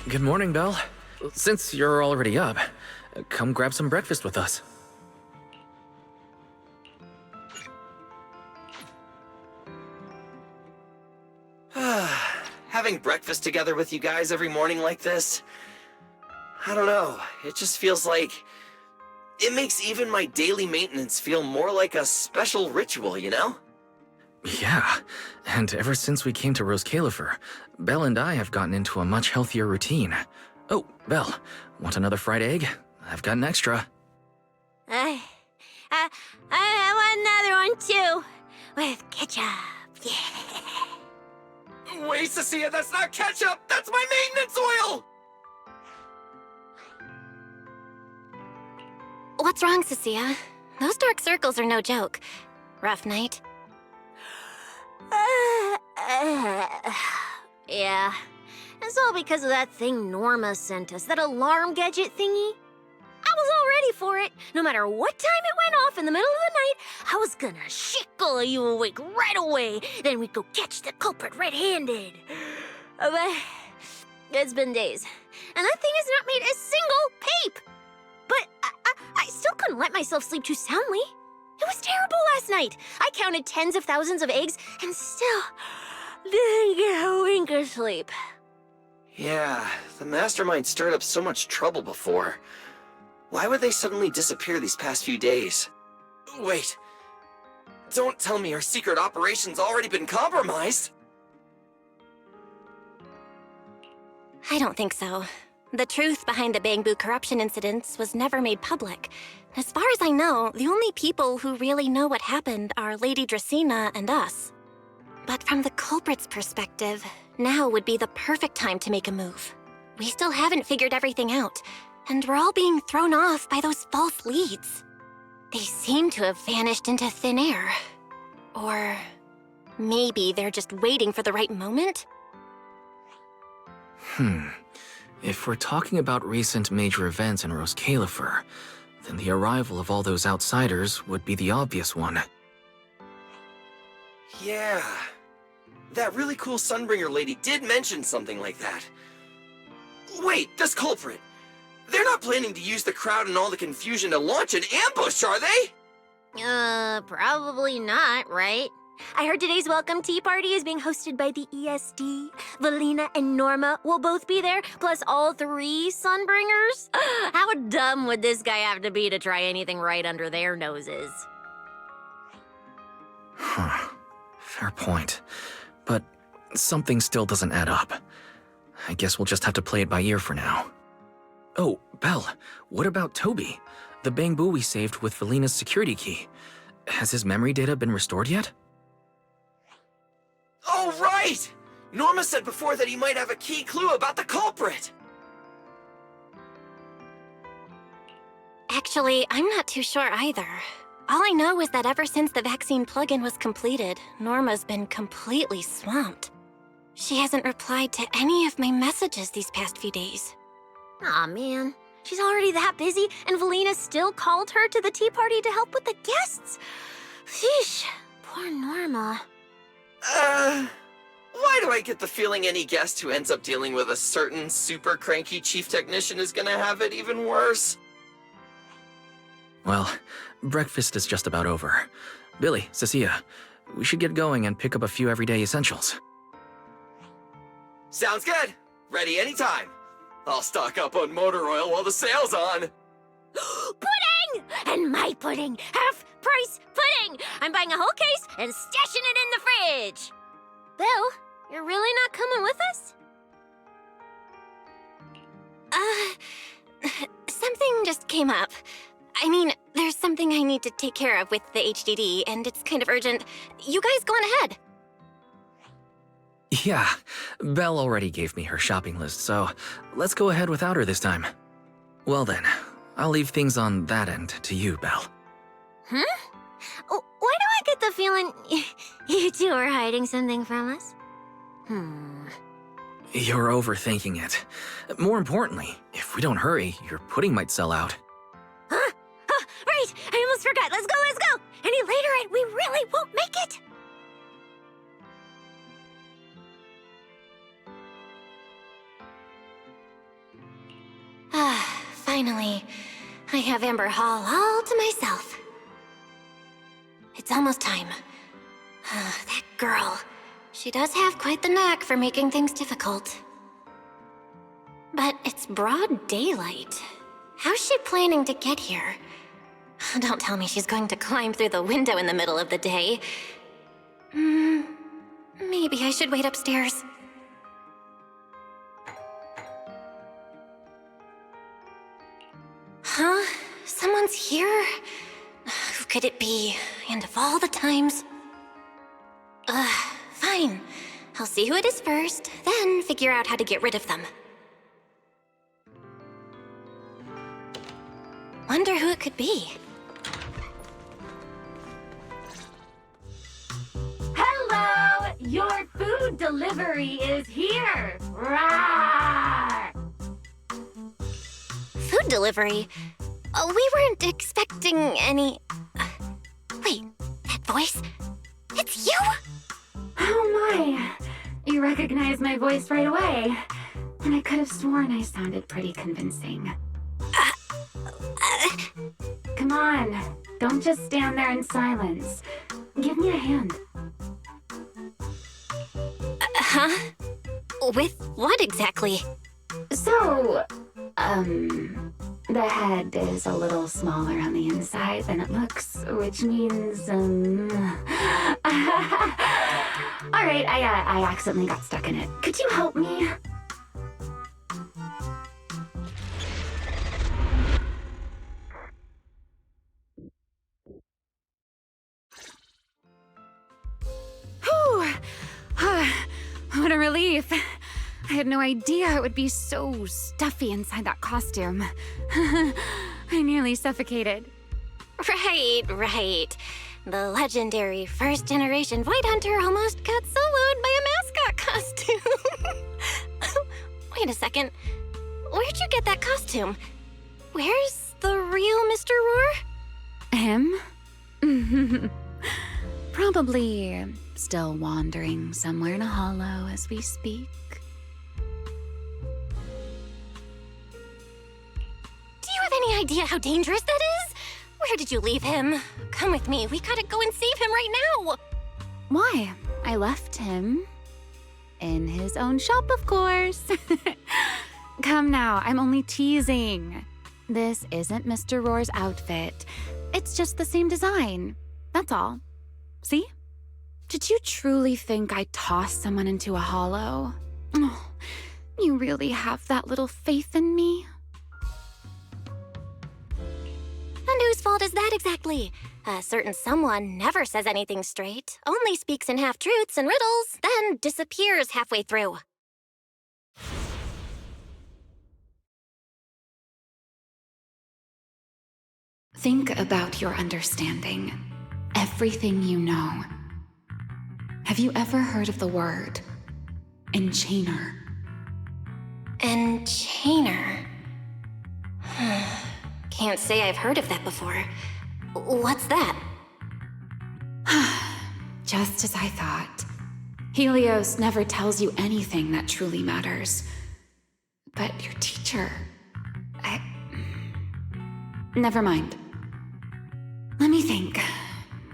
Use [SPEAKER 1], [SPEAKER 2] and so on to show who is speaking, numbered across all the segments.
[SPEAKER 1] Good morning, Belle. Since you're already up, come grab some breakfast with us.
[SPEAKER 2] Having breakfast together with you guys every morning like this, I don't know, it just feels like it makes even my daily maintenance feel more like a special ritual, you know?
[SPEAKER 1] Yeah, and ever since we came to Rose Califer, Belle and I have gotten into a much healthier routine. Oh, Belle, want another fried egg? I've got an extra.
[SPEAKER 3] I want another one too, with ketchup. Yeah.
[SPEAKER 2] Wait, Cecilia, that's not ketchup! That's my maintenance oil!
[SPEAKER 3] What's wrong, Cecilia? Those dark circles are no joke. Rough night? Yeah. It's all because of that thing Norma sent us, that alarm gadget thingy. I was all ready for it. No matter what time it went off in the middle of the night, I was gonna shickle you awake right away. Then we'd go catch the culprit red-handed. But it's been days, and that thing has not made a single peep. But I still couldn't let myself sleep too soundly. It was terrible last night. I counted tens of thousands of eggs and still didn't get a wink of sleep.
[SPEAKER 2] Yeah, the mastermind stirred up so much trouble before. Why would they suddenly disappear these past few days? Wait, don't tell me our secret operation's already been compromised!
[SPEAKER 3] I don't think so. The truth behind the Bamboo corruption incidents was never made public. As far as I know, the only people who really know what happened are Lady Dracena and us. But from the culprit's perspective, now would be the perfect time to make a move. We still haven't figured everything out, and we're all being thrown off by those false leads. They seem to have vanished into thin air. Or maybe they're just waiting for the right moment?
[SPEAKER 1] If we're talking about recent major events in Rose Califer, then the arrival of all those outsiders would be the obvious one.
[SPEAKER 2] Yeah. That really cool Sunbringer lady did mention something like that. Wait, this culprit! They're not planning to use the crowd and all the confusion to launch an ambush, are they?
[SPEAKER 3] Probably not, right? I heard today's welcome tea party is being hosted by the ESD. Valina and Norma will both be there, plus all 3 Sunbringers. How dumb would this guy have to be to try anything right under their noses?
[SPEAKER 1] Fair point. But something still doesn't add up. I guess we'll just have to play it by ear for now. Oh, Belle, what about Toby? The Bamboo we saved with Valina's security key. Has his memory data been restored yet?
[SPEAKER 2] Oh, right! Norma said before that he might have a key clue about the culprit!
[SPEAKER 3] Actually, I'm not too sure either. All I know is that ever since the vaccine plugin was completed, Norma's been completely swamped. She hasn't replied to any of my messages these past few days. Aw, man. She's already that busy, and Valina still called her to the tea party to help with the guests. Sheesh, poor Norma.
[SPEAKER 2] Why do I get the feeling any guest who ends up dealing with a certain super cranky chief technician is gonna have it even worse?
[SPEAKER 1] Well, breakfast is just about over. Billy, Cecilia, we should get going and pick up a few everyday essentials.
[SPEAKER 2] Sounds good! Ready anytime! I'll stock up on motor oil while the sale's on!
[SPEAKER 3] Pudding! And my pudding! Half-price pudding! I'm buying a whole case and stashing it in the fridge! Bill, you're really not coming with us? Something just came up. I mean, there's something I need to take care of with the HDD, and it's kind of urgent. You guys go on ahead.
[SPEAKER 1] Yeah, Belle already gave me her shopping list, so let's go ahead without her this time. Well then, I'll leave things on that end to you, Belle.
[SPEAKER 3] Huh? Why do I get the feeling you two are hiding something from us?
[SPEAKER 1] You're overthinking it. More importantly, if we don't hurry, your pudding might sell out.
[SPEAKER 3] Huh? Right! I almost forgot. Let's go! Any later and we really won't make it! Finally, I have Amber Hall all to myself. It's almost time. That girl. She does have quite the knack for making things difficult. But it's broad daylight. How's she planning to get here? Don't tell me she's going to climb through the window in the middle of the day. Maybe I should wait upstairs. Huh? Someone's here? Who could it be? And of all the times... fine. I'll see who it is first, then figure out how to get rid of them. Wonder who it could be.
[SPEAKER 4] Hello! Your food delivery is here! Rawr!
[SPEAKER 3] Food delivery? We weren't expecting any... wait, that voice? It's you?
[SPEAKER 4] Oh my! You recognize my voice right away. And I could have sworn I sounded pretty convincing. Come on, don't just stand there in silence. Give me a hand.
[SPEAKER 3] Huh? With what exactly?
[SPEAKER 4] So, the head is a little smaller on the inside than it looks, which means, Alright, I accidentally got stuck in it. Could you help me? Whew! What a relief. I had no idea it would be so stuffy inside that costume. I nearly suffocated.
[SPEAKER 3] Right. The legendary first-generation White Hunter almost got soloed by a mascot costume. Wait a second. Where'd you get that costume? Where's the real Mr. Roar?
[SPEAKER 4] Him? Probably still wandering somewhere in a hollow as we speak.
[SPEAKER 3] Do you have any idea how dangerous that is? Where did you leave him? Come with me. We gotta go and save him right now.
[SPEAKER 4] Why? I left him in his own shop, of course. Come now, I'm only teasing. This isn't Mr. Roar's outfit. It's just the same design. That's all. See? Did you truly think I'd toss someone into a hollow? Oh, you really have that little faith in me?
[SPEAKER 3] And whose fault is that exactly? A certain someone never says anything straight, only speaks in half-truths and riddles, then disappears halfway through.
[SPEAKER 4] Think about your understanding. Everything you know. Have you ever heard of the word enchainer?
[SPEAKER 3] Enchainer. Can't say I've heard of that before. What's that?
[SPEAKER 4] Just as I thought. Helios never tells you anything that truly matters. But your teacher... Never mind. Let me think.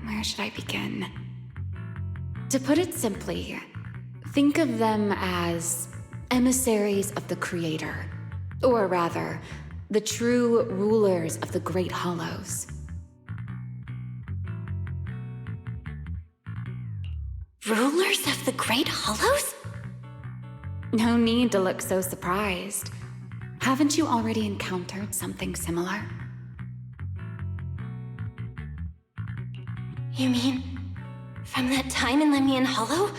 [SPEAKER 4] Where should I begin? To put it simply, think of them as emissaries of the Creator. Or rather, the true rulers of the Great Hollows.
[SPEAKER 3] Rulers of the Great Hollows?
[SPEAKER 4] No need to look so surprised. Haven't you already encountered something similar?
[SPEAKER 3] You mean, from that time in Lemnian Hollow?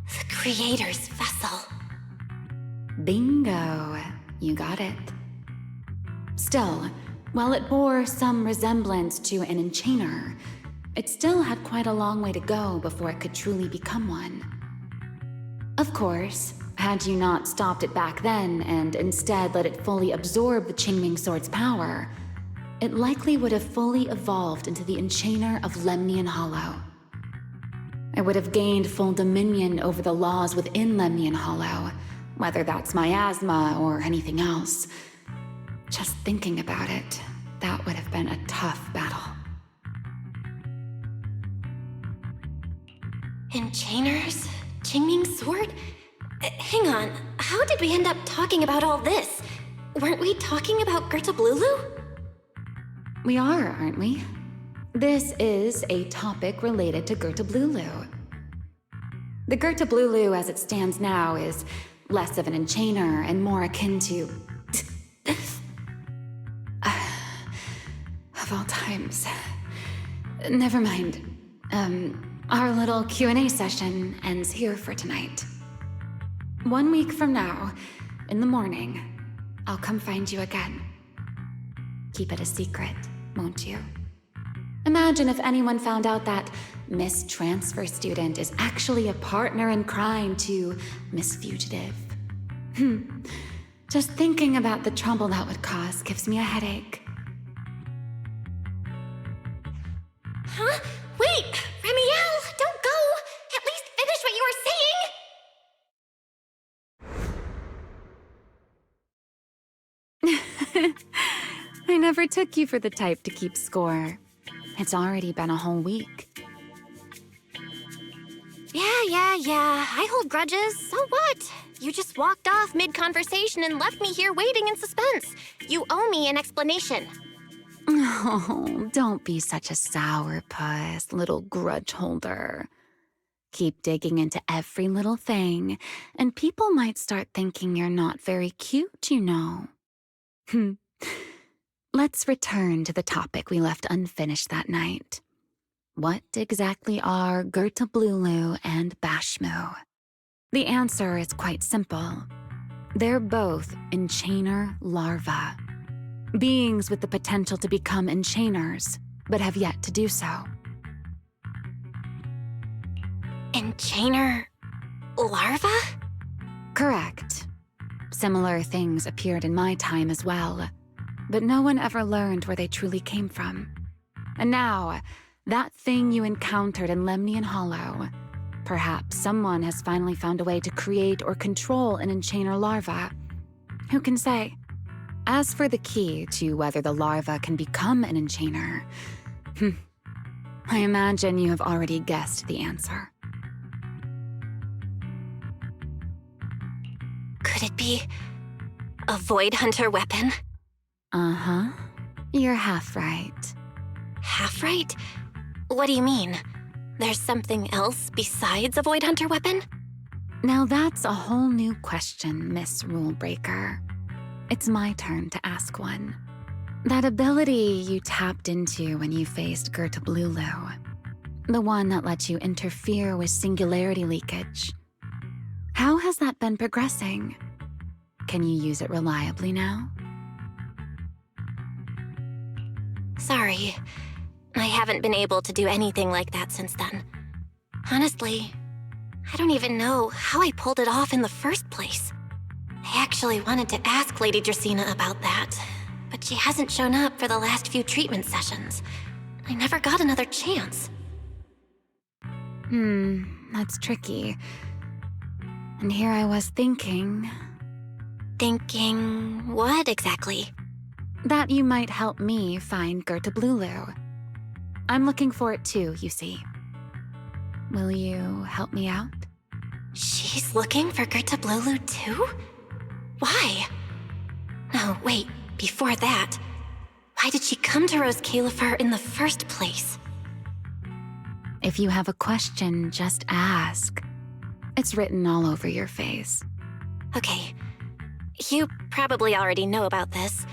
[SPEAKER 3] The Creator's vessel.
[SPEAKER 4] Bingo. You got it. Still, while it bore some resemblance to an enchainer, it still had quite a long way to go before it could truly become one. Of course, had you not stopped it back then and instead let it fully absorb the Qingming Sword's power, it likely would have fully evolved into the Enchainer of Lemnian Hollow. I would have gained full dominion over the laws within Lemnian Hollow, whether that's miasma or anything else. Just thinking about it, that would have been a tough battle.
[SPEAKER 3] Enchainers? Qingming's sword? Hang on, how did we end up talking about all this? Weren't we talking about Gerta Blulu?
[SPEAKER 4] We are, aren't we? This is a topic related to Gerta Blulu. The Gerta Blulu as it stands now is less of an enchainer and more akin to... of all times. Never mind. Our little Q&A session ends here for tonight. 1 week from now, in the morning, I'll come find you again. Keep it a secret, won't you? Imagine if anyone found out that Miss Transfer Student is actually a partner in crime to Miss Fugitive. Just thinking about the trouble that would cause gives me a headache.
[SPEAKER 3] Huh? Wait! Remiel! Don't go! At least finish what you were saying!
[SPEAKER 4] I never took you for the type to keep score. It's already been a whole week.
[SPEAKER 3] Yeah. I hold grudges. So what? You just walked off mid-conversation and left me here waiting in suspense. You owe me an explanation.
[SPEAKER 4] Oh, don't be such a sourpuss, little grudge holder. Keep digging into every little thing, and people might start thinking you're not very cute, you know. Let's return to the topic we left unfinished that night. What exactly are Gerta Blulu and Bashmu? The answer is quite simple. They're both enchainer larvae. Beings with the potential to become enchainers, but have yet to do so.
[SPEAKER 3] Enchainer larva?
[SPEAKER 4] Correct. Similar things appeared in my time as well, but no one ever learned where they truly came from. And now, that thing you encountered in Lemnian Hollow, perhaps someone has finally found a way to create or control an enchainer larva. Who can say? As for the key to whether the larva can become an enchainer, I imagine you have already guessed the answer.
[SPEAKER 3] Could it be a Void Hunter weapon?
[SPEAKER 4] Uh-huh. You're half right.
[SPEAKER 3] Half right? What do you mean? There's something else besides a Void Hunter weapon?
[SPEAKER 4] Now that's a whole new question, Miss Rulebreaker. It's my turn to ask one. That ability you tapped into when you faced Gerta Blulu, the one that lets you interfere with singularity leakage, how has that been progressing? Can you use it reliably now?
[SPEAKER 3] Sorry. I haven't been able to do anything like that since then. Honestly, I don't even know how I pulled it off in the first place. I actually wanted to ask Lady Dracaena about that, but she hasn't shown up for the last few treatment sessions. I never got another chance.
[SPEAKER 4] That's tricky. And here I was thinking...
[SPEAKER 3] Thinking what exactly?
[SPEAKER 4] that you might help me find Gerta Blulu. I'm looking for it too, you see. Will you help me out?
[SPEAKER 3] She's looking for Gerta Blulu too? Why? No, wait, before that, why did she come to Rose Califar in the first place?
[SPEAKER 4] If you have a question, just ask. It's written all over your face.
[SPEAKER 3] Okay, you probably already know about this.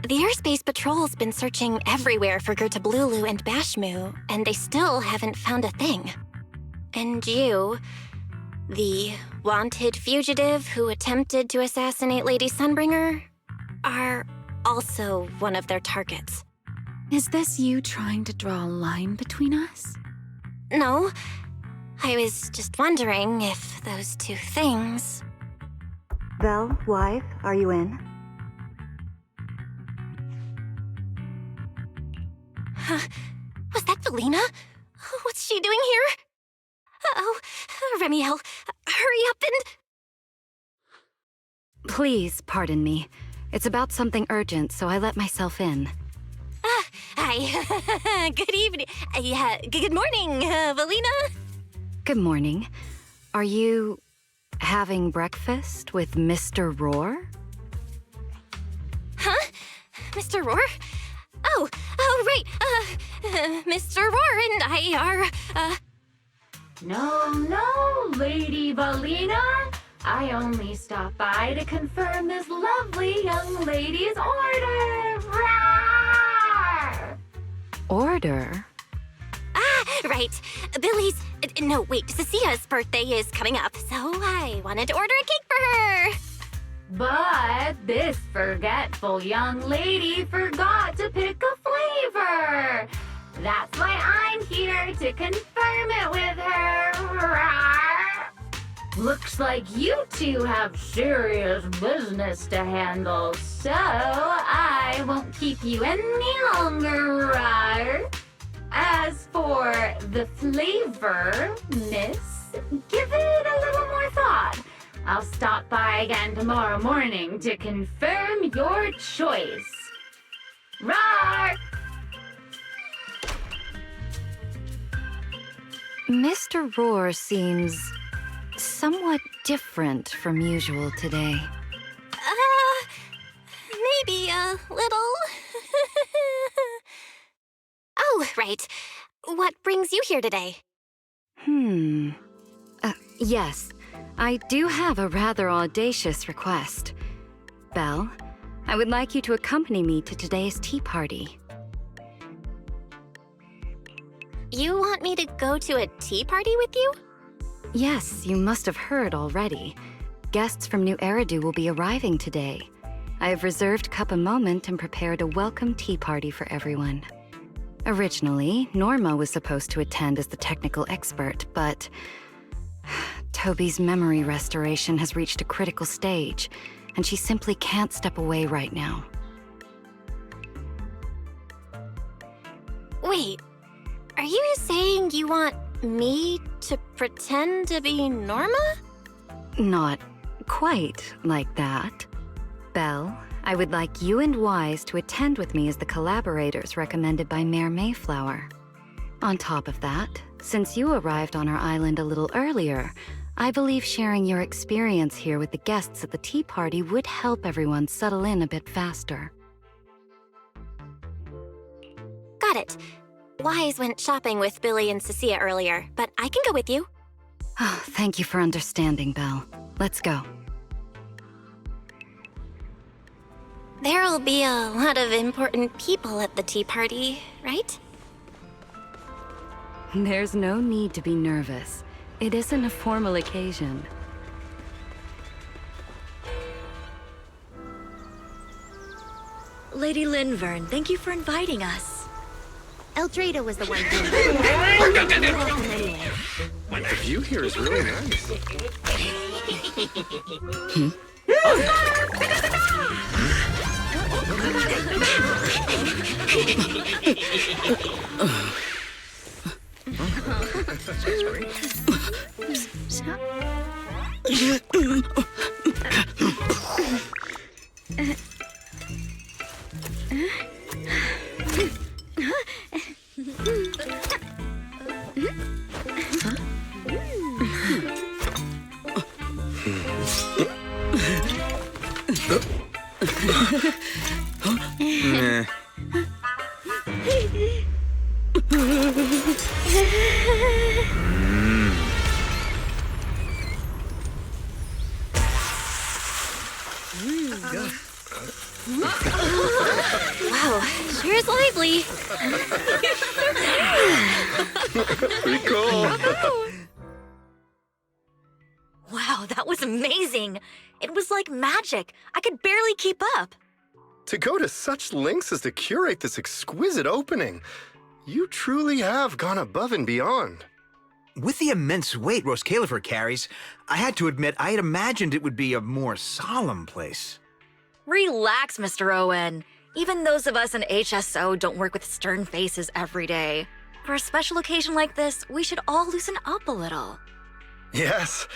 [SPEAKER 3] The Airspace Patrol's been searching everywhere for Gerta Blulu and Bashmu, and they still haven't found a thing. And you, the wanted fugitive who attempted to assassinate Lady Sunbringer, are also one of their targets.
[SPEAKER 4] Is this you trying to draw a line between us?
[SPEAKER 3] No, I was just wondering if those two things...
[SPEAKER 5] Vel, wife, are you in?
[SPEAKER 3] Was that Velina? What's she doing here? Uh-oh, Remiel, hurry up and...
[SPEAKER 6] Please pardon me.
[SPEAKER 4] It's about something urgent, so I let myself in.
[SPEAKER 3] Hi. Good evening. Yeah, good morning, Valina.
[SPEAKER 4] Good morning. Are you having breakfast with Mr. Roar?
[SPEAKER 3] Huh? Mr. Roar? Oh, right. Mr. Roar and I are,
[SPEAKER 4] No, Lady Valina. I only stopped by to confirm this lovely young lady's order. Rawr! Order?
[SPEAKER 3] right. Billy's, no, wait, Cecia's birthday is coming up, so I wanted to order a cake for her.
[SPEAKER 4] But this forgetful young lady forgot to pick a flavor. That's why I'm here to confirm it with her. Rawr! Looks like you two have serious business to handle, so I won't keep you any longer. Rawr! As for the flavor, miss, give it a little more thought. I'll stop by again tomorrow morning to confirm your choice. Rawr! Mr. Roar seems somewhat different from usual today.
[SPEAKER 3] Maybe a little. Oh, right. What brings you here today?
[SPEAKER 4] Yes, I do have a rather audacious request. Belle, I would like you to accompany me to today's tea party.
[SPEAKER 3] You want me to go to a tea party with you?
[SPEAKER 4] Yes, you must have heard already. Guests from New Eridu will be arriving today. I have reserved Cup a Moment and prepared a welcome tea party for everyone. Originally, Norma was supposed to attend as the technical expert, but Toby's memory restoration has reached a critical stage, and she simply can't step away right now.
[SPEAKER 3] Wait, are you saying you want me to pretend to be Norma?
[SPEAKER 4] Not quite like that. Belle, I would like you and Wise to attend with me as the collaborators recommended by Mayor Mayflower. On top of that, since you arrived on our island a little earlier, I believe sharing your experience here with the guests at the tea party would help everyone settle in a bit faster.
[SPEAKER 3] Got it. Wise went shopping with Billy and Cecia earlier, but I can go with you.
[SPEAKER 4] Oh, thank you for understanding, Belle. Let's go.
[SPEAKER 3] There'll be a lot of important people at the tea party, right?
[SPEAKER 4] There's no need to be nervous. It isn't a formal occasion.
[SPEAKER 6] Lady Linvern, thank you for inviting us.
[SPEAKER 3] Eldrada was the one who...
[SPEAKER 7] The view here is really nice.
[SPEAKER 3] Wow, sure is lively.
[SPEAKER 7] Pretty cool.
[SPEAKER 6] Wow, that was amazing. It was like magic. I could barely keep up.
[SPEAKER 7] To go to such lengths as to curate this exquisite opening, you truly have gone above and beyond.
[SPEAKER 8] With the immense weight Roscalifer carries, I had to admit I had imagined it would be a more solemn place.
[SPEAKER 6] Relax, Mr. Owen. Even those of us in HSO don't work with stern faces every day. For a special occasion like this, we should all loosen up a little.
[SPEAKER 7] Yes,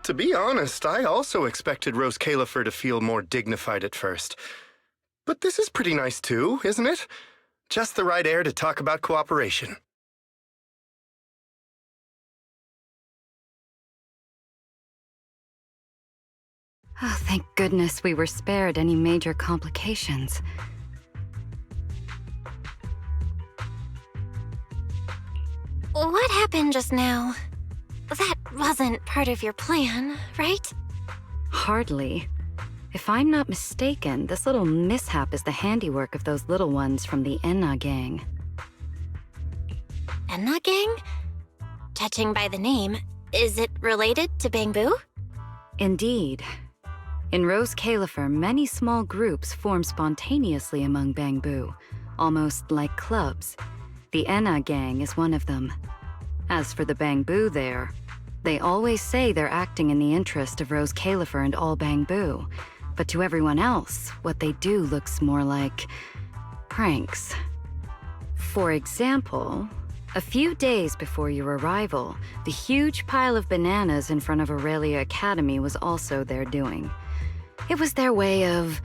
[SPEAKER 7] To be honest, I also expected Rose Califer to feel more dignified at first. But this is pretty nice too, isn't it? Just the right air to talk about cooperation.
[SPEAKER 4] Oh, thank goodness we were spared any major complications.
[SPEAKER 3] What happened just now? That wasn't part of your plan, right?
[SPEAKER 4] Hardly. If I'm not mistaken, this little mishap is the handiwork of those little ones from the Enna gang.
[SPEAKER 3] Enna gang? Judging by the name, is it related to Bangbu?
[SPEAKER 4] Indeed. In Rose Califer, many small groups form spontaneously among Bangbu, almost like clubs. The Enna gang is one of them. As for the Bangbu there, they always say they're acting in the interest of Rose Califer and all Bangbu, but to everyone else, what they do looks more like pranks. For example, a few days before your arrival, the huge pile of bananas in front of Aurelia Academy was also their doing. It was their way of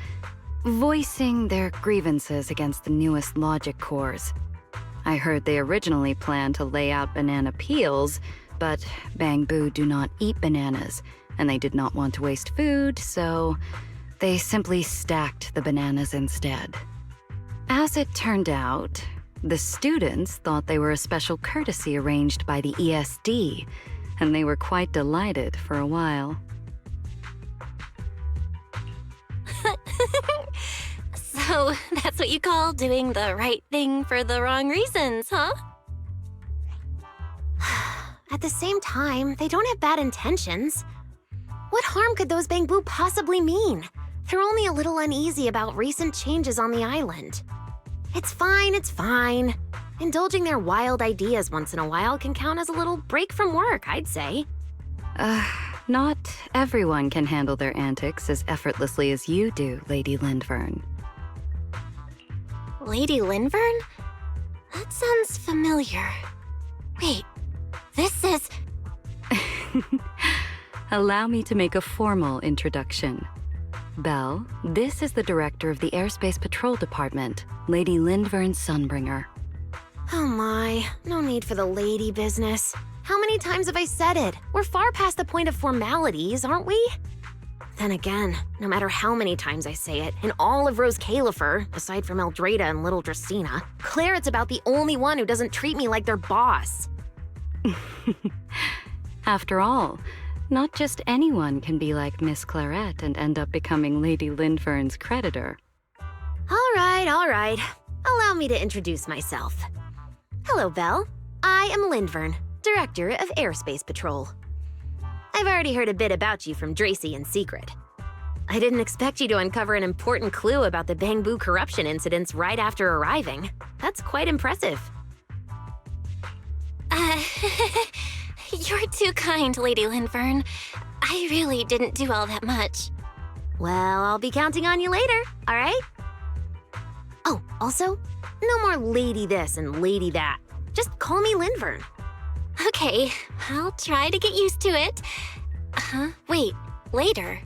[SPEAKER 4] voicing their grievances against the newest logic cores. I heard they originally planned to lay out banana peels, but Bangbu do not eat bananas, and they did not want to waste food, so they simply stacked the bananas instead. As it turned out, the students thought they were a special courtesy arranged by the ESD, and they were quite delighted for a while.
[SPEAKER 3] So that's what you call doing the right thing for the wrong reasons, huh? At the same time, they don't have bad intentions. What harm could those Bangbu possibly mean? They're only a little uneasy about recent changes on the island. It's fine, it's fine. Indulging their wild ideas once in a while can count as a little break from work, I'd say.
[SPEAKER 4] Not everyone can handle their antics as effortlessly as you do, Lady Lindvern.
[SPEAKER 3] Lady Lindvern? That sounds familiar. Wait, this is...
[SPEAKER 4] Allow me to make a formal introduction. Belle, this is the director of the Airspace Patrol Department, Lady Lindvern Sunbringer.
[SPEAKER 3] Oh my, no need for the lady business. How many times have I said it? We're far past the point of formalities, aren't we? Then again, no matter how many times I say it, in all of Rose Califer, aside from Eldrada and Little Dracena, Claret's about the only one who doesn't treat me like their boss.
[SPEAKER 4] After all, not just anyone can be like Miss Claret and end up becoming Lady Lindvern's creditor.
[SPEAKER 3] All right. Allow me to introduce myself. Hello, Belle. I am Lindvern, Director of Airspace Patrol. I've already heard a bit about you from Dracy in secret. I didn't expect you to uncover an important clue about the Bangbu corruption incidents right after arriving. That's quite impressive. You're too kind, Lady Lindvern. I really didn't do all that much. Well, I'll be counting on you later, all right? Oh, also, no more lady this and lady that. Just call me Lindvern. Okay, I'll try to get used to it. Wait, later?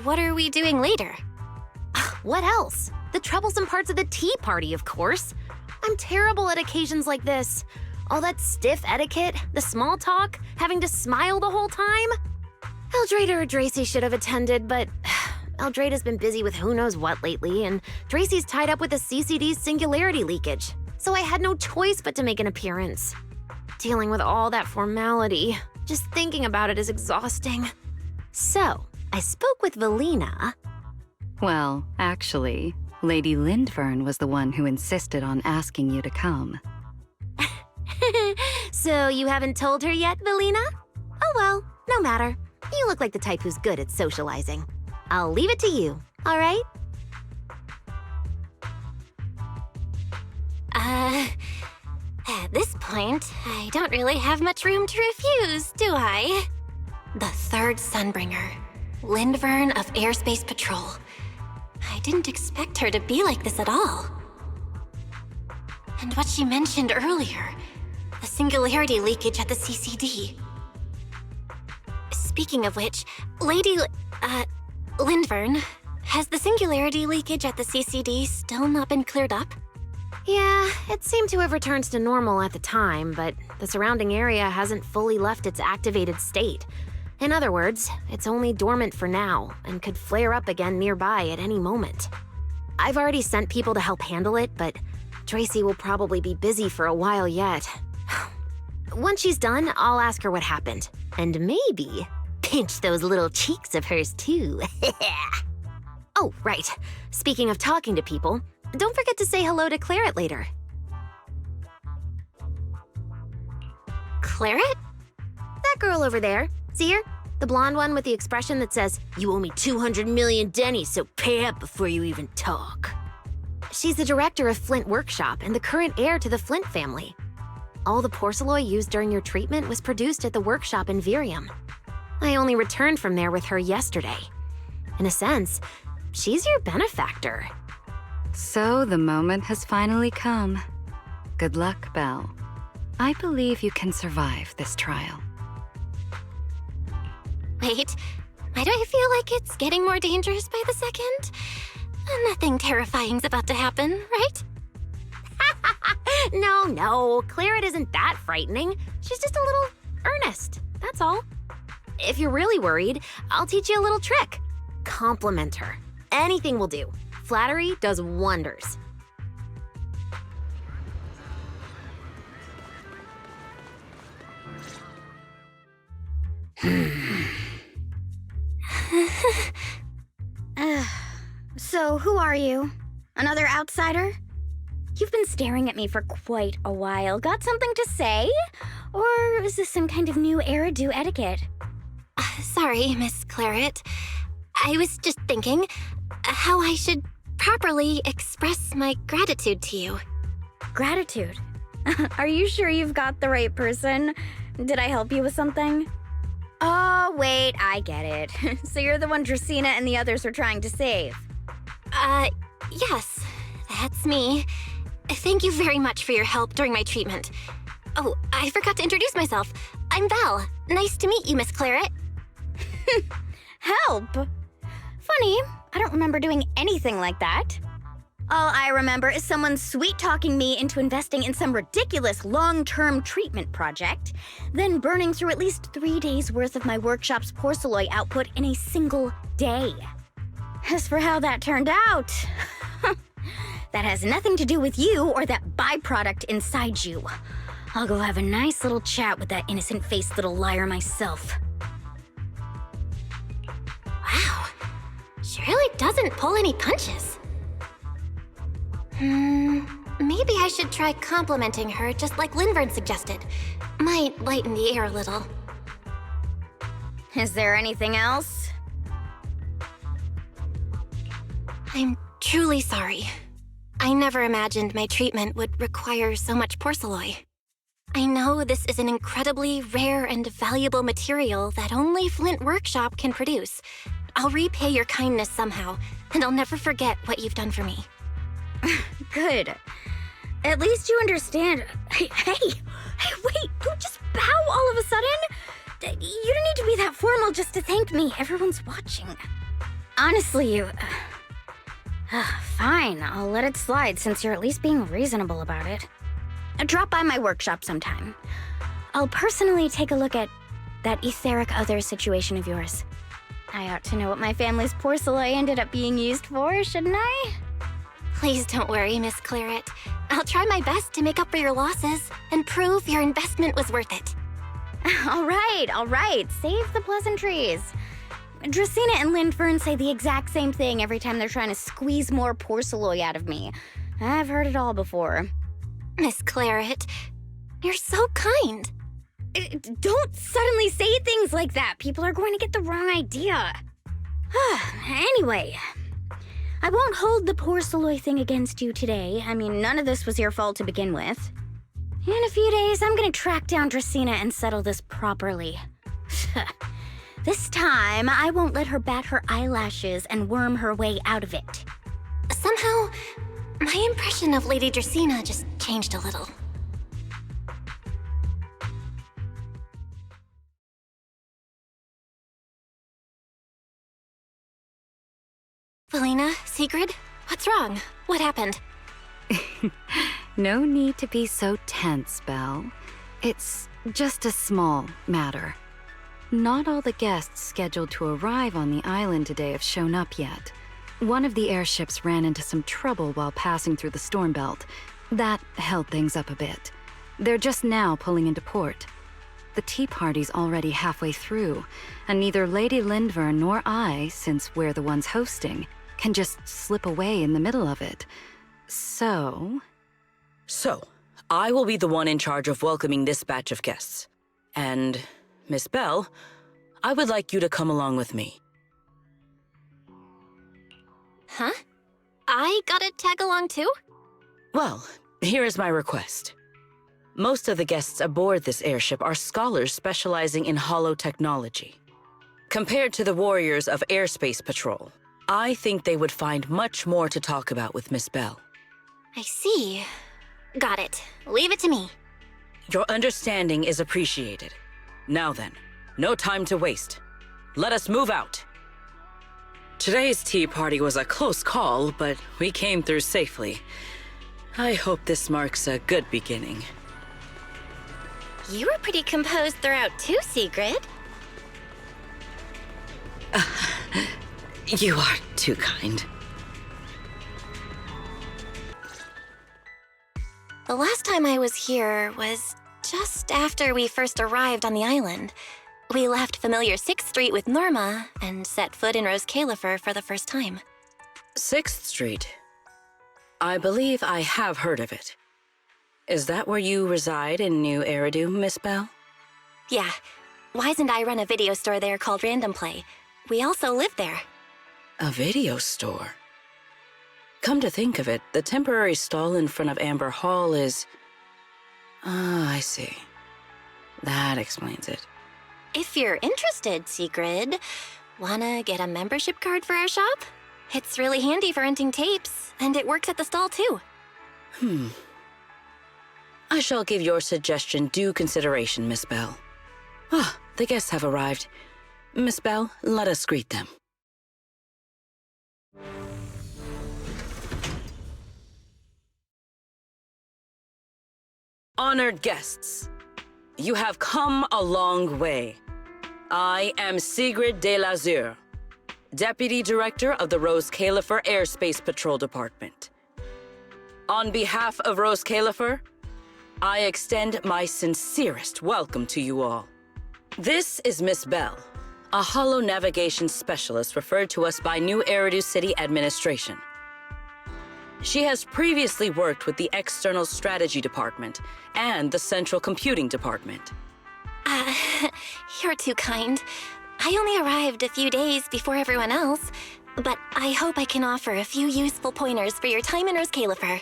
[SPEAKER 3] What are we doing later? What else? The troublesome parts of the tea party, of course. I'm terrible at occasions like this. All that stiff etiquette, the small talk, having to smile the whole time. Eldrada or Dracy should have attended, but Eldrada's been busy with who knows what lately, and Dracy's tied up with the CCD's singularity leakage, so I had no choice but to make an appearance. Dealing with all that formality, just thinking about it is exhausting. So, I spoke with Valina.
[SPEAKER 4] Well, actually, Lady Lindvern was the one who insisted on asking you to come.
[SPEAKER 3] So you haven't told her yet, Valina? Oh well, no matter. You look like the type who's good at socializing. I'll leave it to you, all right? At this point, I don't really have much room to refuse, do I? The third Sunbringer, Lindvern of Airspace Patrol. I didn't expect her to be like this at all. And what she mentioned earlier, the singularity leakage at the CCD. Speaking of which, Lindvern, has the singularity leakage at the CCD still not been cleared up?
[SPEAKER 9] Yeah, it seemed to have returned to normal at the time, but the surrounding area hasn't fully left its activated state. In other words, it's only dormant for now and could flare up again nearby at any moment. I've already sent people to help handle it, but Tracy will probably be busy for a while yet. Once she's done, I'll ask her what happened. And maybe pinch those little cheeks of hers too. Oh, right. Speaking of talking to people, don't forget to say hello to Claret later.
[SPEAKER 3] Claret?
[SPEAKER 9] That girl over there. See her? The blonde one with the expression that says, "You owe me 200 million dennies, so pay up before you even talk." She's the director of Flint Workshop and the current heir to the Flint family. All the porcelain used during your treatment was produced at the workshop in Virium. I only returned from there with her yesterday. In a sense, she's your benefactor.
[SPEAKER 10] So the moment has finally come. Good luck, Belle. I believe you can survive this trial.
[SPEAKER 3] Wait, why do I feel like it's getting more dangerous by the second? Nothing terrifying's about to happen, right?
[SPEAKER 9] No, Claret isn't that frightening. She's just a little earnest, that's all. If you're really worried, I'll teach you a little trick. Compliment her. Anything will do. Flattery does wonders.
[SPEAKER 11] So, who are you? Another outsider? You've been staring at me for quite a while. Got something to say? Or is this some kind of new era-do etiquette?
[SPEAKER 3] Sorry, Miss Claret. I was just thinking how I should properly express my gratitude to you.
[SPEAKER 11] Gratitude? Are you sure you've got the right person? Did I help you with something? Oh, wait, I get it. So you're the one Dracaena and the others are trying to save.
[SPEAKER 3] Yes, that's me. Thank you very much for your help during my treatment. Oh, I forgot to introduce myself. I'm Val. Nice to meet you, Miss Claret.
[SPEAKER 11] Help? Funny, I don't remember doing anything like that. All I remember is someone sweet-talking me into investing in some ridiculous long-term treatment project, then burning through at least 3 days' worth of my workshop's porcelain output in a single day. As for how that turned out, that has nothing to do with you or that byproduct inside you. I'll go have a nice little chat with that innocent-faced little liar myself.
[SPEAKER 3] Wow, she really doesn't pull any punches. Maybe I should try complimenting her just like Lindvern suggested. Might lighten the air a little.
[SPEAKER 11] Is there anything else?
[SPEAKER 3] I'm truly sorry. I never imagined my treatment would require so much porcelain. I know this is an incredibly rare and valuable material that only Flint Workshop can produce. I'll repay your kindness somehow, and I'll never forget what you've done for me.
[SPEAKER 11] Good. At least you understand. Hey, wait, don't just bow all of a sudden. You don't need to be that formal just to thank me. Everyone's watching. Honestly, you... fine, I'll let it slide since you're at least being reasonable about it. Drop by my workshop sometime. I'll personally take a look at that etheric other situation of yours. I ought to know what my family's porcelain ended up being used for, shouldn't I?
[SPEAKER 3] Please don't worry, Miss Claret. I'll try my best to make up for your losses and prove your investment was worth it.
[SPEAKER 11] All right. Save the pleasantries. Dracaena and Lindvern say the exact same thing every time they're trying to squeeze more porcelain out of me. I've heard it all before.
[SPEAKER 3] Miss Claret, you're so kind.
[SPEAKER 11] Don't suddenly say things like that. People are going to get the wrong idea. Anyway, I won't hold the porcelain thing against you today. I mean, none of this was your fault to begin with. In a few days, I'm gonna track down Dracaena and settle this properly. This time, I won't let her bat her eyelashes and worm her way out of it.
[SPEAKER 3] Somehow, my impression of Lady Dracaena just changed a little.
[SPEAKER 9] Felina, Sigrid, what's wrong? What happened?
[SPEAKER 10] No need to be so tense, Belle. It's just a small matter. Not all the guests scheduled to arrive on the island today have shown up yet. One of the airships ran into some trouble while passing through the storm belt. That held things up a bit. They're just now pulling into port. The tea party's already halfway through, and neither Lady Lindver nor I, since we're the ones hosting, can just slip away in the middle of it. So,
[SPEAKER 12] I will be the one in charge of welcoming this batch of guests. And, Miss Belle, I would like you to come along with me.
[SPEAKER 9] Huh? I gotta tag along too?
[SPEAKER 12] Well, here is my request. Most of the guests aboard this airship are scholars specializing in holotechnology. Compared to the warriors of Airspace Patrol, I think they would find much more to talk about with Miss Belle.
[SPEAKER 9] I see. Got it. Leave it to me.
[SPEAKER 12] Your understanding is appreciated. Now then, no time to waste. Let us move out. Today's tea party was a close call, but we came through safely. I hope this marks a good beginning.
[SPEAKER 9] You were pretty composed throughout too, Sigrid.
[SPEAKER 12] You are too kind.
[SPEAKER 9] The last time I was here was just after we first arrived on the island. We left familiar 6th Street with Norma and set foot in Rose Califer for the first time.
[SPEAKER 12] 6th Street. I believe I have heard of it. Is that where you reside in New Eridu, Miss Belle?
[SPEAKER 9] Yeah. Wise and I run a video store there called Random Play. We also live there.
[SPEAKER 12] A video store? Come to think of it, the temporary stall in front of Amber Hall is... Ah, I see. That explains it.
[SPEAKER 9] If you're interested, Sigrid, wanna get a membership card for our shop? It's really handy for renting tapes, and it works at the stall too.
[SPEAKER 12] I shall give your suggestion due consideration, Miss Belle. Ah, the guests have arrived. Miss Belle, let us greet them. Honored guests, you have come a long way. I am Sigrid de Lazure, Deputy Director of the Rose Califer Airspace Patrol Department. On behalf of Rose Califer, I extend my sincerest welcome to you all. This is Miss Belle, a holo navigation specialist referred to us by New Eridu City Administration. She has previously worked with the External Strategy Department and the Central Computing Department.
[SPEAKER 9] You're too kind. I only arrived a few days before everyone else, but I hope I can offer a few useful pointers for your time in Rose Califer.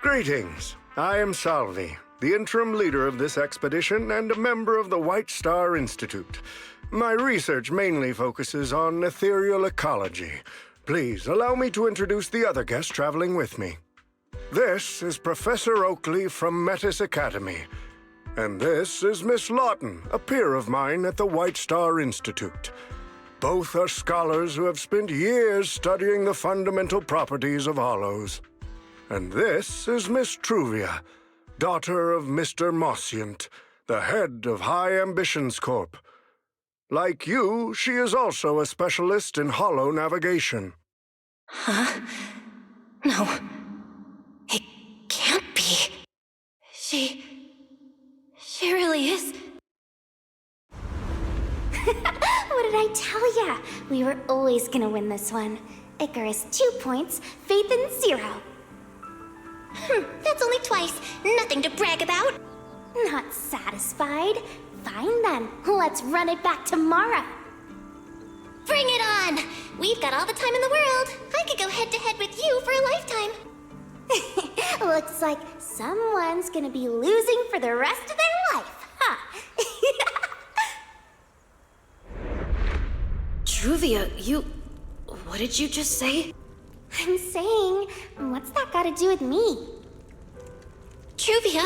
[SPEAKER 7] Greetings. I am Salvi, the interim leader of this expedition and a member of the White Star Institute. My research mainly focuses on ethereal ecology. Please allow me to introduce the other guest traveling with me. This is Professor Oakley from Metis Academy. And this is Miss Lawton, a peer of mine at the White Star Institute. Both are scholars who have spent years studying the fundamental properties of hollows. And this is Miss Truvia, daughter of Mr. Mossient, the head of High Ambitions Corp. Like you, she is also a specialist in holo navigation.
[SPEAKER 9] Huh? No. It can't be. She really is.
[SPEAKER 13] What did I tell ya? We were always gonna win this one. Icarus 2 points, Phaethon 0.
[SPEAKER 11] That's only twice. Nothing to brag about.
[SPEAKER 13] Not satisfied? Fine then, let's run it back tomorrow.
[SPEAKER 11] Bring it on! We've got all the time in the world. I could go head-to-head with you for a lifetime.
[SPEAKER 13] Looks like someone's gonna be losing for the rest of their life, huh?
[SPEAKER 9] Truvia, what did you just say?
[SPEAKER 13] I'm saying, what's that got to do with me?
[SPEAKER 11] Truvia,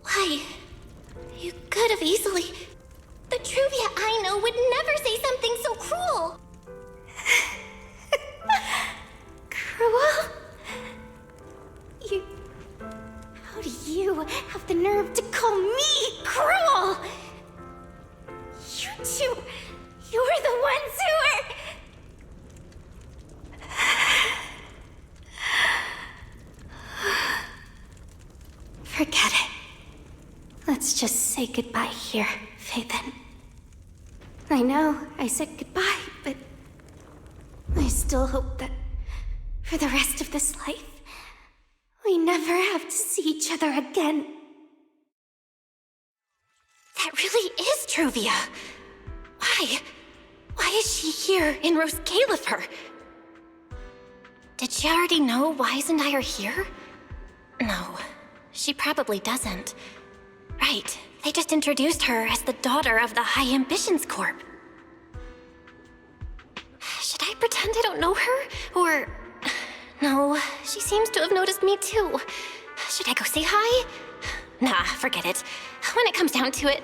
[SPEAKER 11] why? You could have easily... The Truvia I know would never say something so cruel.
[SPEAKER 13] You two, you're the ones who are... Forget it. Let's just say goodbye here, Phaethon. I know I said goodbye, but I still hope that for the rest of this life, we never have to see each other again. That really is Truvia. Why? Why is she here in Rose Califer? Did she already know Wise and I are here? No, she probably doesn't. Right, they just introduced her as the daughter of the High Ambitions Corp. Should I pretend I don't know her? Or... No, she seems to have noticed me too. Should I go say hi? Nah, forget it. When it comes down to it...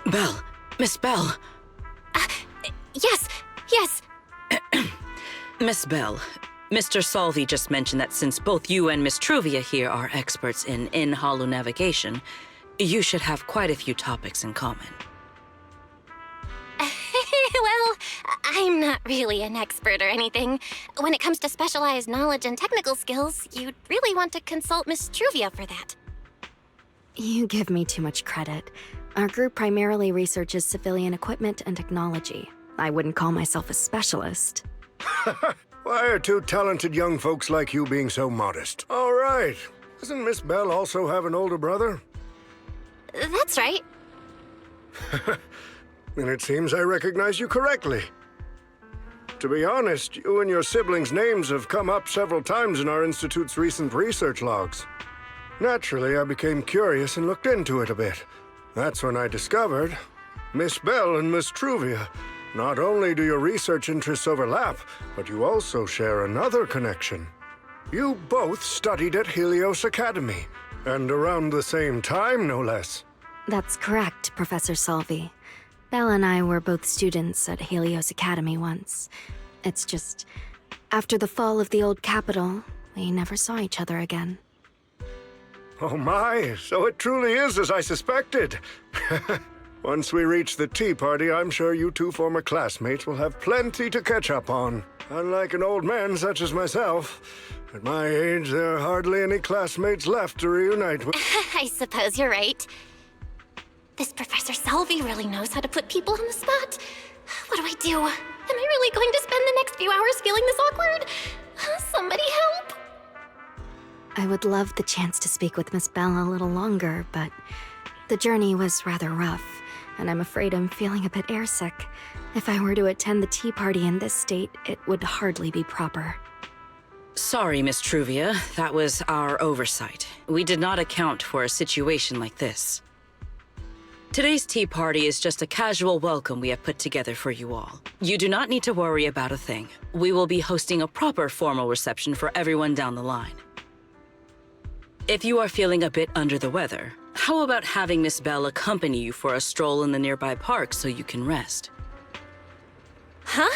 [SPEAKER 12] Belle, Miss Belle.
[SPEAKER 13] Yes.
[SPEAKER 12] Miss Belle, Mr. Salvi just mentioned that since both you and Miss Truvia here are experts in hollow navigation, you should have quite a few topics in common.
[SPEAKER 13] Well, I'm not really an expert or anything. When it comes to specialized knowledge and technical skills, you'd really want to consult Miss Truvia for that.
[SPEAKER 9] You give me too much credit. Our group primarily researches civilian equipment and technology. I wouldn't call myself a specialist.
[SPEAKER 7] Why are two talented young folks like you being so modest? All right. Doesn't Miss Belle also have an older brother?
[SPEAKER 13] That's right.
[SPEAKER 7] Then it seems I recognize you correctly. To be honest, you and your siblings' names have come up several times in our Institute's recent research logs. Naturally, I became curious and looked into it a bit. That's when I discovered Miss Belle and Miss Truvia. Not only do your research interests overlap, but you also share another connection. You both studied at Helios Academy, and around the same time, no less.
[SPEAKER 9] That's correct, Professor Salvi. Belle and I were both students at Helios Academy once. It's just, after the fall of the old capital, we never saw each other again.
[SPEAKER 7] Oh my, so it truly is as I suspected. Once we reach the tea party, I'm sure you two former classmates will have plenty to catch up on. Unlike an old man such as myself, at my age, there are hardly any classmates left to reunite with.
[SPEAKER 13] I suppose you're right. This Professor Salvi really knows how to put people on the spot. What do I do? Am I really going to spend the next few hours feeling this awkward? Somebody help!
[SPEAKER 9] I would love the chance to speak with Miss Belle a little longer, but the journey was rather rough, and I'm afraid I'm feeling a bit airsick. If I were to attend the tea party in this state, it would hardly be proper.
[SPEAKER 12] Sorry, Miss Truvia. That was our oversight. We did not account for a situation like this. Today's tea party is just a casual welcome we have put together for you all. You do not need to worry about a thing. We will be hosting a proper formal reception for everyone down the line. If you are feeling a bit under the weather, how about having Miss Belle accompany you for a stroll in the nearby park so you can rest?
[SPEAKER 13] Huh?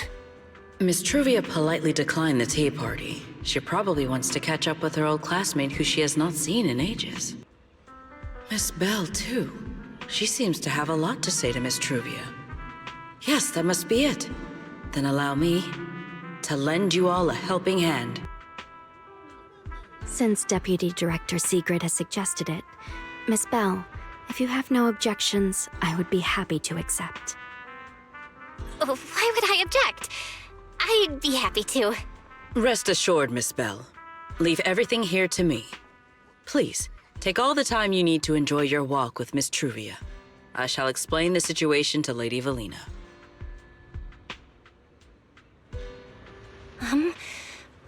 [SPEAKER 12] Miss Truvia politely declined the tea party. She probably wants to catch up with her old classmate who she has not seen in ages. Miss Belle, too. She seems to have a lot to say to Miss Truvia. Yes, that must be it. Then allow me to lend you all a helping hand.
[SPEAKER 9] Since Deputy Director Sigrid has suggested it, Miss Belle, if you have no objections, I would be happy to accept.
[SPEAKER 13] Why would I object? I'd be happy to.
[SPEAKER 12] Rest assured, Miss Belle. Leave everything here to me. Please, take all the time you need to enjoy your walk with Miss Truvia. I shall explain the situation to Lady Valina.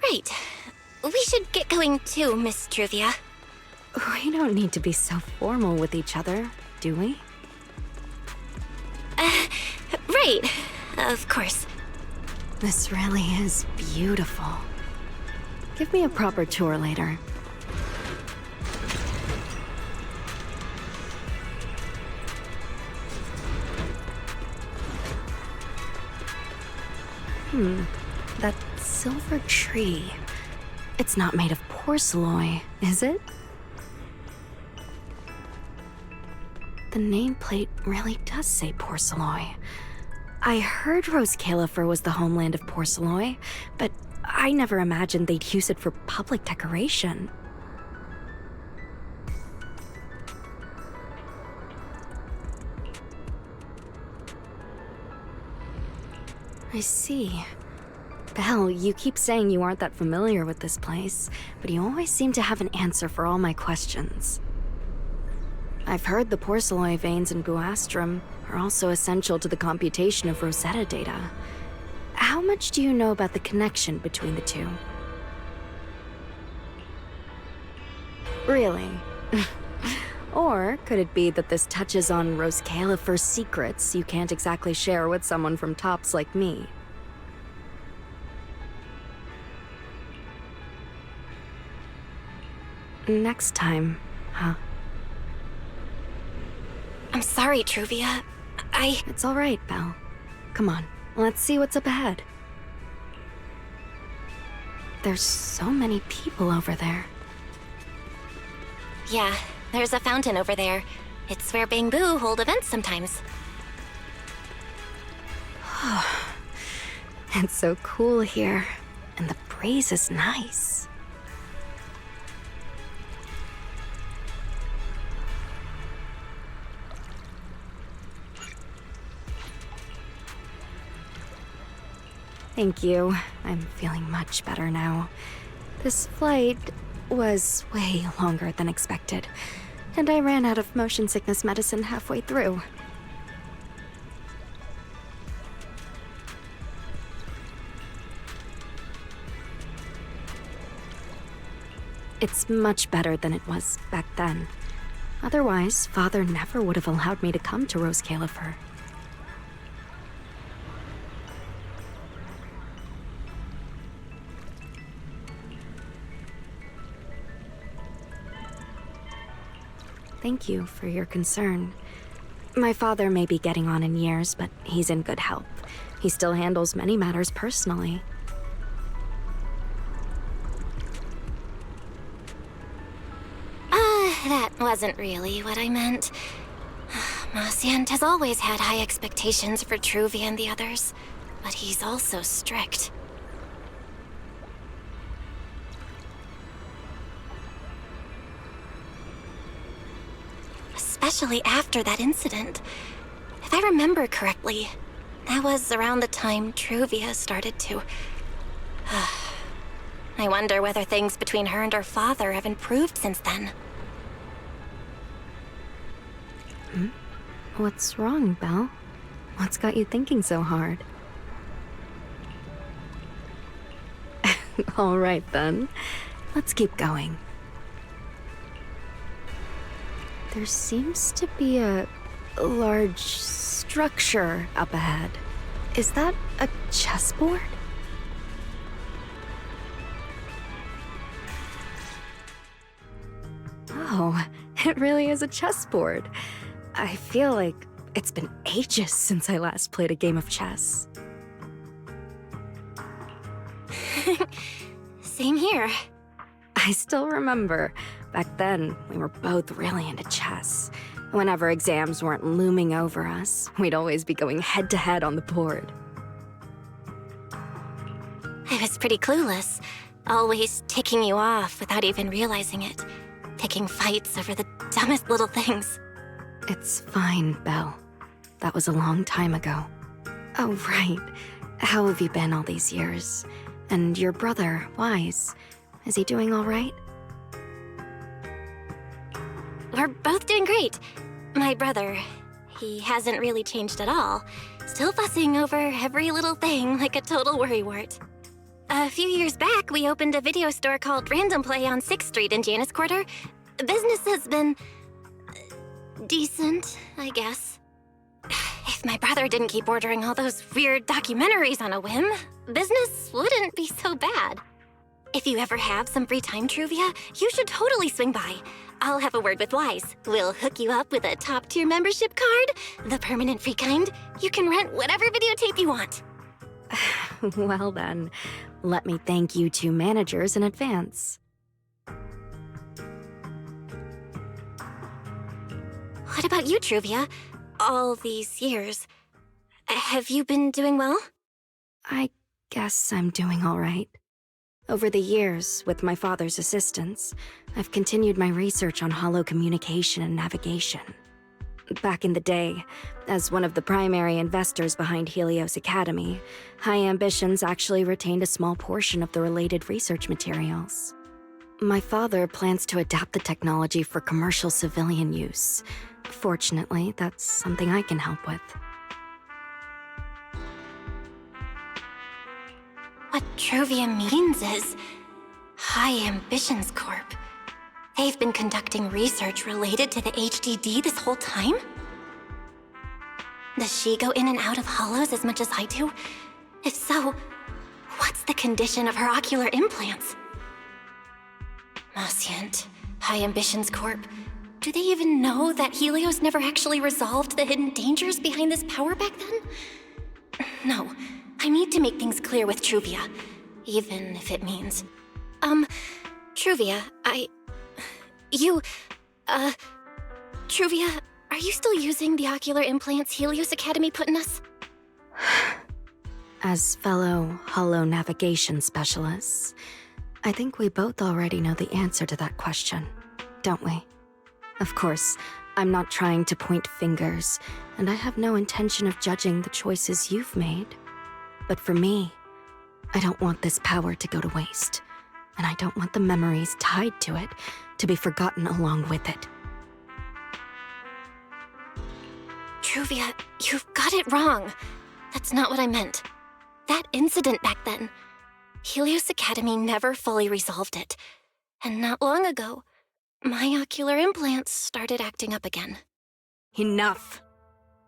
[SPEAKER 13] Right. We should get going too, Miss Truvia.
[SPEAKER 9] We don't need to be so formal with each other, do we?
[SPEAKER 13] Right. Of course.
[SPEAKER 9] This really is beautiful. Give me a proper tour later. That silver tree. It's not made of porcelain, is it? The nameplate really does say porcelain. I heard Rose Califer was the homeland of Porceloy, but I never imagined they'd use it for public decoration. I see. Belle, you keep saying you aren't that familiar with this place, but you always seem to have an answer for all my questions. I've heard the Porceloy veins in Buastrum are also essential to the computation of Rosetta data. How much do you know about the connection between the two? Really? Or could it be that this touches on Rose Califer's secrets you can't exactly share with someone from Tops like me? Next time, huh?
[SPEAKER 13] I'm sorry, Truvia.
[SPEAKER 9] It's all right, Belle. Come on, let's see what's up ahead. There's so many people over there.
[SPEAKER 13] Yeah, there's a fountain over there. It's where Bangbu hold events sometimes.
[SPEAKER 9] It's so cool here, and the breeze is nice. Thank you. I'm feeling much better now. This flight was way longer than expected, and I ran out of motion sickness medicine halfway through. It's much better than it was back then. Otherwise, Father never would have allowed me to come to Rose Califer. Thank you for your concern. My father may be getting on in years, but he's in good health. He still handles many matters personally.
[SPEAKER 13] That wasn't really what I meant. Marciant has always had high expectations for Truvia and the others, but he's also strict. Especially after that incident. If I remember correctly, that was around the time Truvia started to... I wonder whether things between her and her father have improved since then.
[SPEAKER 9] What's wrong, Belle? What's got you thinking so hard? All right, then. Let's keep going. There seems to be a large structure up ahead. Is that a chessboard? Oh, it really is a chessboard. I feel like it's been ages since I last played a game of chess.
[SPEAKER 13] Same here.
[SPEAKER 9] I still remember. Back then, we were both really into chess. Whenever exams weren't looming over us, we'd always be going head-to-head on the board.
[SPEAKER 13] I was pretty clueless, always ticking you off without even realizing it, picking fights over the dumbest little things.
[SPEAKER 9] It's fine, Belle. That was a long time ago. Oh, right. How have you been all these years? And your brother, Wise, is he doing all right?
[SPEAKER 13] We're both doing great. My brother, he hasn't really changed at all. Still fussing over every little thing like a total worrywart. A few years back, we opened a video store called Random Play on 6th Street in Janus Quarter. Business has been... decent, I guess. If my brother didn't keep ordering all those weird documentaries on a whim, business wouldn't be so bad. If you ever have some free time, Truvia, you should totally swing by. I'll have a word with Wise. We'll hook you up with a top-tier membership card, the permanent free kind. You can rent whatever videotape you want.
[SPEAKER 9] Well then, let me thank you two managers in advance.
[SPEAKER 13] What about you, Truvia? All these years. have you been doing well?
[SPEAKER 9] I guess I'm doing all right. Over the years, with my father's assistance, I've continued my research on holo communication and navigation. Back in the day, as one of the primary investors behind Helios Academy, High Ambitions actually retained a small portion of the related research materials. My father plans to adapt the technology for commercial civilian use. Fortunately, that's something I can help with.
[SPEAKER 13] What Truvia means is High Ambitions Corp. They've been conducting research related to the HDD this whole time? Does she go in and out of hollows as much as I do? If so, what's the condition of her ocular implants? Moscient, High Ambitions Corp. Do they even know that Helios never actually resolved the hidden dangers behind this power back then? No, I need to make things clear with Truvia, even if it means... Truvia, Truvia, are you still using the ocular implants Helios Academy put in us?
[SPEAKER 9] As fellow holo navigation specialists, I think we both already know the answer to that question, don't we? Of course, I'm not trying to point fingers, and I have no intention of judging the choices you've made. But for me, I don't want this power to go to waste, and I don't want the memories tied to it to be forgotten along with it.
[SPEAKER 13] Truvia, you've got it wrong. That's not what I meant. That incident back then, Helios Academy never fully resolved it. And not long ago, my ocular implants started acting up again.
[SPEAKER 9] Enough!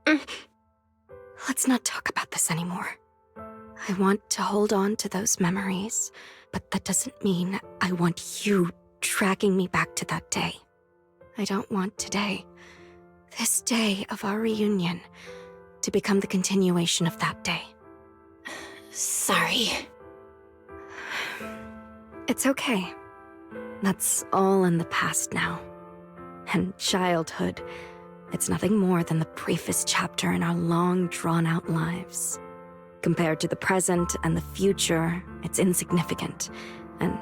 [SPEAKER 9] Let's not talk about this anymore. I want to hold on to those memories, but that doesn't mean I want you dragging me back to that day. I don't want today, this day of our reunion, to become the continuation of that day.
[SPEAKER 13] Sorry.
[SPEAKER 9] It's okay. That's all in the past now. And childhood, it's nothing more than the briefest chapter in our long, drawn-out lives. Compared to the present and the future, it's insignificant, and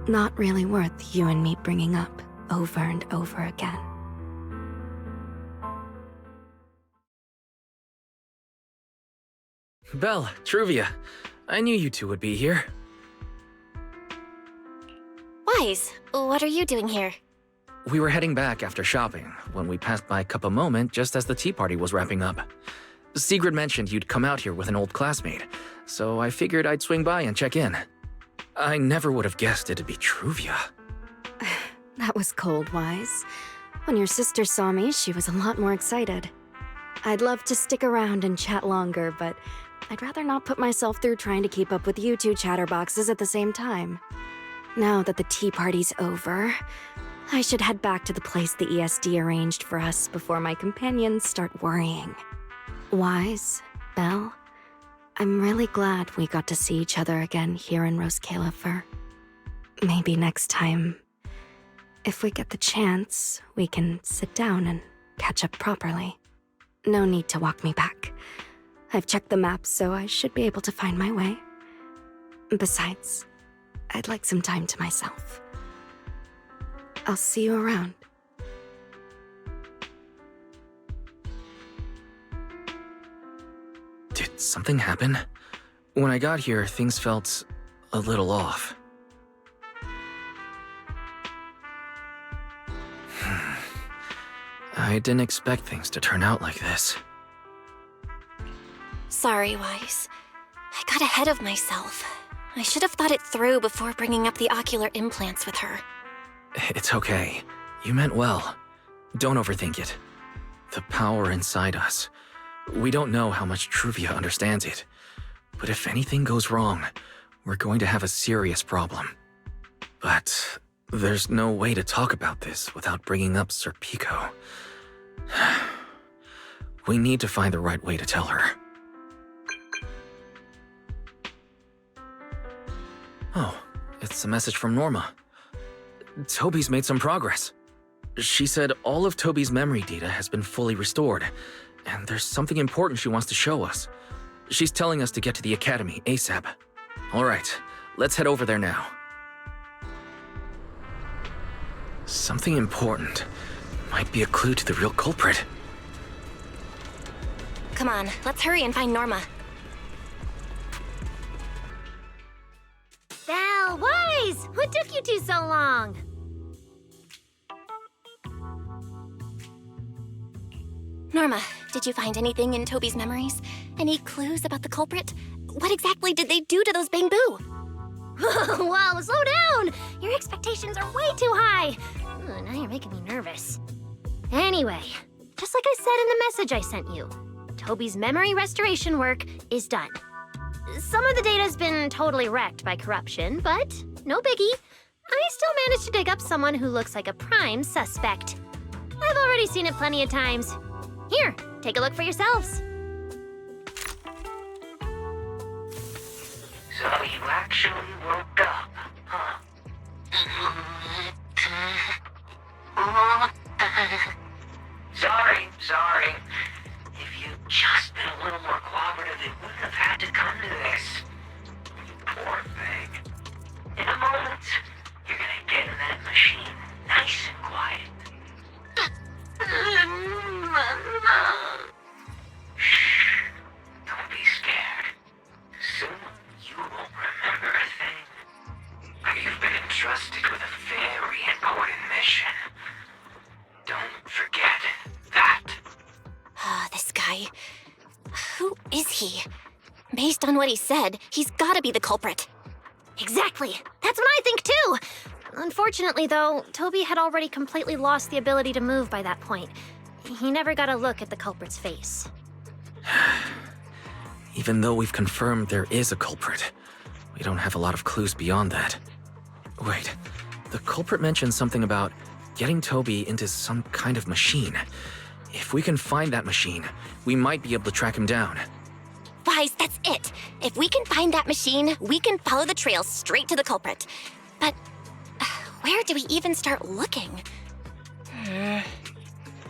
[SPEAKER 9] not really worth you and me bringing up over and over again.
[SPEAKER 1] Belle, Truvia, I knew you two would be here.
[SPEAKER 13] Wise, what are you doing here?
[SPEAKER 1] We were heading back after shopping when we passed by Cup a Moment just as the tea party was wrapping up. Sigrid mentioned you'd come out here with an old classmate, so I figured I'd swing by and check in. I never would have guessed it'd be Truvia.
[SPEAKER 9] That was cold, Wise. When your sister saw me, she was a lot more excited. I'd love to stick around and chat longer, but I'd rather not put myself through trying to keep up with you two chatterboxes at the same time. Now that the tea party's over, I should head back to the place the ESD arranged for us before my companions start worrying. Wise, Belle, I'm really glad we got to see each other again here in Rose Califer. Maybe next time, if we get the chance, we can sit down and catch up properly. No need to walk me back. I've checked the map, so I should be able to find my way. Besides, I'd like some time to myself. I'll see you around.
[SPEAKER 1] Did something happen? When I got here, things felt a little off. I didn't expect things to turn out like this.
[SPEAKER 13] Sorry, Wise. I got ahead of myself. I should have thought it through before bringing up the ocular implants with her.
[SPEAKER 1] It's okay. You meant well. Don't overthink it. The power inside us. We don't know how much Truvia understands it. But if anything goes wrong, we're going to have a serious problem. But there's no way to talk about this without bringing up Sir Pico. We need to find the right way to tell her. Oh, it's a message from Norma. Toby's made some progress. She said all of Toby's memory data has been fully restored, and there's something important she wants to show us. She's telling us to get to the academy ASAP. All right, let's head over there now. Something important. Might be a clue to the real culprit.
[SPEAKER 13] Come on, let's hurry and find Norma.
[SPEAKER 3] Belle, Wise! What took you two so long?
[SPEAKER 13] Norma, did you find anything in Toby's memories? Any clues about the culprit? What exactly did they do to those bamboo?
[SPEAKER 3] Whoa, slow down! Your expectations are way too high. Now you're making me nervous. Anyway, just like I said in the message I sent you, Toby's memory restoration work is done. Some of the data's been totally wrecked by corruption, but no biggie. I still managed to dig up someone who looks like a prime suspect. I've already seen it plenty of times. Here, take a look for yourselves.
[SPEAKER 2] So you actually woke up, huh? Sorry. If you'd just been a little more cooperative, it wouldn't have had to come to this. You poor thing. In a moment, you're gonna get in that machine, nice and quiet. Shh. Don't be scared. Soon, you won't remember a thing. But you've been entrusted with a very important mission. Don't forget that.
[SPEAKER 13] This guy. Who is he? Based on what he said, he's gotta be the culprit.
[SPEAKER 3] Exactly. That's what I think too. Unfortunately, though, Toby had already completely lost the ability to move by that point. He never got a look at the culprit's face.
[SPEAKER 1] Even though we've confirmed there is a culprit, we don't have a lot of clues beyond that. Wait, the culprit mentioned something about getting Toby into some kind of machine. If we can find that machine, we might be able to track him down.
[SPEAKER 13] Wise, that's it. If we can find that machine, we can follow the trail straight to the culprit. But where do we even start looking?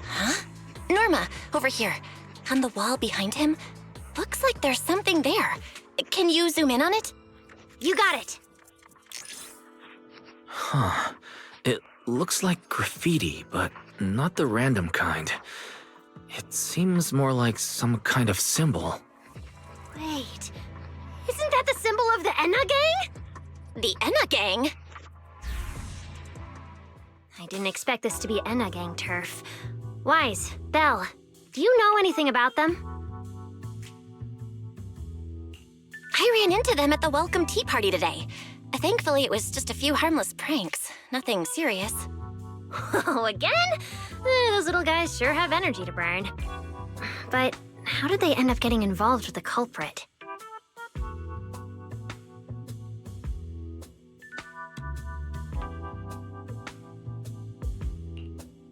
[SPEAKER 13] Huh? Norma, over here. On the wall behind him. Looks like there's something there. Can you zoom in on it?
[SPEAKER 3] You got it.
[SPEAKER 1] Huh. It looks like graffiti, but not the random kind. It seems more like some kind of symbol.
[SPEAKER 3] Wait, isn't that the symbol of the Enna Gang?
[SPEAKER 13] The Enna Gang?
[SPEAKER 3] I didn't expect this to be Enna Gang turf. Wise, Belle, do you know anything about them?
[SPEAKER 13] I ran into them at the welcome tea party today. Thankfully, it was just a few harmless pranks. Nothing serious.
[SPEAKER 3] Oh, again? Those little guys sure have energy to burn. But how did they end up getting involved with the culprit?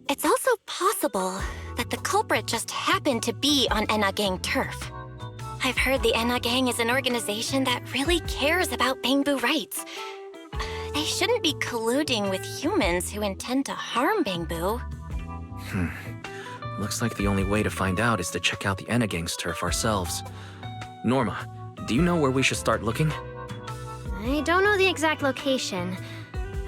[SPEAKER 13] It's also possible that the culprit just happened to be on Enna Gang turf. I've heard the Enna Gang is an organization that really cares about bamboo rights. They shouldn't be colluding with humans who intend to harm bamboo.
[SPEAKER 1] Looks like the only way to find out is to check out the Enna Gang's turf ourselves. Norma, do you know where we should start looking?
[SPEAKER 3] I don't know the exact location.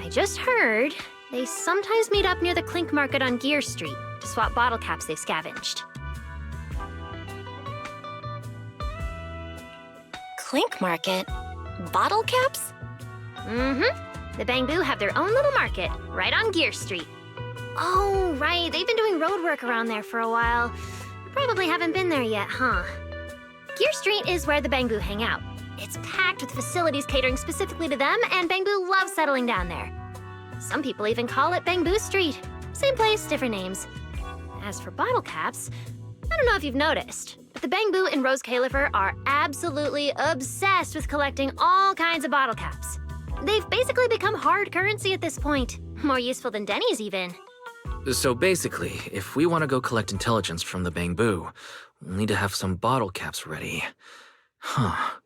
[SPEAKER 3] I just heard they sometimes meet up near the Clink Market on Gear Street to swap bottle caps they've scavenged.
[SPEAKER 13] Clink Market? Bottle caps?
[SPEAKER 3] Mm-hmm. The Bamboo have their own little market, right on Gear Street. Oh, right, they've been doing road work around there for a while. Probably haven't been there yet, huh? Gear Street is where the Bamboo hang out. It's packed with facilities catering specifically to them, and Bamboo loves settling down there. Some people even call it Bamboo Street. Same place, different names. As for bottle caps, I don't know if you've noticed, but the Bamboo and Rose Califer are absolutely obsessed with collecting all kinds of bottle caps. They've basically become hard currency at this point. More useful than Denny's, even.
[SPEAKER 1] So basically, if we want to go collect intelligence from the Bamboo, we'll need to have some bottle caps ready. Huh.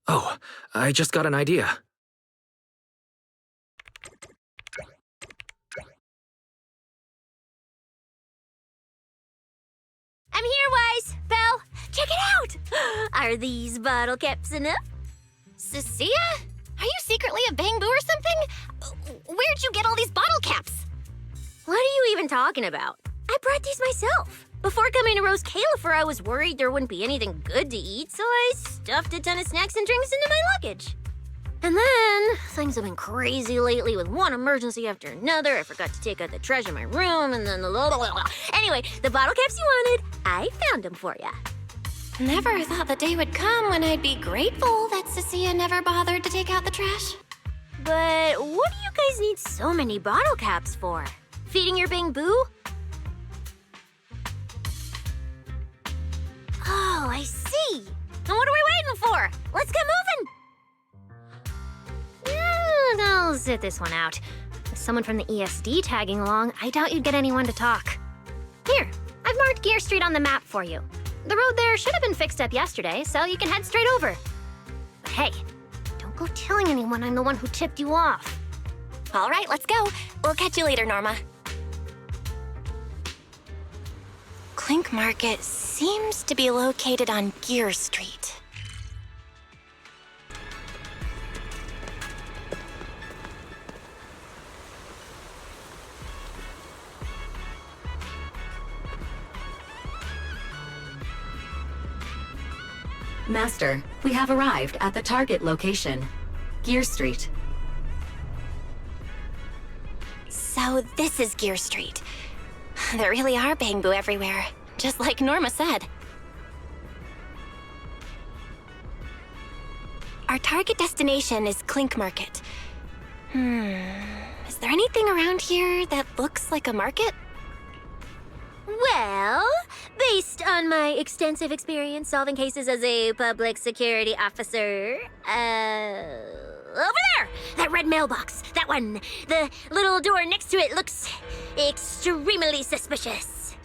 [SPEAKER 1] Oh, I just got an idea.
[SPEAKER 3] I'm here, Wise. Belle, check it out. Are these bottle caps enough?
[SPEAKER 9] Cecilia? Are you secretly a Bangbu or something? Where'd you get all these bottle caps?
[SPEAKER 3] What are you even talking about? I brought these myself. Before coming to Rose Califer, I was worried there wouldn't be anything good to eat, so I stuffed a ton of snacks and drinks into my luggage. And then, things have been crazy lately with one emergency after another. I forgot to take out the trash in my room, and then Anyway, the bottle caps you wanted, I found them for ya.
[SPEAKER 9] Never thought the day would come when I'd be grateful that Cecilia never bothered to take out the trash.
[SPEAKER 3] But what do you guys need so many bottle caps for? Feeding your Bangbu? Oh, I see. Then what are we waiting for? Let's get moving. I'll sit this one out. With someone from the ESD tagging along, I doubt you'd get anyone to talk. Here, I've marked Gear Street on the map for you. The road there should have been fixed up yesterday, so you can head straight over. But hey, don't go telling anyone I'm the one who tipped you off.
[SPEAKER 9] All right, let's go. We'll catch you later, Norma. Clink Market seems to be located on Gear Street.
[SPEAKER 4] Master, we have arrived at the target location, Gear Street.
[SPEAKER 9] So this is Gear Street. There really are Bangbu everywhere, just like Norma said. Our target destination is Clink Market. Is there anything around here that looks like a market?
[SPEAKER 3] Well, based on my extensive experience solving cases as a public security officer, over there! That red mailbox, that one. The little door next to it looks extremely suspicious.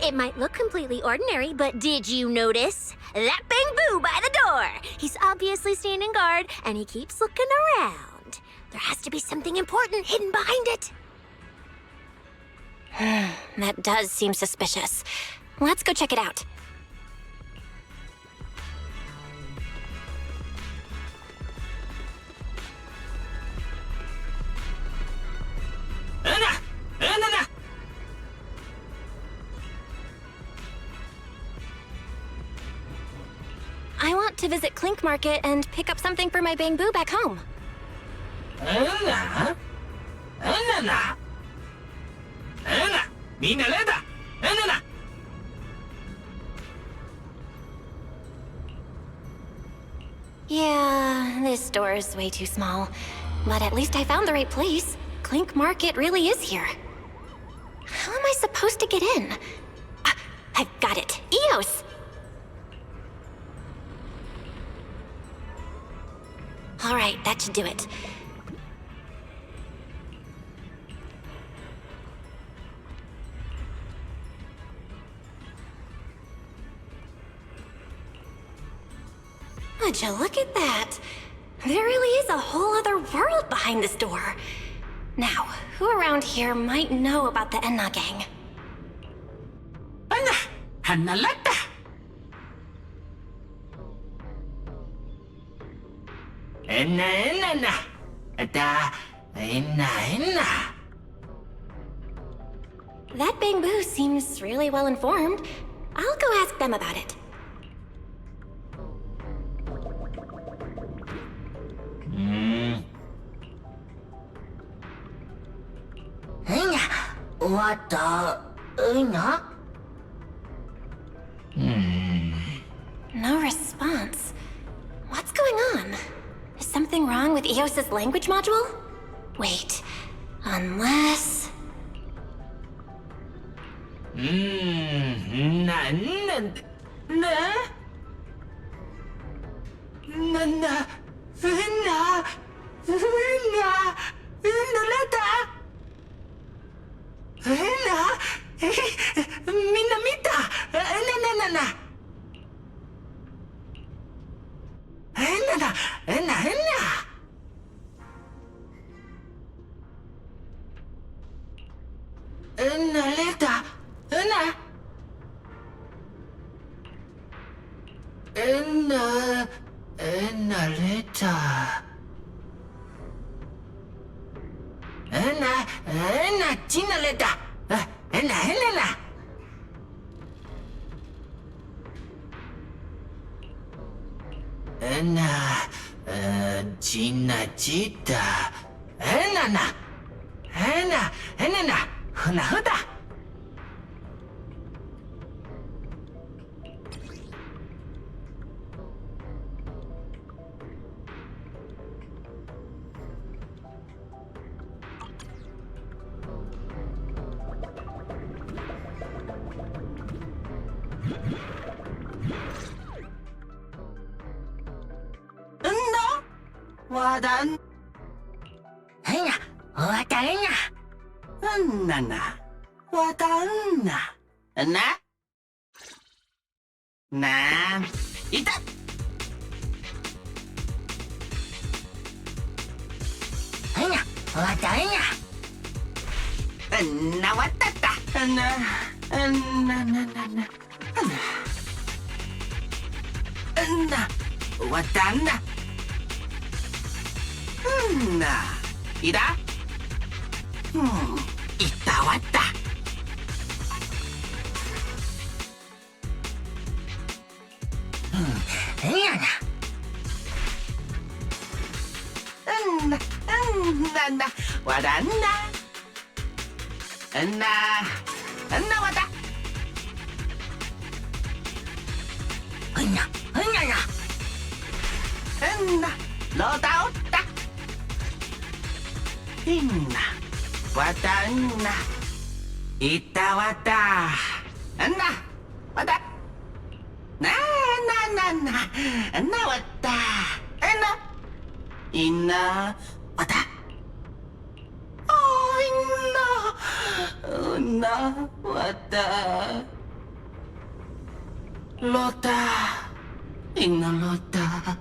[SPEAKER 3] It might look completely ordinary, but did you notice? That Bangbu by the door! He's obviously standing guard, and he keeps looking around. There has to be something important hidden behind it.
[SPEAKER 9] That does seem suspicious. Let's go check it out. I want to visit Clink Market and pick up something for my Bangbu back home. Yeah, this door is way too small. But at least I found the right place. Clink Market really is here. How am I supposed to get in? I've got it. Eos! All right, that should do it. Would you look at that? There really is a whole other world behind this door. Now, who around here might know about the Enna gang? That Bangbu seems really well informed. I'll go ask them about it.
[SPEAKER 2] What the...
[SPEAKER 9] No response. What's going on? Is something wrong with Eos's language module? Wait, unless...
[SPEAKER 14] Wadan. Hanya, watanya. Nana. Wadana. Na. Na. Ita. Hanya, watanya. Na watata. Na. Na. Wadana. Na. Ida. Itawata. Yana. Na. Wadana. Na wada. Hanya. Na. Lodaota. Inna. Wadanna. Itawata. Anna. Wada. Na. Na wata. Anna. Inna. Wada. Oh, inna. Na. Wada. Lota. Inna lota.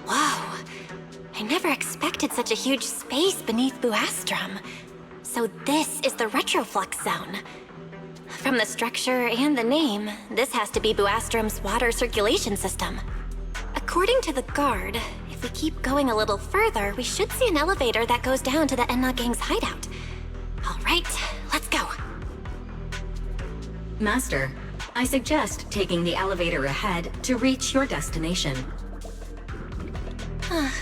[SPEAKER 9] Whoa! I never expected such a huge space beneath Buastrum. So this is the Retroflux Zone. From the structure and the name, this has to be Buastrum's water circulation system. According to the guard, if we keep going a little further, we should see an elevator that goes down to the Enna Gang's hideout. All right, let's go.
[SPEAKER 15] Master, I suggest taking the elevator ahead to reach your destination.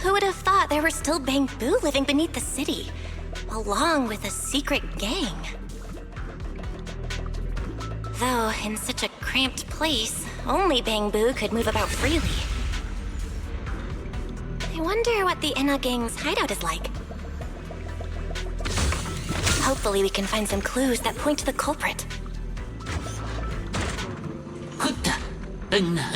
[SPEAKER 9] Who would have thought there were still Bangbu living beneath the city, along with a secret gang? Though, in such a cramped place, only Bangbu could move about freely. I wonder what the Enna Gang's hideout is like. Hopefully we can find some clues that point to the culprit.
[SPEAKER 14] Hutta. Enna.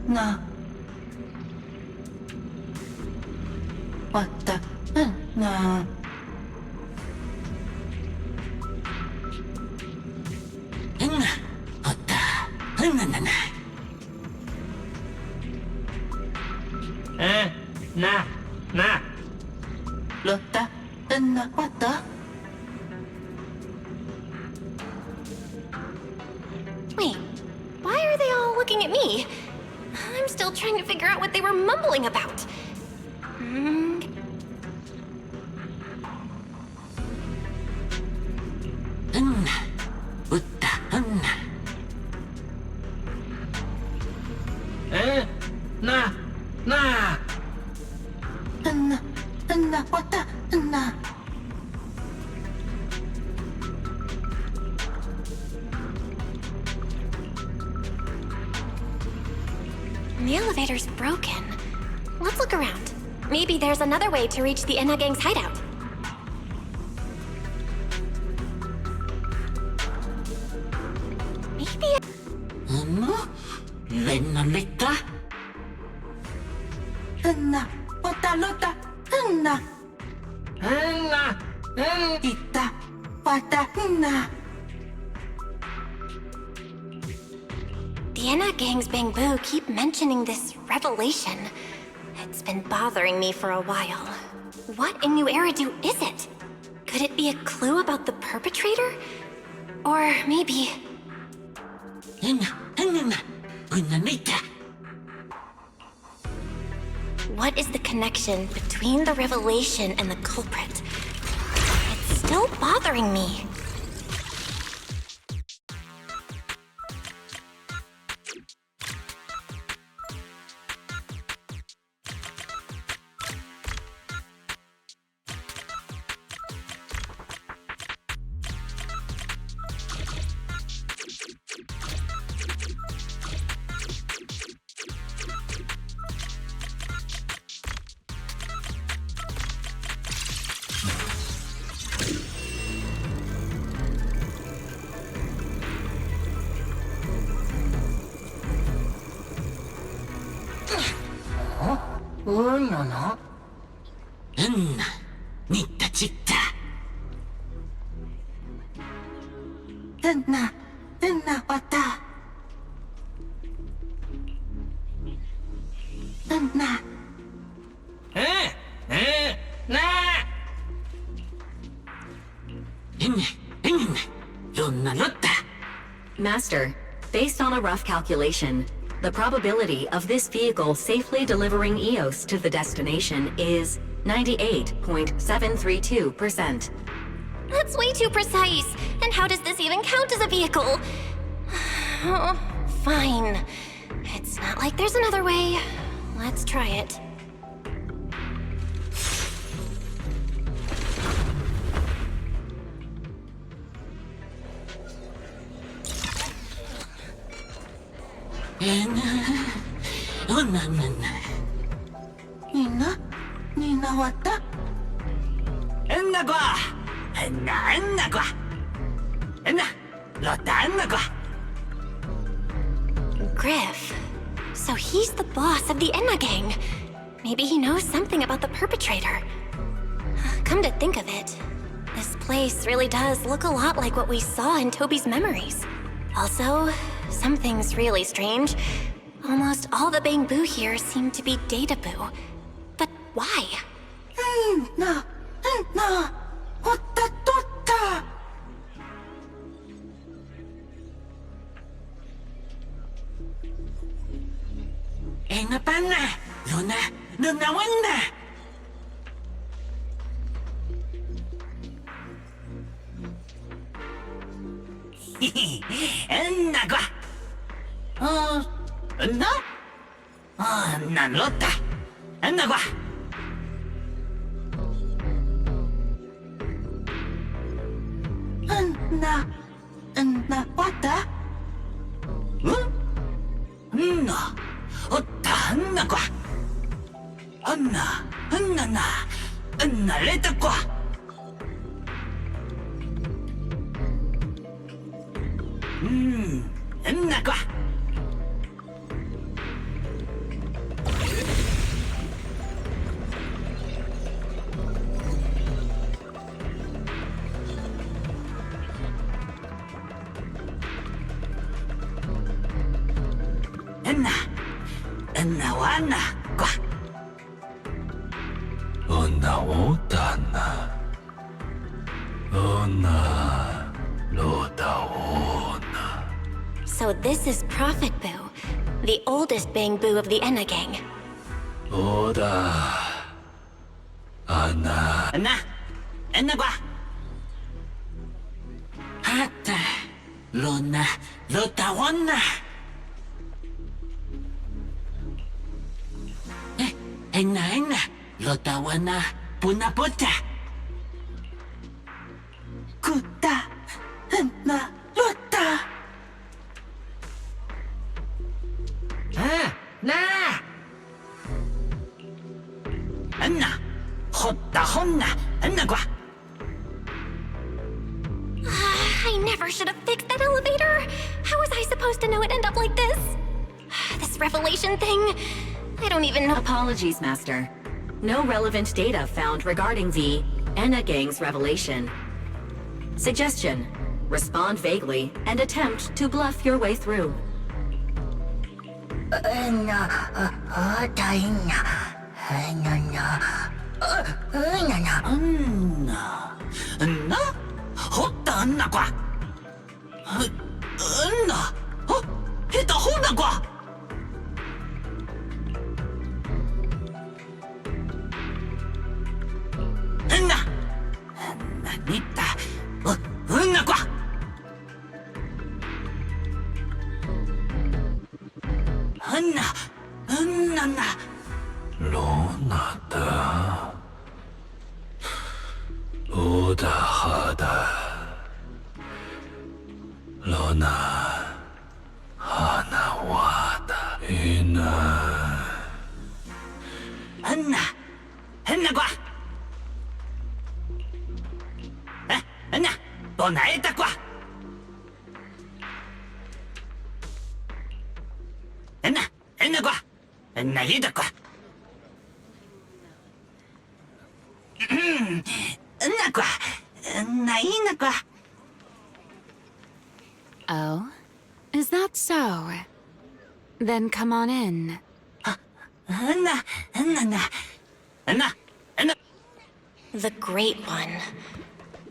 [SPEAKER 14] Na. Wata. Na. Enna. Wata. Na. Na. Lota. Enna. Wata.
[SPEAKER 9] Wait, why are they all looking at me? I'm still trying to figure out what they were mumbling about. The elevator's broken. Let's look around. Maybe there's another way to reach the Enna Gang's hideout. Maybe
[SPEAKER 14] Lenolita? na, wata lota, na. Ita, wata, na.
[SPEAKER 13] The Enna Gang's Bamboo keep mentioning this revelation. It's been bothering me for a while. What in New Eridu is it? Could it be a clue about the perpetrator? Or maybe... What is the connection between the revelation and the culprit? It's still bothering me.
[SPEAKER 14] Nitta citta. Enna wata. Enna.
[SPEAKER 15] Master, based on a rough calculation, the probability of this vehicle safely delivering EOS to the destination is 98.732%.
[SPEAKER 13] That's way too precise. And how does this even count as a vehicle? Oh, fine. It's not like there's another way. Let's try it.
[SPEAKER 14] Nina wata?
[SPEAKER 8] Enna lota.
[SPEAKER 13] Griff. So he's the boss of the Enna Gang. Maybe he knows something about the perpetrator. Come to think of it, this place really does look a lot like what we saw in Toby's memories. Also, something's really strange. Almost all the Bamboo here seem to be Databoo. But why?
[SPEAKER 14] Na, wata tota. Enna panna, luna wanda. Enna gua. No? Nan lota. Enna gua. Enna wata? No. Otta enna gua. Enna leta gua. Enna gua. Enna wana gua. Onna otana. Onna lota ona.
[SPEAKER 13] So this is Prophet Boo, the oldest Bamboo of the Enna Gang.
[SPEAKER 14] Oda. Anna. Enna gua. Hata. Lona. Lota wana. Enna. Lota wana. Puna puta. Kuta. Enna. Lota. Enna. Hotta honna. Enna gua.
[SPEAKER 13] I never should have fixed that elevator. How was I supposed to know it'd end up like this? This revelation thing.
[SPEAKER 11] I don't even know.
[SPEAKER 15] Apologies, Master. No relevant data found regarding the Enna Gang's revelation. Suggestion: respond vaguely and attempt to bluff your way through.
[SPEAKER 4] Oh? Is that so? Then come on in.
[SPEAKER 13] The Great One.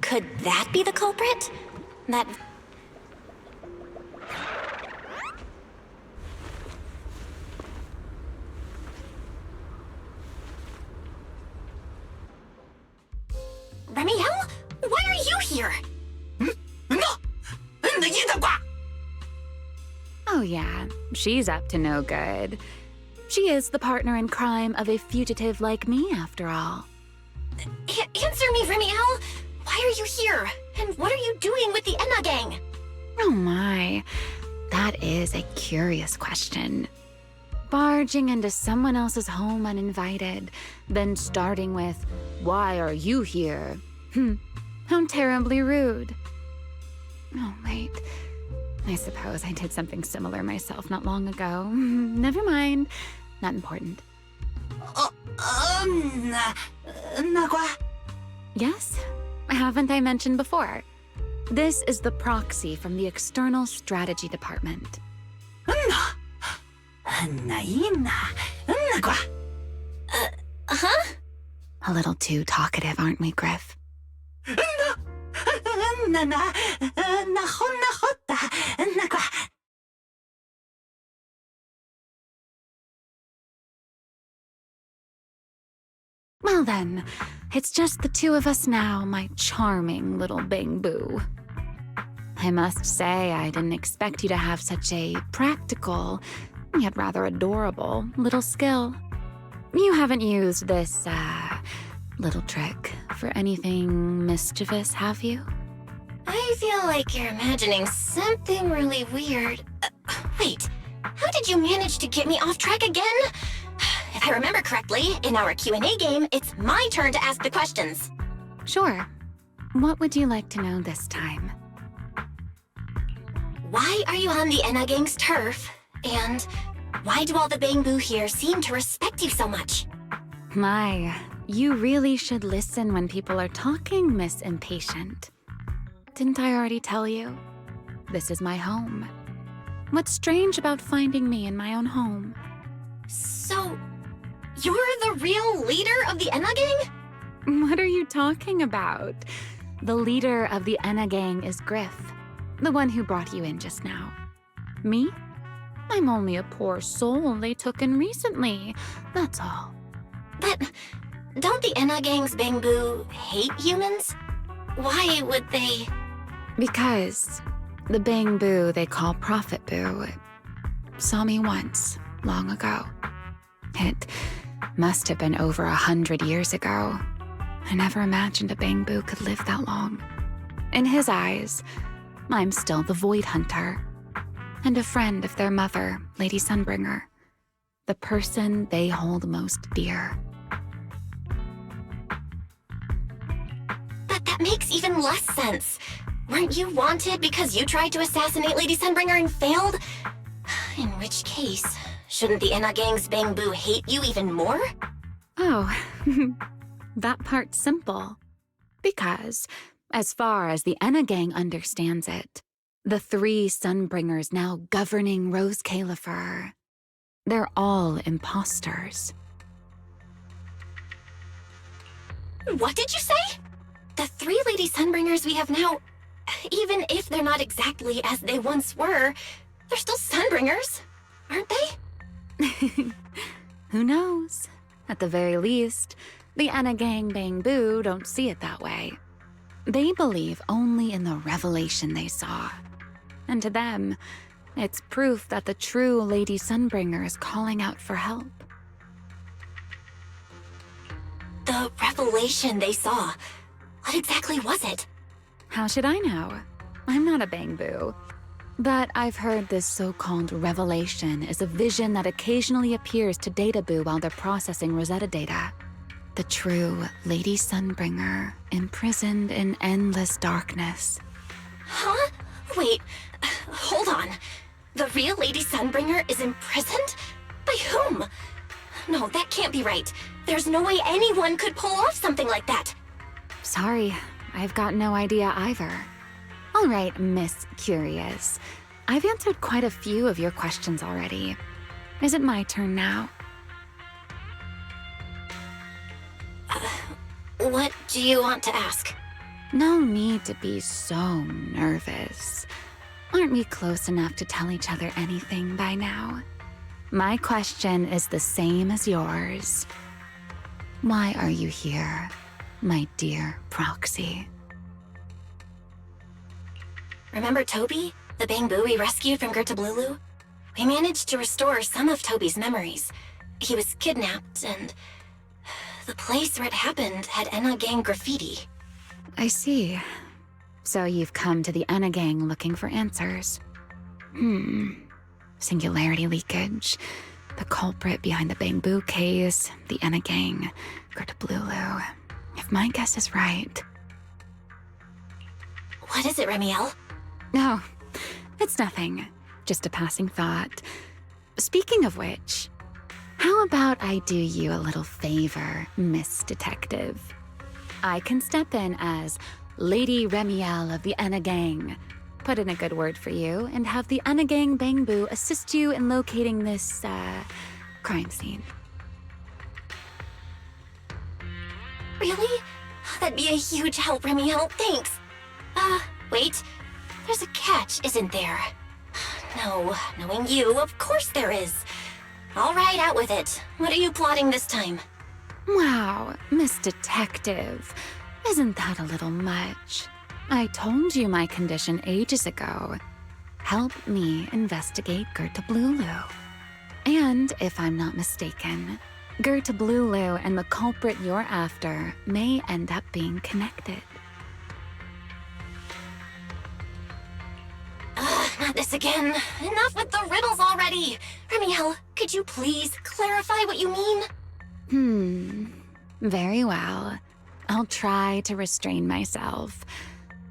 [SPEAKER 13] Could that be the culprit? That... Remiel? Why are you here?
[SPEAKER 4] Oh yeah, she's up to no good. She is the partner in crime of a fugitive like me, after all.
[SPEAKER 13] Answer me, Remiel! Why are you here? And what are you doing with the Enna Gang?
[SPEAKER 4] Oh my, that is a curious question. Barging into someone else's home uninvited, then starting with, "Why are you here?" How terribly rude. Oh wait, I suppose I did something similar myself not long ago. Never mind, not important. Yes? Haven't I mentioned before? This is the proxy from the External Strategy Department. A little too talkative, aren't we, Griff? Well then, it's just the two of us now, my charming little bang-boo. I must say, I didn't expect you to have such a practical, yet rather adorable, little skill. You haven't used this, little trick for anything mischievous, have you?
[SPEAKER 13] I feel like you're imagining something really weird. Wait, how did you manage to get me off track again? If I remember correctly, in our Q&A game, it's my turn to ask the questions.
[SPEAKER 4] Sure. What would you like to know this time?
[SPEAKER 13] Why are you on the Enna Gang's turf? And why do all the Bang-Boo here seem to respect you so much?
[SPEAKER 4] My, you really should listen when people are talking, Miss Impatient. Didn't I already tell you? This is my home. What's strange about finding me in my own home?
[SPEAKER 13] So, you're the real leader of the Enna Gang?
[SPEAKER 4] What are you talking about? The leader of the Enna Gang is Griff, the one who brought you in just now. Me? I'm only a poor soul they took in recently, that's all.
[SPEAKER 13] But don't the Enna Gang's Bang-Boo hate humans? Why would they?
[SPEAKER 4] Because the Bang-Boo they call Prophet Boo saw me once, long ago. It must have been over 100 years ago. I never imagined a Bang-Boo could live that long. In his eyes, I'm still the Void Hunter, and a friend of their mother, Lady Sunbringer, the person they hold most dear.
[SPEAKER 13] But that makes even less sense. Weren't you wanted because you tried to assassinate Lady Sunbringer and failed? In which case, Shouldn't the Enna Gang's Bangbu hate you even more?
[SPEAKER 4] Oh, that part's simple. Because, as far as the Enna Gang understands it, the 3 Sunbringers now governing Rose Califer, they're all imposters.
[SPEAKER 13] What did you say? The 3 Lady Sunbringers we have now, even if they're not exactly as they once were, they're still Sunbringers, aren't they?
[SPEAKER 4] Who knows? At the very least, the Enna Gang Bangbu don't see it that way. They believe only in the revelation they saw. And to them, it's proof that the true Lady Sunbringer is calling out for help.
[SPEAKER 13] The revelation they saw. What exactly was it?
[SPEAKER 4] How should I know? I'm not a Bangbu. But I've heard this so-called revelation is a vision that occasionally appears to Databoo while they're processing Rosetta data. The true Lady Sunbringer, imprisoned in endless darkness.
[SPEAKER 13] Huh? Wait, hold on. The real Lady Sunbringer is imprisoned? By whom? No, that can't be right. There's no way anyone could pull off something like that.
[SPEAKER 4] Sorry, I've got no idea either. All right, Miss Curious. I've answered quite a few of your questions already. Is it my turn now?
[SPEAKER 13] What do you want to ask?
[SPEAKER 4] No need to be so nervous. Aren't we close enough to tell each other anything by now? My question is the same as yours. Why are you here, my dear Proxy?
[SPEAKER 13] Remember Toby? The Bangbu we rescued from Gertablulu? We managed to restore some of Toby's memories. He was kidnapped, and the place where it happened had Enna Gang graffiti.
[SPEAKER 4] I see. So you've come to the Enna Gang looking for answers. Singularity leakage, the culprit behind the Bangbu case, the Enna Gang, Gertablulu. If my guess is right...
[SPEAKER 13] What is it, Remiel?
[SPEAKER 4] No, it's nothing. Just a passing thought. Speaking of which, how about I do you a little favor, Miss Detective? I can step in as Lady Remiel of the Enna Gang, put in a good word for you, and have the Enna Gang Bangbu assist you in locating this, crime scene.
[SPEAKER 13] Really? That'd be a huge help, Remiel. Thanks. Wait. There's a catch, isn't there? No, knowing you, of course there is. All right, out with it. What are you plotting this time?
[SPEAKER 4] Wow, Miss Detective. Isn't that a little much? I told you my condition ages ago. Help me investigate Gertablulu. And if I'm not mistaken, Gertablulu and the culprit you're after may end up being connected.
[SPEAKER 13] Not this again. Enough with the riddles already. Remiel, could you please clarify what you mean?
[SPEAKER 4] Very well. I'll try to restrain myself.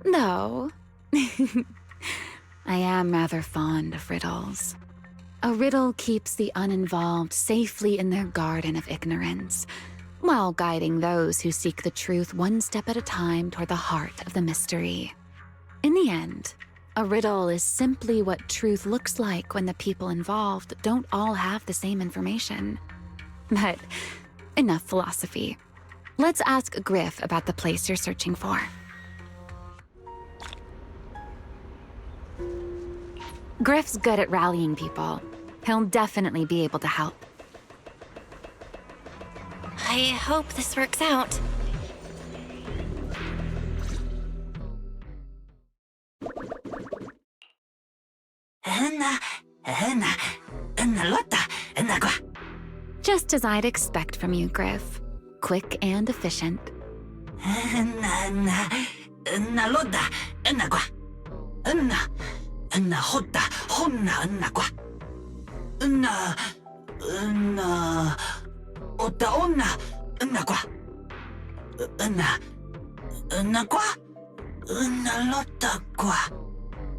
[SPEAKER 4] Though, I am rather fond of riddles. A riddle keeps the uninvolved safely in their garden of ignorance, while guiding those who seek the truth one step at a time toward the heart of the mystery. In the end, a riddle is simply what truth looks like when the people involved don't all have the same information. But enough philosophy. Let's ask Griff about the place you're searching for. Griff's good at rallying people. He'll definitely be able to help.
[SPEAKER 13] I hope this works out.
[SPEAKER 4] Just as I'd expect from you, Griff. Quick and efficient.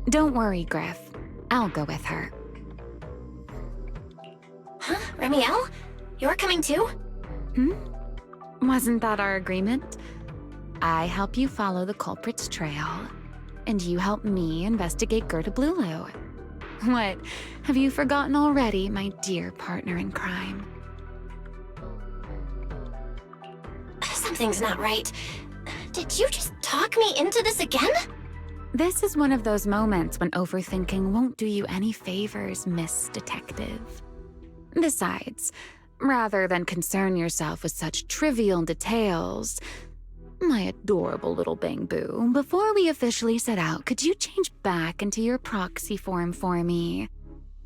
[SPEAKER 4] Don't worry, Griff. I'll go with her.
[SPEAKER 13] Huh? Remiel? You're coming too?
[SPEAKER 4] Wasn't that our agreement? I help you follow the culprit's trail, and you help me investigate Gerta Blulu. What, have you forgotten already, my dear partner in crime?
[SPEAKER 13] Something's not right. Did you just talk me into this again?
[SPEAKER 4] This is one of those moments when overthinking won't do you any favors, Miss Detective. Besides, rather than concern yourself with such trivial details, my adorable little Bangbu, before we officially set out, could you change back into your proxy form for me?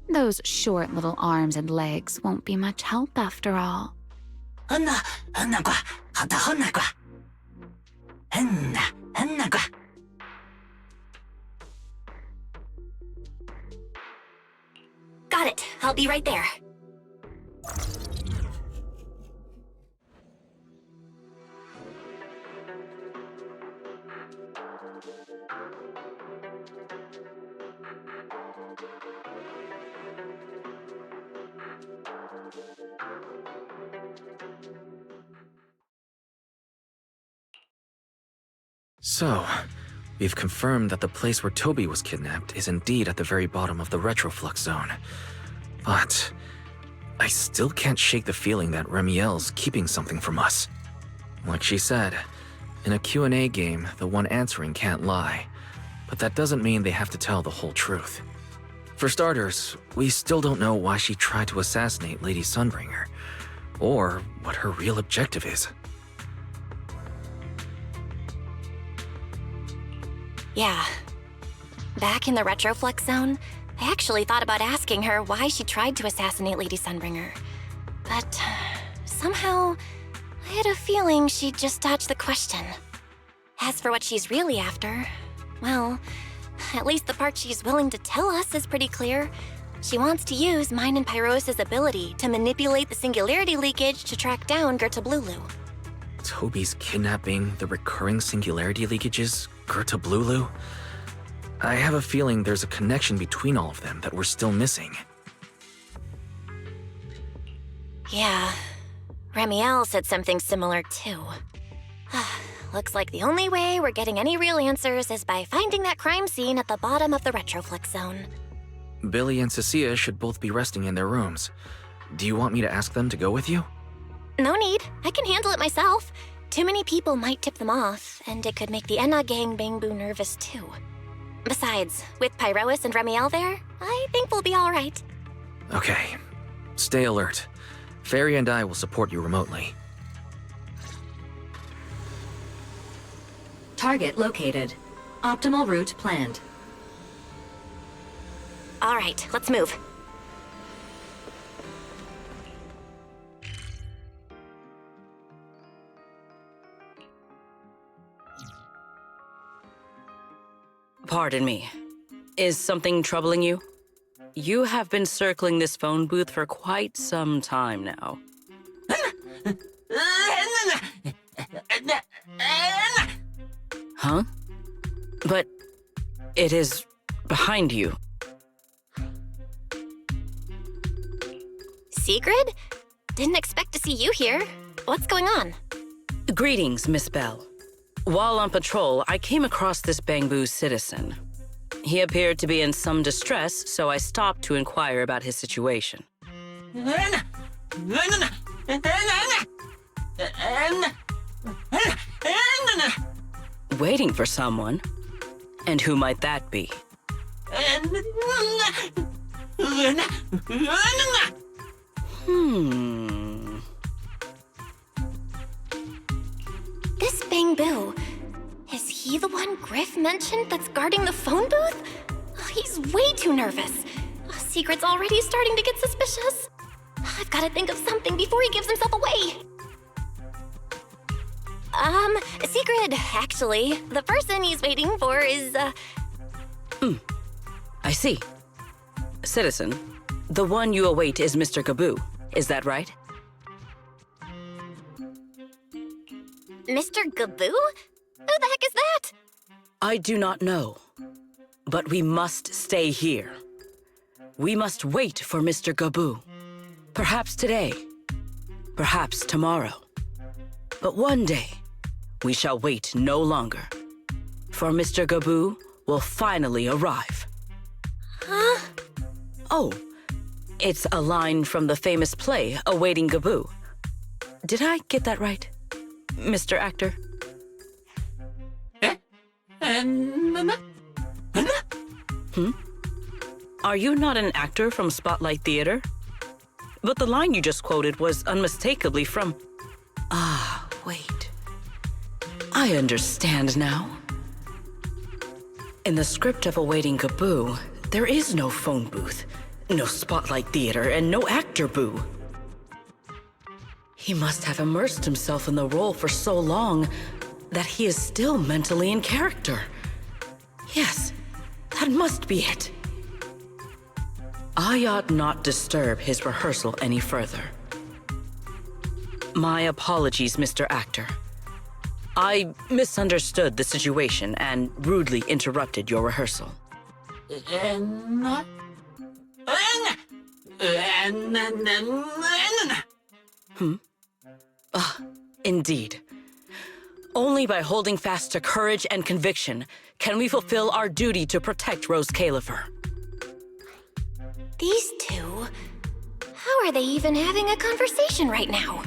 [SPEAKER 4] Those short little arms and legs won't be much help after all.
[SPEAKER 13] Got it. I'll be right there.
[SPEAKER 1] So, we've confirmed that the place where Toby was kidnapped is indeed at the very bottom of the retroflux zone. But I still can't shake the feeling that Remiel's keeping something from us. Like she said, in a Q&A game, the one answering can't lie. But that doesn't mean they have to tell the whole truth. For starters, we still don't know why she tried to assassinate Lady Sunbringer, or what her real objective is.
[SPEAKER 13] Yeah. Back in the retroflux zone, I actually thought about asking her why she tried to assassinate Lady Sunbringer. But somehow, I had a feeling she'd just dodge the question. As for what she's really after, well, at least the part she's willing to tell us is pretty clear. She wants to use mine and Pyros' ability to manipulate the singularity leakage to track down Gerta Blulu.
[SPEAKER 1] Toby's kidnapping, the recurring singularity leakages, Gerta Blulu? I have a feeling there's a connection between all of them that we're still missing.
[SPEAKER 13] Yeah, Remiel said something similar too. Looks like the only way we're getting any real answers is by finding that crime scene at the bottom of the retroflux zone.
[SPEAKER 1] Billy and Cecilia should both be resting in their rooms. Do you want me to ask them to go with you?
[SPEAKER 13] No need. I can handle it myself. Too many people might tip them off, and it could make the Enna gang Bangbu nervous too. Besides, with Pyrois and Remiel there, I think we'll be all right.
[SPEAKER 1] Okay. Stay alert. Fairy and I will support you remotely.
[SPEAKER 15] Target located. Optimal route planned.
[SPEAKER 13] All right, let's move.
[SPEAKER 12] Pardon me. Is something troubling you? You have been circling this phone booth for quite some time now. Huh? But it is behind you.
[SPEAKER 13] Sigrid? Didn't expect to see you here. What's going on?
[SPEAKER 12] Greetings, Miss Bell. While on patrol, I came across this Bangbu citizen. He appeared to be in some distress, so I stopped to inquire about his situation. Waiting for someone? And who might that be?
[SPEAKER 13] This Bangbu, is he the one Griff mentioned that's guarding the phone booth? Oh, he's way too nervous. Oh, Secret's already starting to get suspicious. I've got to think of something before he gives himself away. Secret, actually, the person he's waiting for is,
[SPEAKER 12] I see. Citizen, the one you await is Mr. Gabu, is that right?
[SPEAKER 13] Mr. Gabu? Who the heck is that?
[SPEAKER 12] I do not know, but we must stay here. We must wait for Mr. Gabu. Perhaps today, perhaps tomorrow. But one day, we shall wait no longer. For Mr. Gaboo will finally arrive.
[SPEAKER 3] Huh?
[SPEAKER 12] Oh, it's a line from the famous play, Awaiting Gaboo. Did I get that right, Mr. Actor? Are you not an actor from Spotlight Theater? But the line you just quoted was unmistakably from... Ah, wait. I understand now. In the script of Awaiting Gaboo, there is no phone booth, no Spotlight Theater, and no actor boo. He must have immersed himself in the role for so long that he is still mentally in character. Yes, that must be it. I ought not disturb his rehearsal any further. My apologies, Mr. Actor. I misunderstood the situation and rudely interrupted your rehearsal. Indeed. Only by holding fast to courage and conviction can we fulfill our duty to protect Rose Califer.
[SPEAKER 13] These two? How are they even having a conversation right now?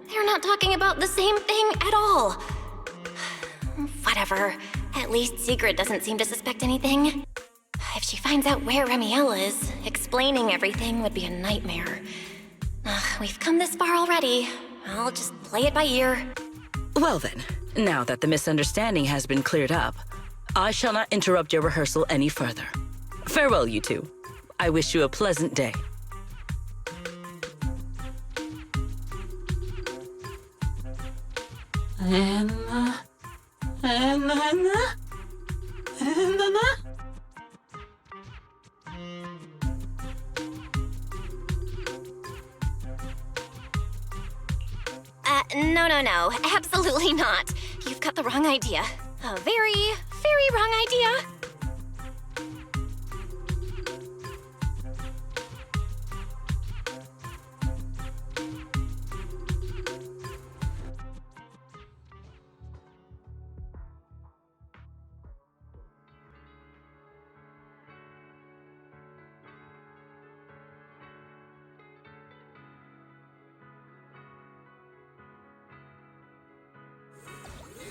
[SPEAKER 13] They're not talking about the same thing at all. Whatever. At least Sigrid doesn't seem to suspect anything. If she finds out where Remiel is, explaining everything would be a nightmare. We've come this far already. I'll just play it by ear.
[SPEAKER 12] Well then, now that the misunderstanding has been cleared up, I shall not interrupt your rehearsal any further. Farewell, you two. I wish you a pleasant day.
[SPEAKER 13] No. Absolutely not. You've got the wrong idea. A very, very wrong idea.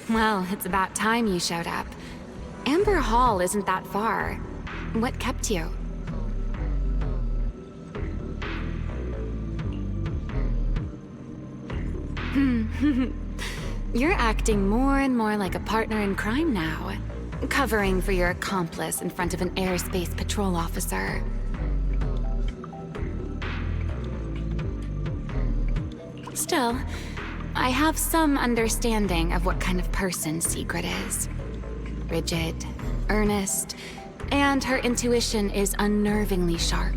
[SPEAKER 4] Well, it's about time you showed up. Amber Hall isn't that far. What kept you? You're acting more and more like a partner in crime now. Covering for your accomplice in front of an airspace patrol officer. Still, I have some understanding of what kind of person Sigrid is. Rigid, earnest, and her intuition is unnervingly sharp.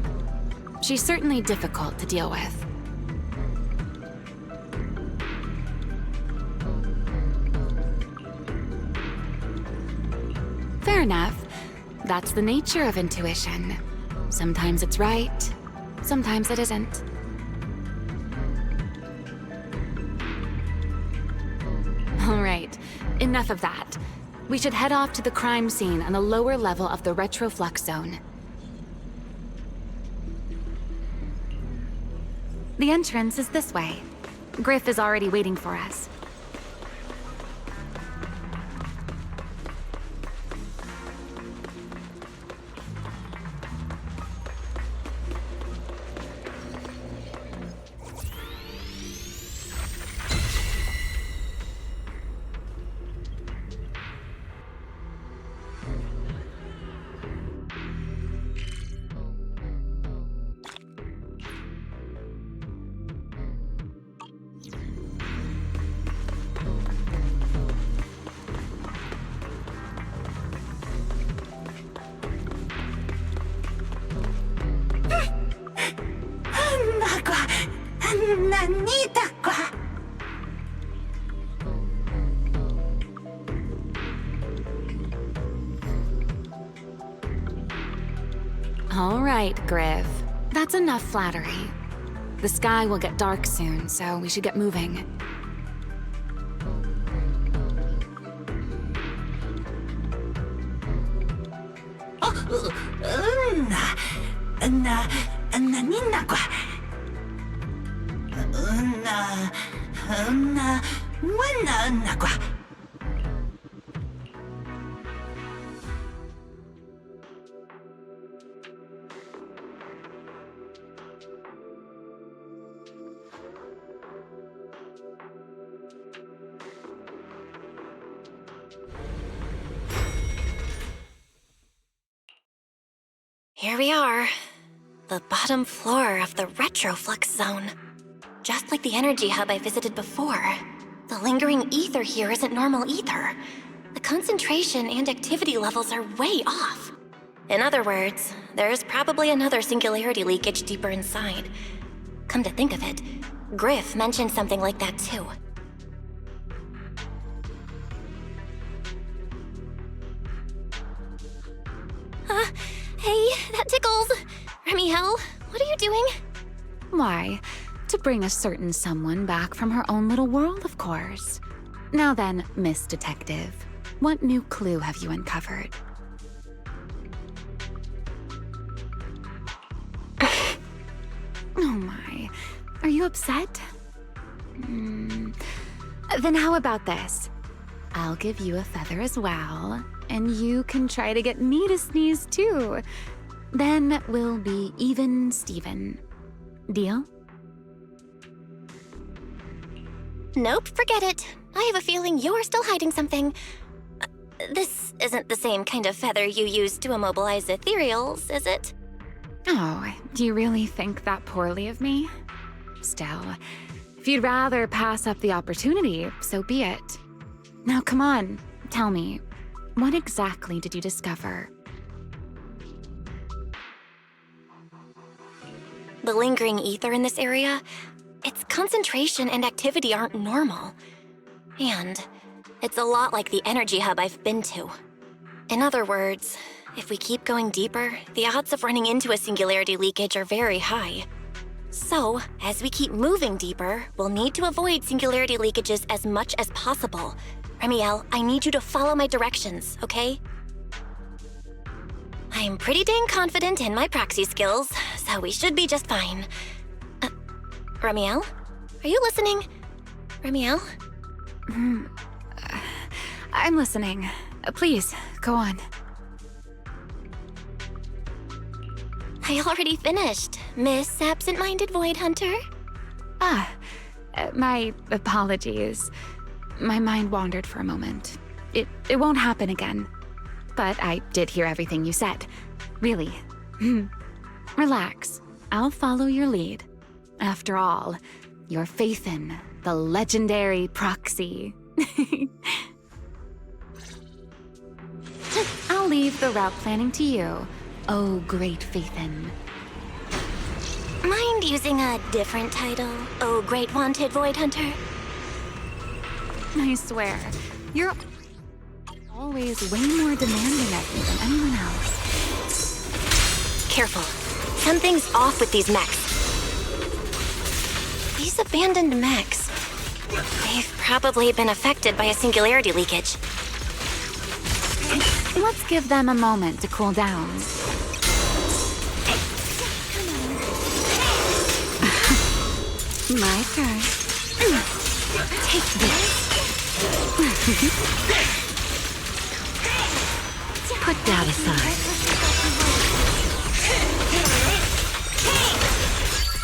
[SPEAKER 4] She's certainly difficult to deal with. Fair enough. That's the nature of intuition. Sometimes it's right, sometimes it isn't. All right, enough of that. We should head off to the crime scene on the lower level of the retroflux zone. The entrance is this way. Griff is already waiting for us. All right, Griff. That's enough flattery. The sky will get dark soon, so we should get moving.
[SPEAKER 13] Here we are. The bottom floor of the Retroflux Zone. Just like the energy hub I visited before. The lingering ether here isn't normal either. The concentration and activity levels are way off. In other words, there's probably another singularity leakage deeper inside. Come to think of it, Griff mentioned something like that too. Hey, that tickles! Remiel, what are you doing?
[SPEAKER 4] Why? To bring a certain someone back from her own little world, of course. Now then, Miss Detective, what new clue have you uncovered? Oh my, are you upset? Then how about this? I'll give you a feather as well, and you can try to get me to sneeze too. Then we'll be even Steven. Deal?
[SPEAKER 13] Nope, forget it. I have a feeling you're still hiding something. This isn't the same kind of feather you use to immobilize ethereals, is it?
[SPEAKER 4] Oh, do you really think that poorly of me? Still, if you'd rather pass up the opportunity, so be it. Now come on, tell me, what exactly did you discover?
[SPEAKER 13] The lingering ether in this area, its concentration and activity aren't normal. And it's a lot like the energy hub I've been to. In other words, if we keep going deeper, the odds of running into a singularity leakage are very high. So, as we keep moving deeper, we'll need to avoid singularity leakages as much as possible. Remiel, I need you to follow my directions, okay? I'm pretty dang confident in my proxy skills, so we should be just fine. Remiel? Are you listening? Remiel?
[SPEAKER 4] I'm listening. Please, go on.
[SPEAKER 13] I already finished, Miss Absent-Minded Void Hunter.
[SPEAKER 4] My apologies. My mind wandered for a moment. It won't happen again. But I did hear everything you said. Really. Relax. I'll follow your lead. After all, you're Phaethon, the legendary proxy. I'll leave the route planning to you, oh great Phaethon.
[SPEAKER 13] Mind using a different title, oh great wanted Void Hunter?
[SPEAKER 4] I swear, you're always way more demanding of me than anyone else.
[SPEAKER 13] Careful. Something's off with these mechs. These abandoned mechs. They've probably been affected by a singularity leakage.
[SPEAKER 4] Let's give them a moment to cool down. My turn. Take this.
[SPEAKER 10] Put that aside.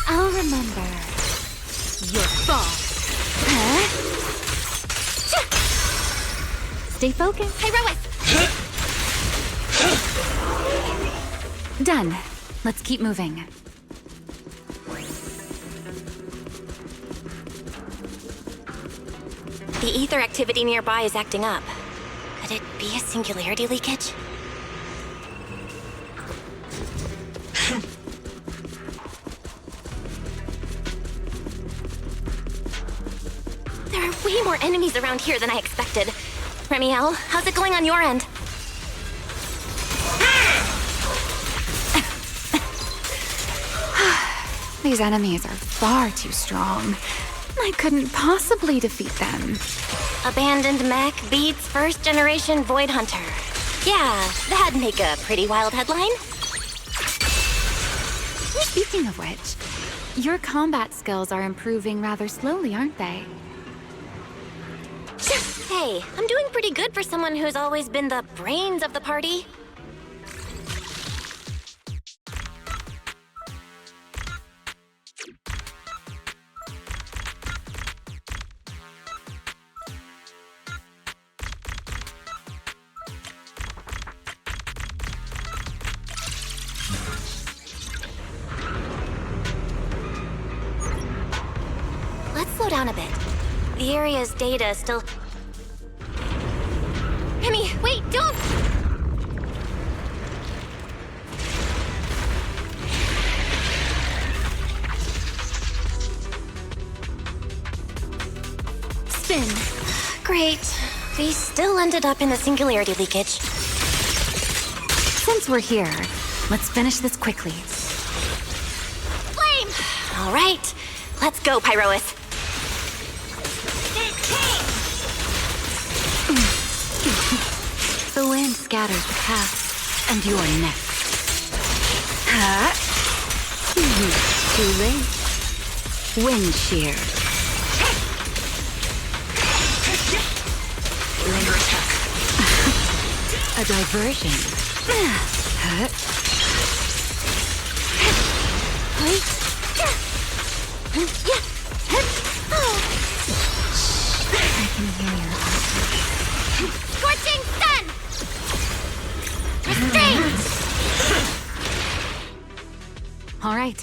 [SPEAKER 4] I'll remember. Your fault. Huh? Stay focused.
[SPEAKER 13] Heroic!
[SPEAKER 4] Done. Let's keep moving.
[SPEAKER 13] The ether activity nearby is acting up. Could it be a singularity leakage? There are way more enemies around here than I expected. Remiel, how's it going on your end?
[SPEAKER 4] These enemies are far too strong. I couldn't possibly defeat them.
[SPEAKER 13] Abandoned mech beats first generation Void Hunter. Yeah, that'd make a pretty wild headline.
[SPEAKER 4] Speaking of which, your combat skills are improving rather slowly, aren't they?
[SPEAKER 13] Hey, I'm doing pretty good for someone who's always been the brains of the party. Let's slow down a bit. The area's data still... Remy, wait, don't! Spin. Great. We still ended up in the singularity leakage.
[SPEAKER 4] Since we're here, let's finish this quickly.
[SPEAKER 13] Flame! All right. Let's go, Pyrois.
[SPEAKER 4] The wind scatters the path, and you're next. Too late. Wind shear.
[SPEAKER 14] We're under attack.
[SPEAKER 4] A diversion.
[SPEAKER 13] Wait.
[SPEAKER 4] I can hear your heart.
[SPEAKER 13] Scorching sun! Restraint!
[SPEAKER 4] All right.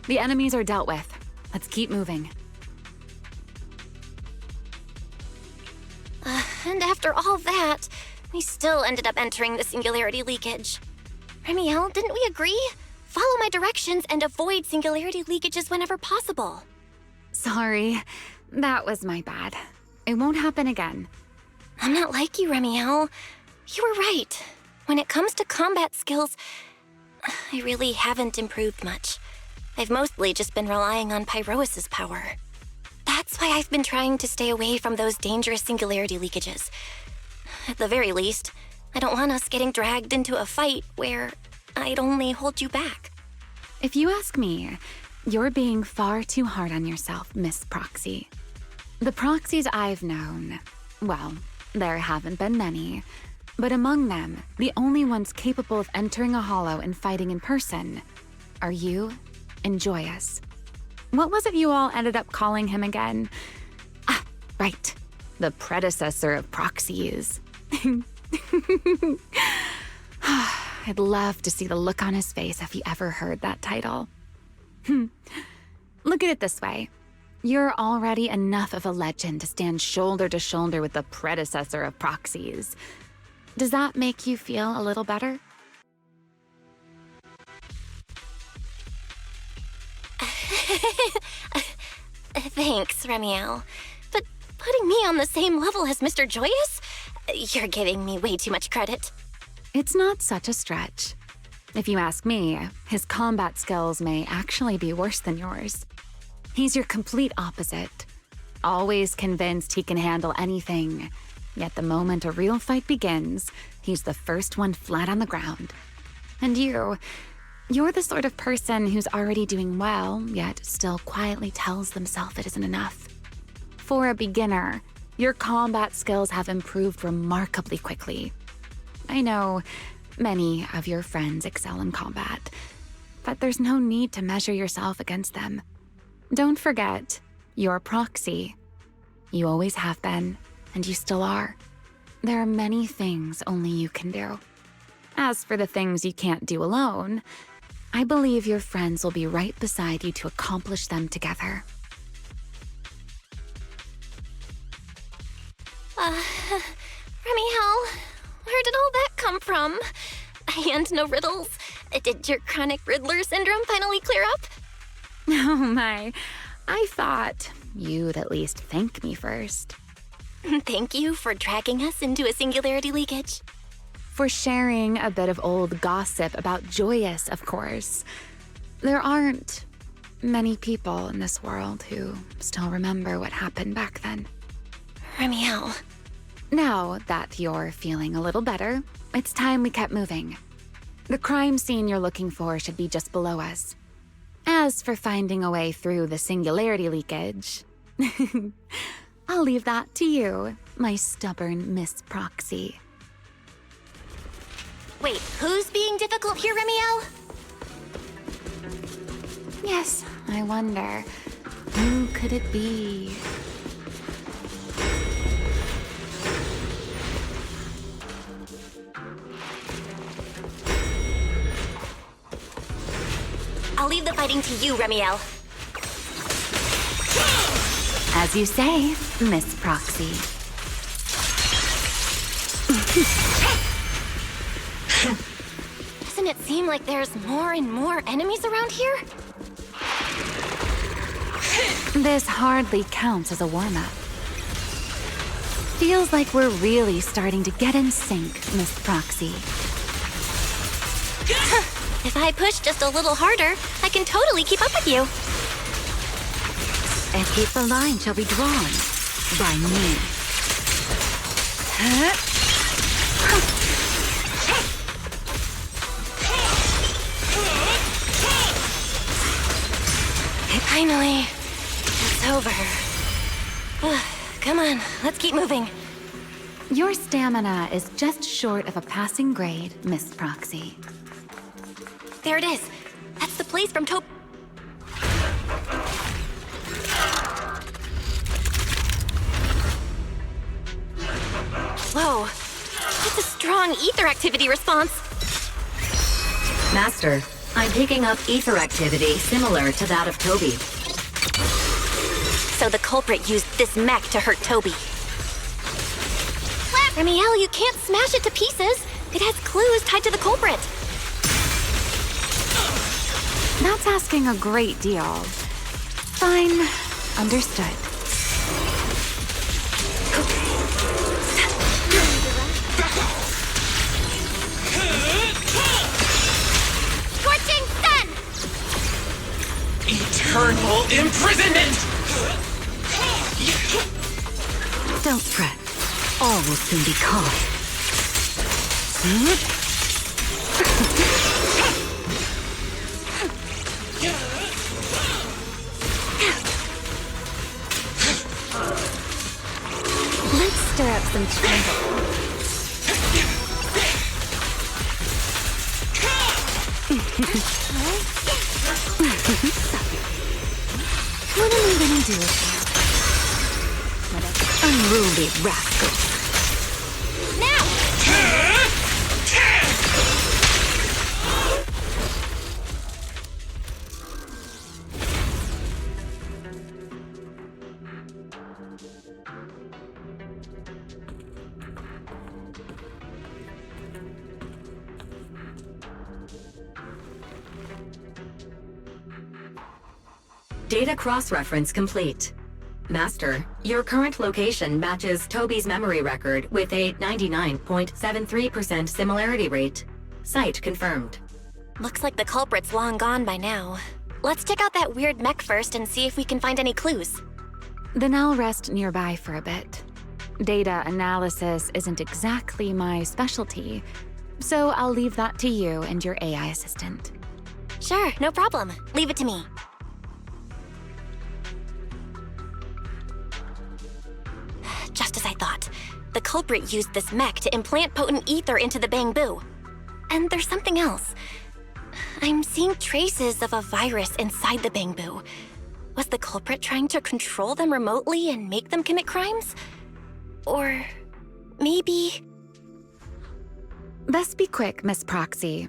[SPEAKER 4] The enemies are dealt with. Let's keep moving.
[SPEAKER 13] And after all that, we still ended up entering the singularity leakage. Remiel, didn't we agree? Follow my directions and avoid singularity leakages whenever possible.
[SPEAKER 4] Sorry. That was my bad. It won't happen again.
[SPEAKER 13] I'm not like you, Remiel. You were right. When it comes to combat skills, I really haven't improved much. I've mostly just been relying on Pyrois' power. That's why I've been trying to stay away from those dangerous singularity leakages. At the very least, I don't want us getting dragged into a fight where I'd only hold you back.
[SPEAKER 4] If you ask me, you're being far too hard on yourself, Miss Proxy. The proxies I've known, well, there haven't been many, but among them, the only ones capable of entering a hollow and fighting in person are you and Joyous. What was it you all ended up calling him again? Ah, right. The predecessor of proxies. I'd love to see the look on his face if he ever heard that title. Look at it this way. You're already enough of a legend to stand shoulder to shoulder with the predecessor of proxies. Does that make you feel a little better?
[SPEAKER 13] Thanks, Remiel. But putting me on the same level as Mr. Joyous? You're giving me way too much credit.
[SPEAKER 4] It's not such a stretch. If you ask me, his combat skills may actually be worse than yours. He's your complete opposite. Always convinced he can handle anything. Yet the moment a real fight begins, he's the first one flat on the ground. And you're the sort of person who's already doing well, yet still quietly tells themselves it isn't enough. For a beginner, your combat skills have improved remarkably quickly. I know many of your friends excel in combat, but there's no need to measure yourself against them. Don't forget, you're a proxy. You always have been, and you still are. There are many things only you can do. As for the things you can't do alone, I believe your friends will be right beside you to accomplish them together.
[SPEAKER 13] Remiel, where did all that come from? And no riddles? Did your chronic Riddler syndrome finally clear up?
[SPEAKER 4] Oh my, I thought you'd at least thank me first.
[SPEAKER 13] Thank you for dragging us into a singularity leakage.
[SPEAKER 4] For sharing a bit of old gossip about Joyous, of course. There aren't many people in this world who still remember what happened back then.
[SPEAKER 9] Remiel.
[SPEAKER 4] Now that you're feeling a little better, it's time we kept moving. The crime scene you're looking for should be just below us. As for finding a way through the singularity leakage, I'll leave that to you, my stubborn Miss Proxy.
[SPEAKER 9] Wait, who's being difficult here, Remiel?
[SPEAKER 4] Yes, I wonder, who could it be?
[SPEAKER 9] I'll leave the fighting to you, Remiel.
[SPEAKER 4] As you say, Miss Proxy.
[SPEAKER 9] Doesn't it seem like there's more and more enemies around here?
[SPEAKER 4] This hardly counts as a warm-up. Feels like we're really starting to get in sync, Miss Proxy.
[SPEAKER 9] If I push just a little harder, I can totally keep up with you.
[SPEAKER 10] And if the line shall be drawn by me.
[SPEAKER 9] Finally, it's over. Come on, let's keep moving.
[SPEAKER 4] Your stamina is just short of a passing grade, Miss Proxy.
[SPEAKER 9] There it is. That's the place from Top. Whoa, that's a strong ether activity response.
[SPEAKER 15] Master, I'm picking up ether activity similar to that of Toby.
[SPEAKER 9] So the culprit used this mech to hurt Toby. Remiel, you can't smash it to pieces. It has clues tied to the culprit.
[SPEAKER 4] That's asking a great deal. Fine, understood.
[SPEAKER 9] Scorching sun!
[SPEAKER 14] Eternal imprisonment!
[SPEAKER 10] Don't fret. All will soon be caught.
[SPEAKER 4] Let's stir up some trouble. What am I gonna do with you?
[SPEAKER 10] Unruly rascal.
[SPEAKER 9] Now!
[SPEAKER 15] Data cross-reference complete. Master, your current location matches Toby's memory record with a 99.73% similarity rate. Site confirmed.
[SPEAKER 9] Looks like the culprit's long gone by now. Let's check out that weird mech first and see if we can find any clues.
[SPEAKER 4] Then I'll rest nearby for a bit. Data analysis isn't exactly my specialty, so I'll leave that to you and your AI assistant.
[SPEAKER 9] Sure, no problem. Leave it to me. Just as I thought. The culprit used this mech to implant potent ether into the bamboo. And there's something else. I'm seeing traces of a virus inside the bamboo. Was the culprit trying to control them remotely and make them commit crimes? Or maybe...
[SPEAKER 4] Best be quick, Miss Proxy.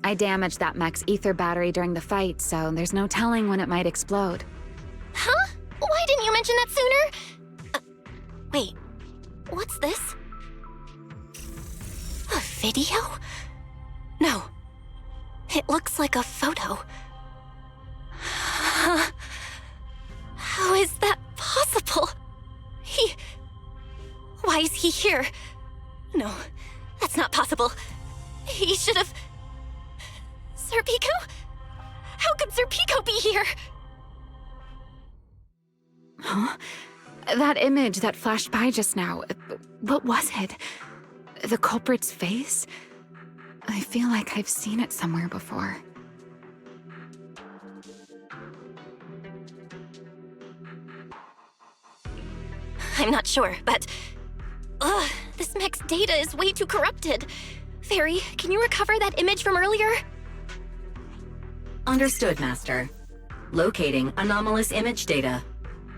[SPEAKER 4] I damaged that mech's ether battery during the fight, so there's no telling when it might explode.
[SPEAKER 9] Huh? Why didn't you mention that sooner? Wait, what's this? A video? No. It looks like a photo. How is that possible? Why is he here? No, that's not possible. He should have... Sir Pico? How could Sir Pico be here?
[SPEAKER 4] Huh? That image that flashed by just now, what was it? The culprit's face? I feel like I've seen it somewhere before.
[SPEAKER 13] I'm not sure, but... Ugh, this mech's data is way too corrupted. Fairy, can you recover that image from earlier?
[SPEAKER 15] Understood, Master. Locating anomalous image data.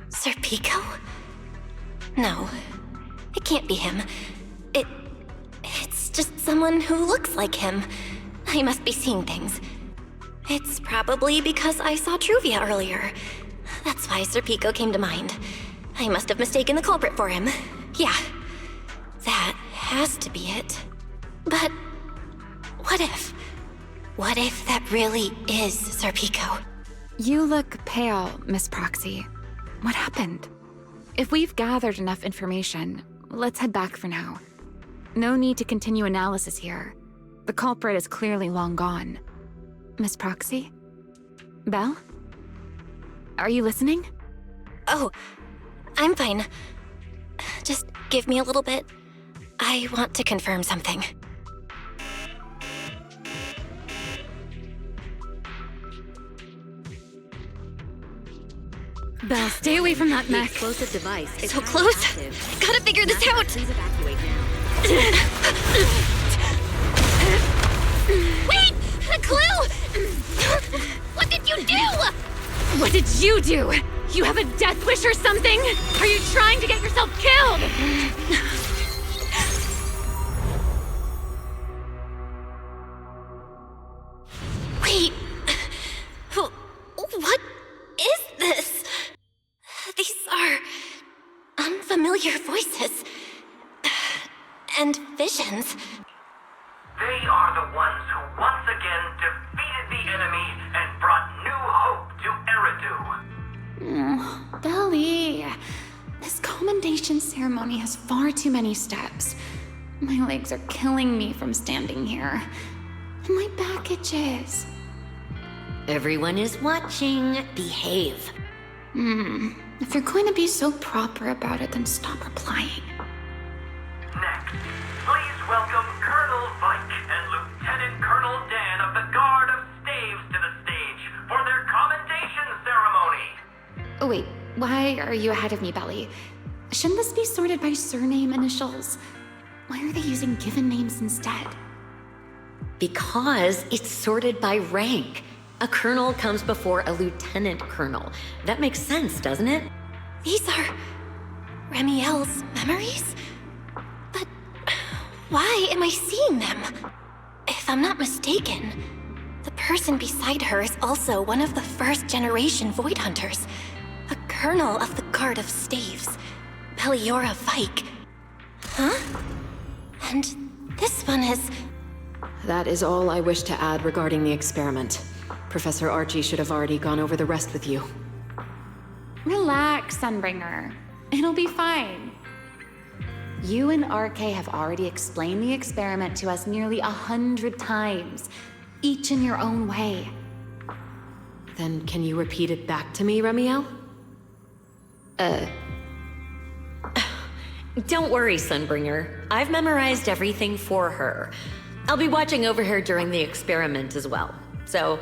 [SPEAKER 13] Serpico? No, it can't be him. It's just someone who looks like him. I must be seeing things. It's probably because I saw Truvia earlier. That's why Serpico came to mind. I must have mistaken the culprit for him. Yeah, that has to be it. But what if? What if that really is Serpico?
[SPEAKER 4] You look pale, Miss Proxy. What happened? If we've gathered enough information, let's head back for now. No need to continue analysis here. The culprit is clearly long gone. Miss Proxy? Belle? Are you listening?
[SPEAKER 13] Oh, I'm fine. Just give me a little bit. I want to confirm something.
[SPEAKER 4] Belle, stay away from that
[SPEAKER 15] The
[SPEAKER 4] mech.
[SPEAKER 15] explosive device is
[SPEAKER 13] So
[SPEAKER 15] highly
[SPEAKER 13] close.
[SPEAKER 15] active.
[SPEAKER 13] Gotta figure this
[SPEAKER 15] Master,
[SPEAKER 13] out.
[SPEAKER 15] Please evacuate now.
[SPEAKER 13] Wait! A clue! What did you do?
[SPEAKER 4] What did you do? You have a death wish or something? Are you trying to get yourself killed?
[SPEAKER 13] Wait. What is this? These are unfamiliar voices. And visions.
[SPEAKER 14] They are the ones who once again defeated the enemy and brought new hope to Eridu.
[SPEAKER 4] Belly. This commendation ceremony has far too many steps. My legs are killing me from standing here. And my back itches.
[SPEAKER 15] Everyone is watching. Behave.
[SPEAKER 4] If you're going to be so proper about it, then stop replying.
[SPEAKER 14] Next, please welcome Colonel Vike and Lieutenant Colonel Dan of the Guard of Staves to the stage for their commendation ceremony.
[SPEAKER 4] Oh wait, why are you ahead of me, Belly? Shouldn't this be sorted by surname initials? Why are they using given names instead?
[SPEAKER 15] Because it's sorted by rank. A colonel comes before a lieutenant colonel. That makes sense, doesn't it?
[SPEAKER 13] These are Remiel's memories? But why am I seeing them? If I'm not mistaken, the person beside her is also one of the first-generation Void Hunters. A colonel of the Guard of Staves, Peliora Vike. Huh? And this one is...
[SPEAKER 16] That is all I wish to add regarding the experiment. Professor Archie should have already gone over the rest with you.
[SPEAKER 4] Relax, Sunbringer. It'll be fine. You and RK have already explained the experiment to us nearly 100 times, each in your own way.
[SPEAKER 16] Then can you repeat it back to me, Remiel?
[SPEAKER 15] Don't worry, Sunbringer. I've memorized everything for her. I'll be watching over her during the experiment as well. So,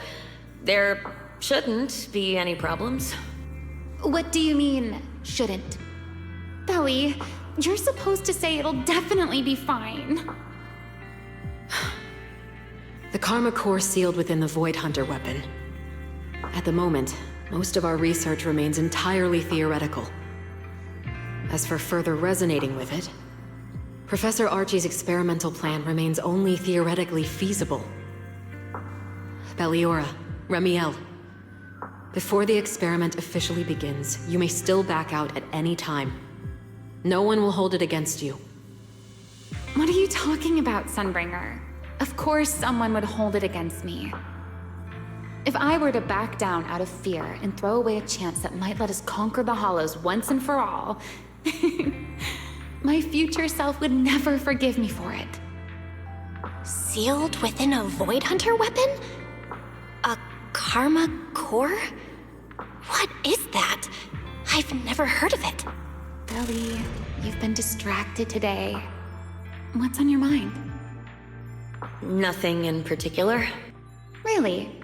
[SPEAKER 15] there shouldn't be any problems.
[SPEAKER 4] What do you mean, shouldn't? Belly, you're supposed to say it'll definitely be fine.
[SPEAKER 16] The Karma Core sealed within the Void Hunter weapon. At the moment, most of our research remains entirely theoretical. As for further resonating with it, Professor Archie's experimental plan remains only theoretically feasible. Peliora, Remiel, before the experiment officially begins, you may still back out at any time. No one will hold it against you.
[SPEAKER 4] What are you talking about, Sunbringer? Of course someone would hold it against me. If I were to back down out of fear and throw away a chance that might let us conquer the Hollows once and for all, my future self would never forgive me for it.
[SPEAKER 13] Sealed within a Void Hunter weapon? A Karma Core? What is that? I've never heard of it.
[SPEAKER 4] Belly, you've been distracted today. What's on your mind?
[SPEAKER 15] Nothing in particular.
[SPEAKER 4] Really?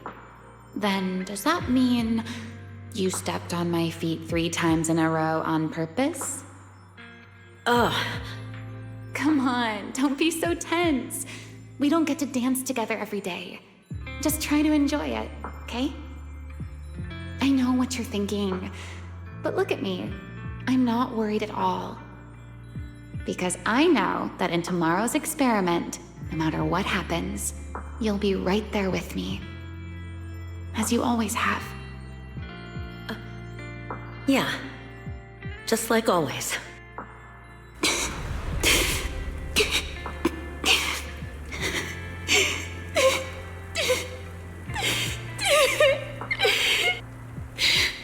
[SPEAKER 4] Then does that mean you stepped on my feet 3 times in a row on purpose?
[SPEAKER 15] Ugh.
[SPEAKER 4] Come on, don't be so tense. We don't get to dance together every day. Just try to enjoy it, okay? I know what you're thinking, but look at me. I'm not worried at all. Because I know that in tomorrow's experiment, no matter what happens, you'll be right there with me. As you always have.
[SPEAKER 15] Yeah. Just like always.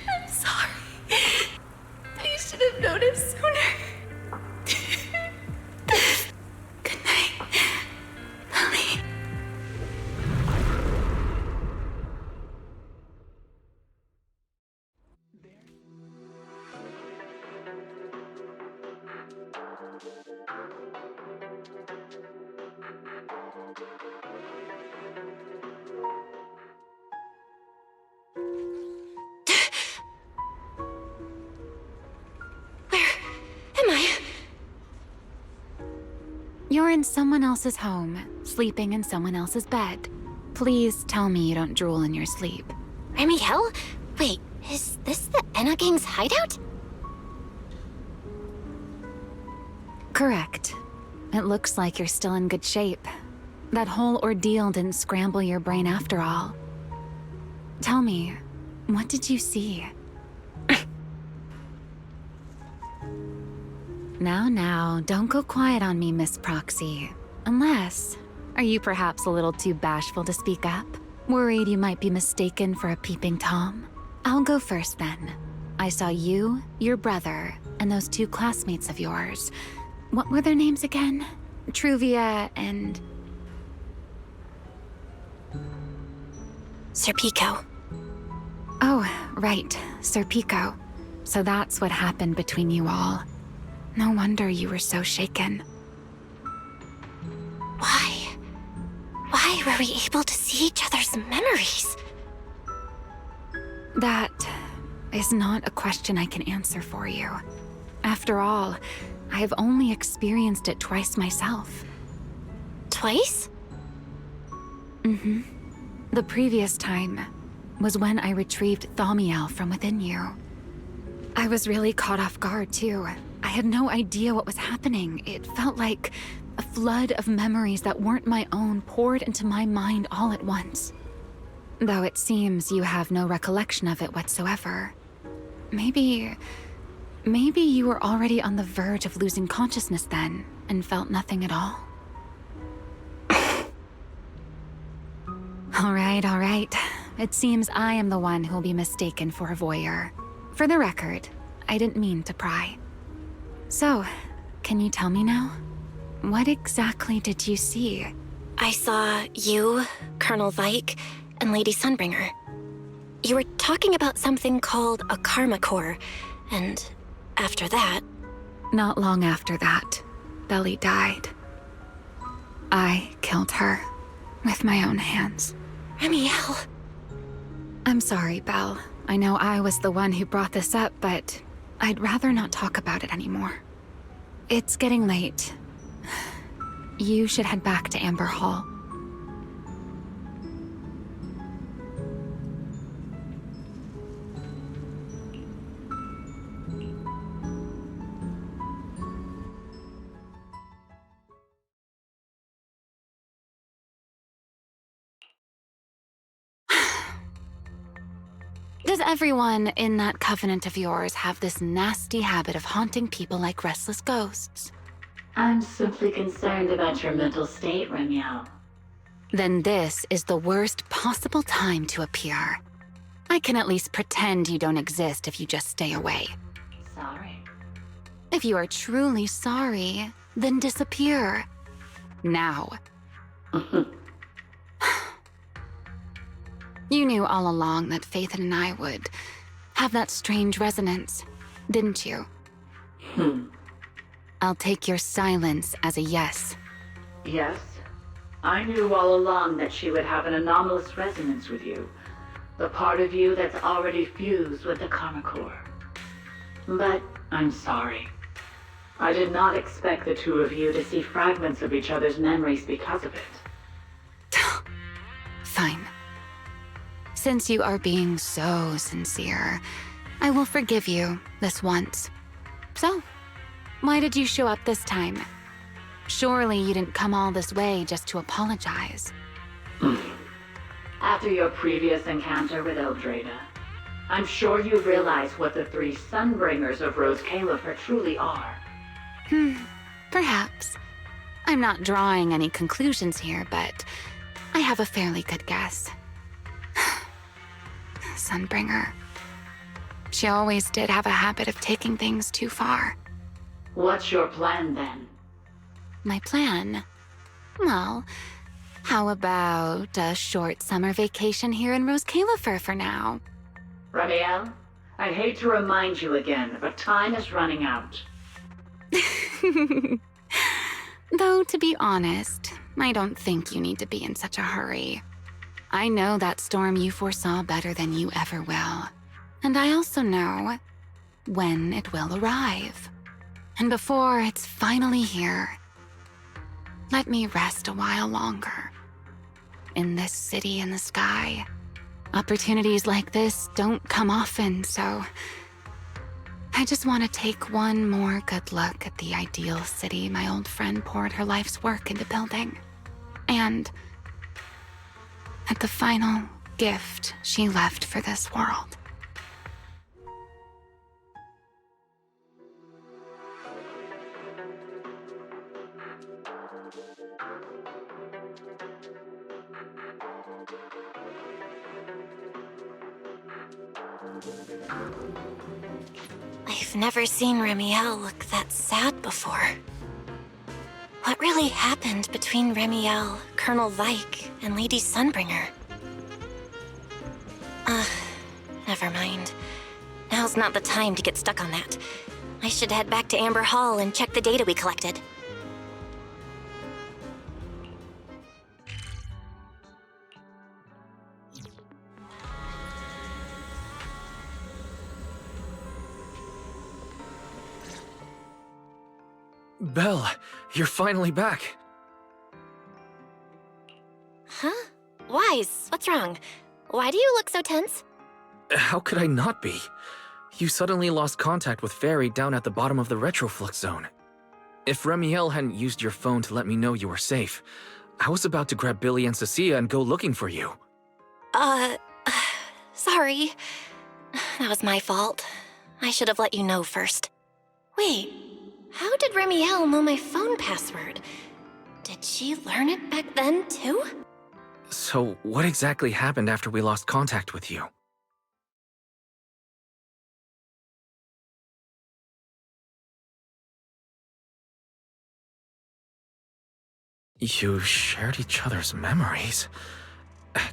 [SPEAKER 13] I'm sorry. I should have noticed sooner. Good night, Lily. Am I?
[SPEAKER 4] You're in someone else's home, sleeping in someone else's bed. Please tell me you don't drool in your sleep.
[SPEAKER 13] Remiel? Wait, is this the Enna Gang's hideout?
[SPEAKER 4] Correct. It looks like you're still in good shape. That whole ordeal didn't scramble your brain after all. Tell me, what did you see? Now, don't go quiet on me, Miss Proxy. Unless, are you perhaps a little too bashful to speak up? Worried you might be mistaken for a peeping Tom? I'll go first then. I saw you, your brother, and those 2 classmates of yours. What were their names again? Truvia and...
[SPEAKER 13] Serpico.
[SPEAKER 4] Oh, right, Serpico. So that's what happened between you all. No wonder you were so shaken.
[SPEAKER 13] Why? Why were we able to see each other's memories?
[SPEAKER 4] That is not a question I can answer for you. After all, I have only experienced it twice myself.
[SPEAKER 13] Twice?
[SPEAKER 4] Mm-hmm. The previous time was when I retrieved Thaumiel from within you. I was really caught off guard, too. I had no idea what was happening. It felt like a flood of memories that weren't my own poured into my mind all at once. Though it seems you have no recollection of it whatsoever. Maybe you were already on the verge of losing consciousness then, and felt nothing at all. All right. It seems I am the one who'll be mistaken for a voyeur. For the record, I didn't mean to pry. So, can you tell me now? What exactly did you see?
[SPEAKER 13] I saw you, Colonel Vike, and Lady Sunbringer. You were talking about something called a karma core, and after that...
[SPEAKER 4] Not long after that, Belly died. I killed her with my own hands.
[SPEAKER 13] Remiel.
[SPEAKER 4] I'm sorry, Belle. I know I was the one who brought this up, but I'd rather not talk about it anymore. It's getting late. You should head back to Amber Hall. Does everyone in that covenant of yours have this nasty habit of haunting people like restless ghosts?
[SPEAKER 17] I'm simply concerned about your mental state, Remiel.
[SPEAKER 4] Then this is the worst possible time to appear. I can at least pretend you don't exist if you just stay away.
[SPEAKER 17] Sorry.
[SPEAKER 4] If you are truly sorry, then disappear. Now. You knew all along that Phaethon and I would have that strange resonance. didn't you? I'll take your silence as a yes.
[SPEAKER 17] Yes. I knew all along that she would have an anomalous resonance with you. The part of you that's already fused with the Karma Core. But I'm sorry. I did not expect the two of you to see fragments of each other's memories because of it.
[SPEAKER 4] Fine. Since you are being so sincere, I will forgive you this once. So, why did you show up this time? Surely you didn't come all this way just to apologize.
[SPEAKER 17] After your previous encounter with Eldrada, I'm sure you realize what the three Sunbringers of Rose Califer truly are.
[SPEAKER 4] Perhaps. I'm not drawing any conclusions here, but I have a fairly good guess. Sunbringer. She always did have a habit of taking things too far.
[SPEAKER 17] What's your plan then?
[SPEAKER 4] My plan? Well, how about a short summer vacation here in Rose Califer for now?
[SPEAKER 17] Ramiel, I'd hate to remind you again, but time is running out.
[SPEAKER 4] Though, to be honest, I don't think you need to be in such a hurry. I know that storm you foresaw better than you ever will. And I also know when it will arrive. And before it's finally here, let me rest a while longer. In this city in the sky, opportunities like this don't come often, so I just want to take one more good look at the ideal city my old friend poured her life's work into building. And at the final gift she left for this world.
[SPEAKER 9] I've never seen Ramiel look that sad before. What really happened between Ramiel, Colonel Vike, and Lady Sunbringer? Never mind. Now's not the time to get stuck on that. I should head back to Amber Hall and check the data we collected.
[SPEAKER 1] Belle, you're finally back.
[SPEAKER 9] Huh? Wise, what's wrong? Why do you look so tense?
[SPEAKER 1] How could I not be? You suddenly lost contact with Fairy down at the bottom of the retroflux zone. If Ramiel hadn't used your phone to let me know you were safe, I was about to grab Billy and Cecilia and go looking for you.
[SPEAKER 9] Sorry. That was my fault. I should have let you know first. Wait, how did Ramiel know my phone password? Did she learn it back then, too?
[SPEAKER 1] So, what exactly happened after we lost contact with you? You shared each other's memories?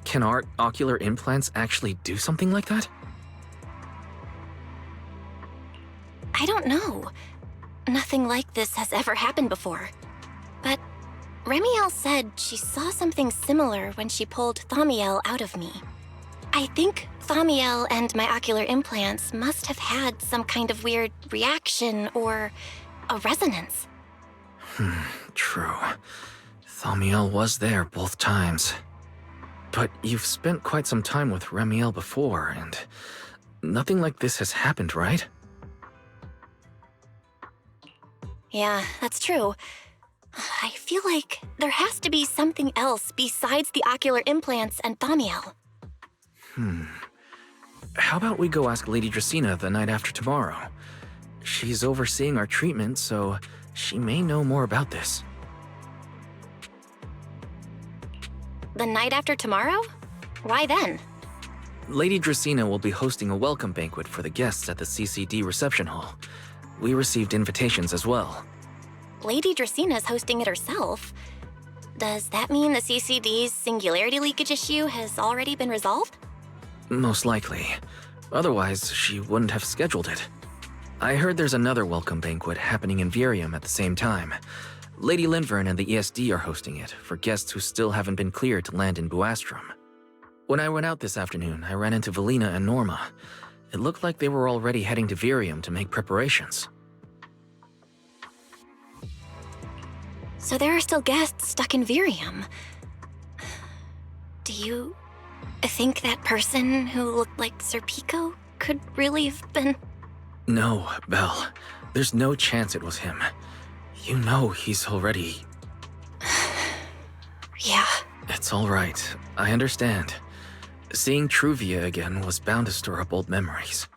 [SPEAKER 1] Can our ocular implants actually do something like that?
[SPEAKER 9] I don't know. Nothing like this has ever happened before. But Ramiel said she saw something similar when she pulled Thaumiel out of me. I think Thaumiel and my ocular implants must have had some kind of weird reaction or a resonance.
[SPEAKER 1] True. Thaumiel was there both times. But you've spent quite some time with Ramiel before, and nothing like this has happened, right?
[SPEAKER 9] Yeah, that's true. I feel like there has to be something else besides the ocular implants and Thaumiel.
[SPEAKER 1] How about we go ask Lady Dracena the night after tomorrow? She's overseeing our treatment, so she may know more about this.
[SPEAKER 9] The night after tomorrow? Why then?
[SPEAKER 1] Lady Dracena will be hosting a welcome banquet for the guests at the CCD reception hall. We received invitations as well.
[SPEAKER 9] Lady Dracena's hosting it herself. Does that mean the CCD's singularity leakage issue has already been resolved?
[SPEAKER 1] Most likely. Otherwise, she wouldn't have scheduled it. I heard there's another welcome banquet happening in Virium at the same time. Lady Linvern and the ESD are hosting it for guests who still haven't been cleared to land in Buastrom. When I went out this afternoon, I ran into Valina and Norma. It looked like they were already heading to Virium to make preparations.
[SPEAKER 9] So there are still guests stuck in Virium. Do you think that person who looked like Sir Pico could really have been...
[SPEAKER 1] No, Belle. There's no chance it was him. You know he's already...
[SPEAKER 9] Yeah.
[SPEAKER 1] It's all right. I understand. Seeing Truvia again was bound to stir up old memories.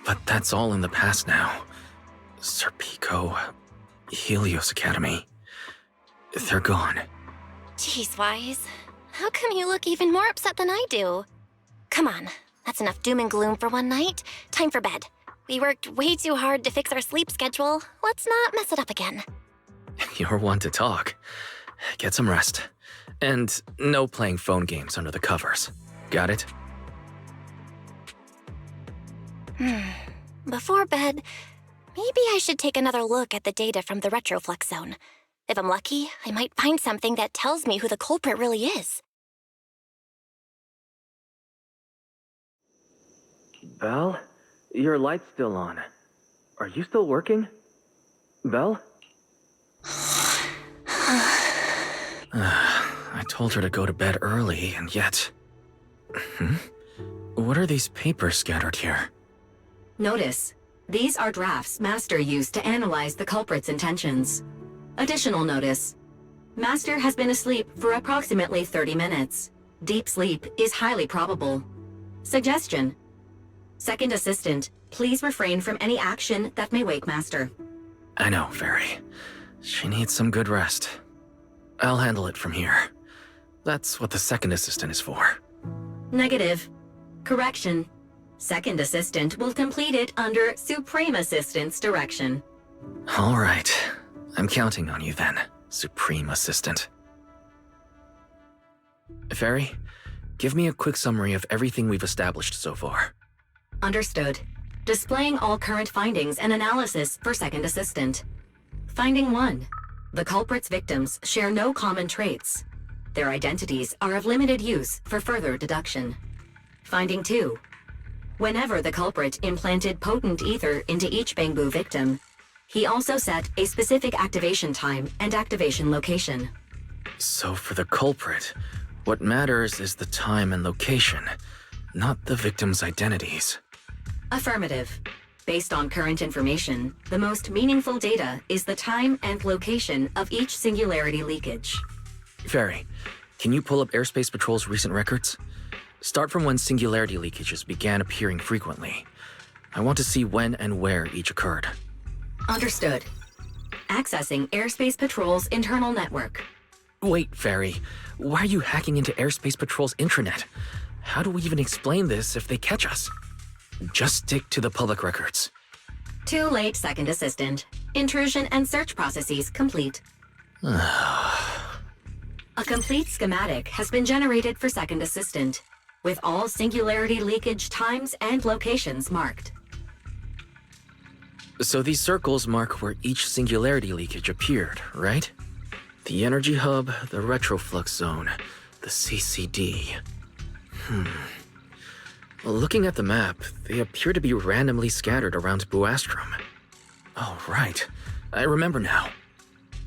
[SPEAKER 1] But that's all in the past now. Sir Pico, Helios Academy. They're gone.
[SPEAKER 9] Jeez, Wise. How come you look even more upset than I do? Come on, that's enough doom and gloom for one night. Time for bed. We worked way too hard to fix our sleep schedule. Let's not mess it up again.
[SPEAKER 1] You're one to talk. Get some rest. And no playing phone games under the covers. Got it?
[SPEAKER 9] Before bed, maybe I should take another look at the data from the Retroflux zone. If I'm lucky, I might find something that tells me who the culprit really is.
[SPEAKER 1] Belle? Your light's still on. Are you still working? Belle? I told her to go to bed early, and yet... What are these papers scattered here?
[SPEAKER 15] Notice, these are drafts Master used to analyze the culprit's intentions. Additional notice, Master has been asleep for approximately 30 minutes. Deep sleep is highly probable. Suggestion: Second Assistant, please refrain from any action that may wake Master.
[SPEAKER 1] I know, Fairy. She needs some good rest. I'll handle it from here. That's what the Second Assistant is for.
[SPEAKER 15] Negative. Correction. Second Assistant will complete it under Supreme Assistant's direction.
[SPEAKER 1] All right. I'm counting on you then, Supreme Assistant. Fairy, give me a quick summary of everything we've established so far.
[SPEAKER 15] Understood. Displaying all current findings and analysis for Second Assistant. Finding 1. The culprit's victims share no common traits. Their identities are of limited use for further deduction. Finding 2. Whenever the culprit implanted potent ether into each Bangbu victim, he also set a specific activation time and activation location.
[SPEAKER 1] So for the culprit, what matters is the time and location, not the victims' identities.
[SPEAKER 15] Affirmative. Based on current information, the most meaningful data is the time and location of each singularity leakage.
[SPEAKER 1] Fairy, can you pull up Airspace Patrol's recent records? Start from when singularity leakages began appearing frequently. I want to see when and where each occurred.
[SPEAKER 15] Understood. Accessing Airspace Patrol's internal network.
[SPEAKER 1] Wait, Fairy. Why are you hacking into Airspace Patrol's intranet? How do we even explain this if they catch us? Just stick to the public records.
[SPEAKER 15] Too late, Second Assistant. Intrusion and search processes complete. A complete schematic has been generated for Second Assistant, with all singularity leakage times and locations marked.
[SPEAKER 1] So these circles mark where each singularity leakage appeared, right? The energy hub, the retroflux zone, the CCD. Well, looking at the map, they appear to be randomly scattered around Buastrom. Oh, right. I remember now.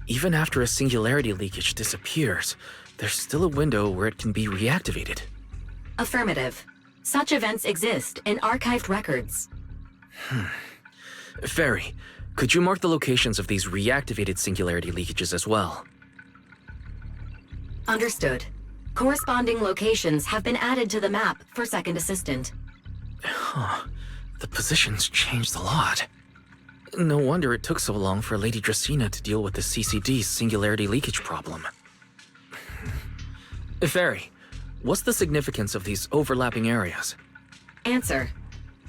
[SPEAKER 1] Even after a singularity leakage disappears, there's still a window where it can be reactivated.
[SPEAKER 15] Affirmative. Such events exist in archived records.
[SPEAKER 1] Fairy, could you mark the locations of these reactivated singularity leakages as well?
[SPEAKER 15] Understood. Corresponding locations have been added to the map for Second Assistant.
[SPEAKER 1] The positions changed a lot. No wonder it took so long for Lady Dracena to deal with the CCD's singularity leakage problem. Fairy, what's the significance of these overlapping areas?
[SPEAKER 15] Answer.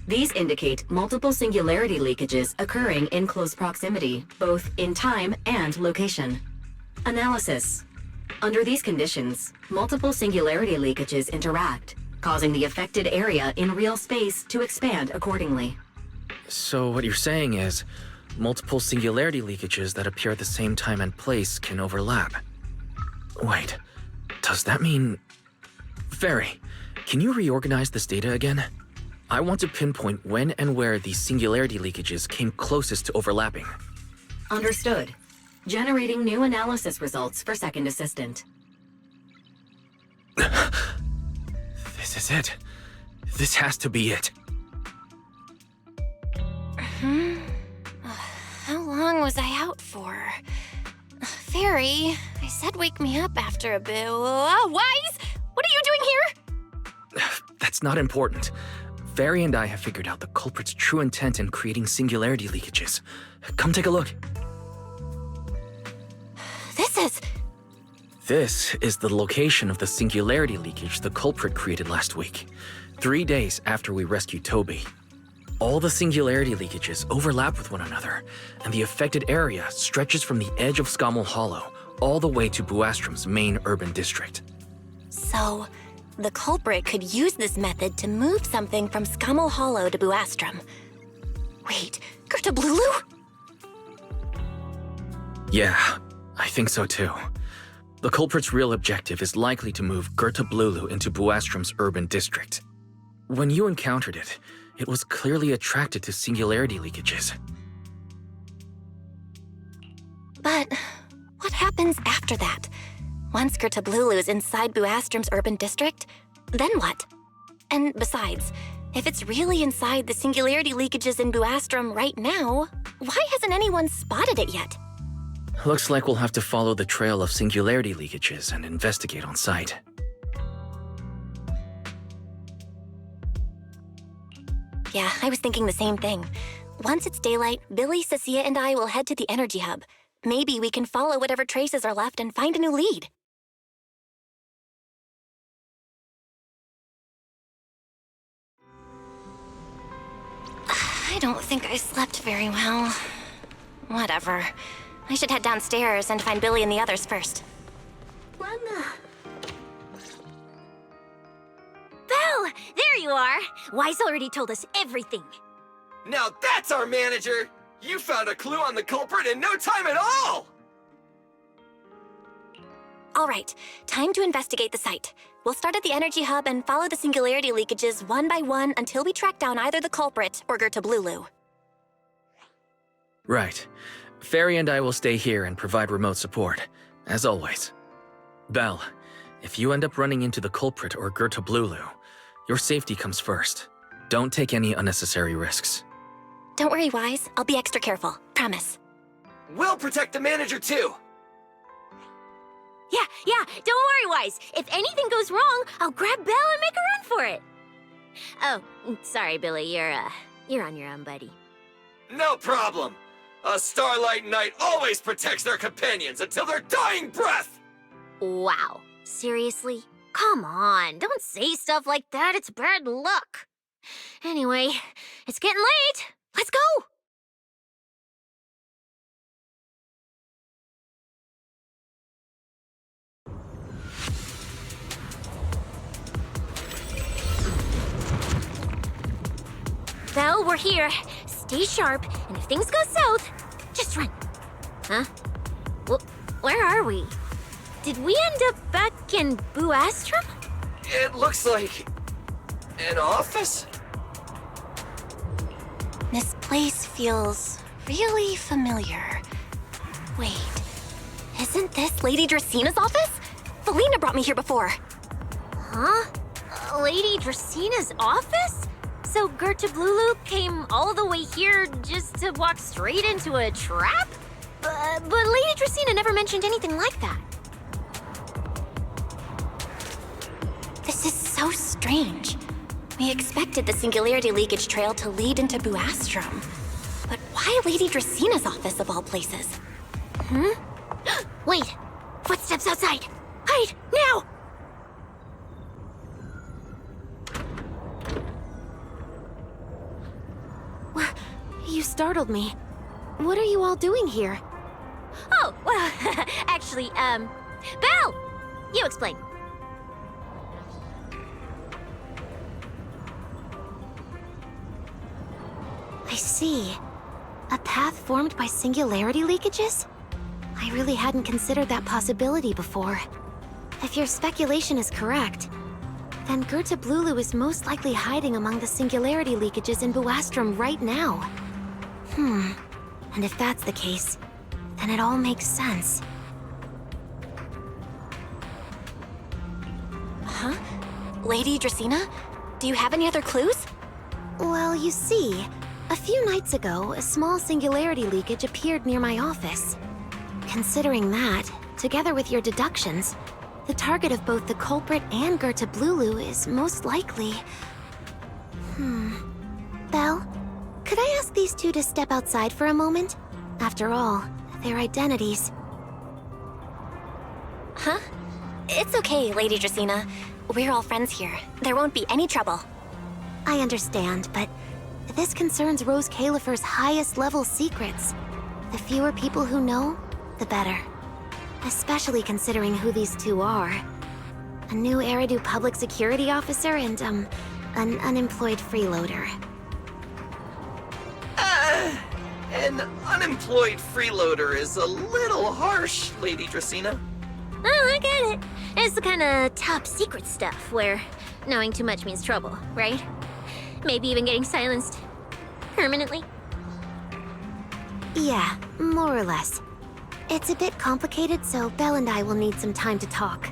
[SPEAKER 15] These indicate multiple singularity leakages occurring in close proximity, both in time and location. Analysis. Under these conditions, multiple singularity leakages interact, causing the affected area in real space to expand accordingly.
[SPEAKER 1] So what you're saying is, multiple singularity leakages that appear at the same time and place can overlap. Wait, does that mean... Fairy, can you reorganize this data again? I want to pinpoint when and where these singularity leakages came closest to overlapping.
[SPEAKER 15] Understood. Generating new analysis results for Second Assistant.
[SPEAKER 1] This is it. This has to be it.
[SPEAKER 9] How long was I out for? Fairy, I said wake me up after a bit. Wise? What are you doing here?
[SPEAKER 1] That's not important. Fairy and I have figured out the culprit's true intent in creating singularity leakages. Come take a look. This is the location of the singularity leakage the culprit created last week, 3 days after we rescued Toby. All the singularity leakages overlap with one another, and the affected area stretches from the edge of Scommel Hollow all the way to Buastrom's main urban district.
[SPEAKER 11] So, the culprit could use this method to move something from Scommel Hollow to Buastrom. Wait, Gertablulu?
[SPEAKER 1] Yeah, I think so too. The culprit's real objective is likely to move Gertablulu into Buastrom's urban district. When you encountered it, it was clearly attracted to singularity leakages.
[SPEAKER 11] But what happens after that? Once Gertablulu is inside Buastrom's urban district, then what? And besides, if it's really inside the singularity leakages in Buastrom right now, why hasn't anyone spotted it yet?
[SPEAKER 1] Looks like we'll have to follow the trail of singularity leakages and investigate on site.
[SPEAKER 11] Yeah, I was thinking the same thing. Once it's daylight, Billy, Cecilia, and I will head to the energy hub. Maybe we can follow whatever traces are left and find a new lead. I don't think I slept very well. Whatever. I should head downstairs and find Billy and the others first.
[SPEAKER 3] Belle, there you are. Wise already told us everything.
[SPEAKER 2] Now that's our manager! You found a clue on the culprit in no time at all!
[SPEAKER 11] All right, time to investigate the site. We'll start at the energy hub and follow the singularity leakages one by one until we track down either the culprit or Gertablulu.
[SPEAKER 1] Right. Fairy and I will stay here and provide remote support, as always. Belle, if you end up running into the culprit or Gertablulu, your safety comes first. Don't take any unnecessary risks.
[SPEAKER 11] Don't worry, Wise. I'll be extra careful. Promise.
[SPEAKER 2] We'll protect the manager too!
[SPEAKER 3] Yeah, don't worry, Wise. If anything goes wrong, I'll grab Belle and make a run for it. Oh, sorry, Billy. You're on your own, buddy.
[SPEAKER 2] No problem! A Starlight Knight always protects their companions until their dying breath!
[SPEAKER 3] Wow. Seriously? Come on, don't say stuff like that. It's bad luck. Anyway, it's getting late. Let's go! Belle, we're here. Stay sharp, and if things go south, just run. Huh? Where are we? Did we end up back in Buastrom?
[SPEAKER 2] It looks like... an office?
[SPEAKER 11] This place feels really familiar. Wait, isn't this Lady Dracina's office? Felina brought me here before.
[SPEAKER 3] Huh? Lady Dracina's office? So Gertablulu came all the way here just to walk straight into a trap? But Lady Dracina never mentioned anything like that.
[SPEAKER 11] This is so strange. We expected the singularity leakage trail to lead into Buastrom. But why Lady Dracina's office of all places?
[SPEAKER 3] Wait! Footsteps outside! Hide! Now! You startled me. What are you all doing here? Oh, well, actually, Belle! You explain.
[SPEAKER 9] I see. A path formed by singularity leakages? I really hadn't considered that possibility before. If your speculation is correct, then Gerta Blulu is most likely hiding among the singularity leakages in Buastrom right now. And if that's the case, then it all makes sense.
[SPEAKER 3] Huh? Lady Dracaena? Do you have any other clues?
[SPEAKER 9] Well, you see, a few nights ago, a small singularity leakage appeared near my office. Considering that, together with your deductions, the target of both the culprit and Gerta Blulu is most likely... Belle, could I ask these two to step outside for a moment? After all, their identities...
[SPEAKER 3] Huh? It's okay, Lady Dracaena. We're all friends here. There won't be any trouble.
[SPEAKER 9] I understand, but this concerns Rose Califer's highest level secrets. The fewer people who know, the better. Especially considering who these two are. A new Eridu public security officer and, an unemployed freeloader.
[SPEAKER 2] An unemployed freeloader is a little harsh, Lady Dracaena.
[SPEAKER 3] Oh, I get it. It's the kind of top secret stuff where knowing too much means trouble, right? Maybe even getting silenced permanently.
[SPEAKER 9] Yeah, more or less. It's a bit complicated, so Belle and I will need some time to talk.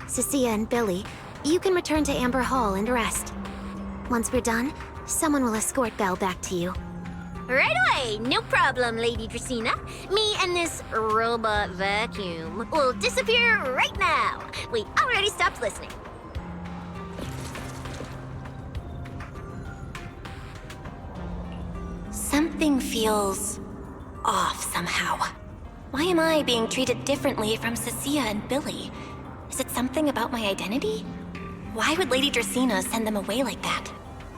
[SPEAKER 9] Cecilia and Billy, you can return to Amber Hall and rest. Once we're done, someone will escort Belle back to you.
[SPEAKER 3] Right away, no problem, Lady Dracaena. Me and this robot vacuum will disappear right now. We already stopped listening. Something feels off somehow. Why am I being treated differently from Cecilia and Billy? Is it something about my identity? Why would Lady Dracaena send them away like that?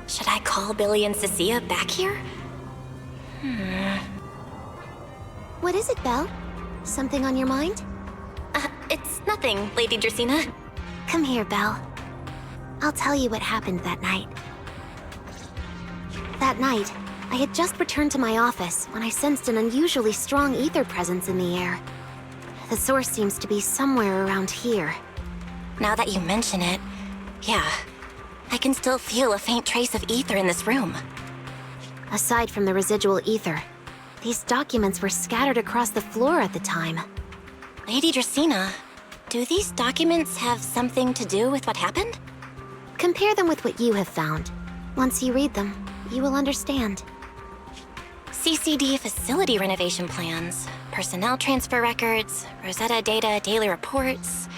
[SPEAKER 3] Should I call Billy and Cecilia back here?
[SPEAKER 9] What is it, Belle? Something on your mind?
[SPEAKER 3] It's nothing, Lady Dracaena.
[SPEAKER 9] Come here, Belle. I'll tell you what happened that night. That night, I had just returned to my office when I sensed an unusually strong ether presence in the air. The source seems to be somewhere around here.
[SPEAKER 3] Now that you mention it, yeah, I can still feel a faint trace of ether in this room.
[SPEAKER 9] Aside from the residual ether, these documents were scattered across the floor at the time.
[SPEAKER 3] Lady Dracaena, do these documents have something to do with what happened?
[SPEAKER 9] Compare them with what you have found. Once you read them, you will understand.
[SPEAKER 3] CCD facility renovation plans, personnel transfer records, Rosetta data daily reports.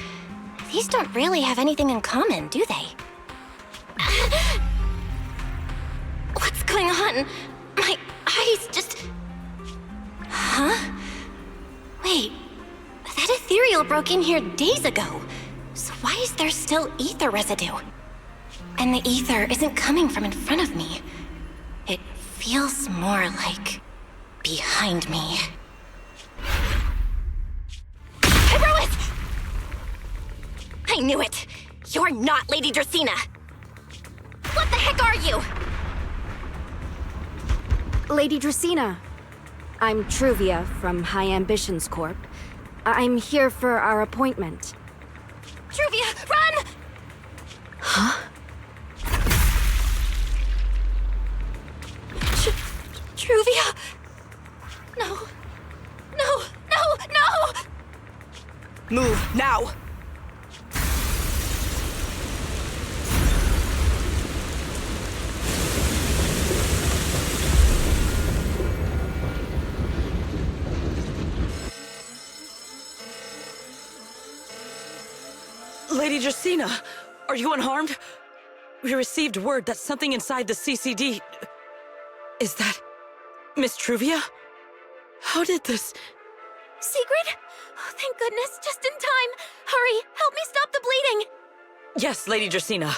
[SPEAKER 3] These don't really have anything in common, do they? What's going on? My eyes just... Huh? Wait, that ethereal broke in here days ago. So why is there still ether residue? And the ether isn't coming from in front of me. It feels more like behind me. Herois! I knew it! You're not Lady Dracaena! What the heck are you?
[SPEAKER 18] Lady Dracaena, I'm Truvia from High Ambitions Corp. I'm here for our appointment.
[SPEAKER 3] Truvia, run!
[SPEAKER 18] Huh?
[SPEAKER 3] Truvia! No. No, no, no!
[SPEAKER 12] Move, now! Lady Dracaena, are you unharmed? We received word that something inside the CCD... Is that... Miss Truvia? How did this...
[SPEAKER 3] Sigrid? Oh, thank goodness, just in time. Hurry, help me stop the bleeding.
[SPEAKER 12] Yes, Lady Dracaena.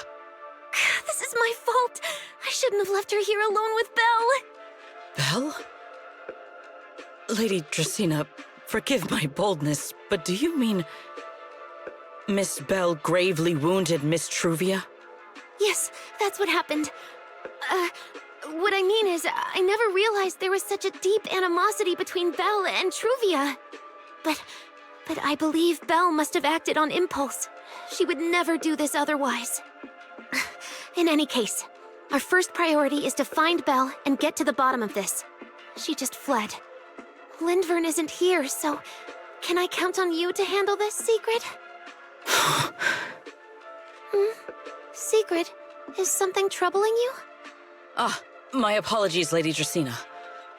[SPEAKER 3] This is my fault. I shouldn't have left her here alone with Belle.
[SPEAKER 12] Belle? Lady Dracaena, forgive my boldness, but do you mean... Miss Belle gravely wounded Miss Truvia?
[SPEAKER 3] Yes, that's what happened.
[SPEAKER 9] what I mean is, I never realized there was such a deep animosity between Belle and Truvia. But I believe Belle must have acted on impulse. She would never do this otherwise. In any case, our first priority is to find Belle and get to the bottom of this. She just fled. Lindvern isn't here, so can I count on you to handle this, Secret? Secret, is something troubling you?
[SPEAKER 12] My apologies, Lady Dracaena.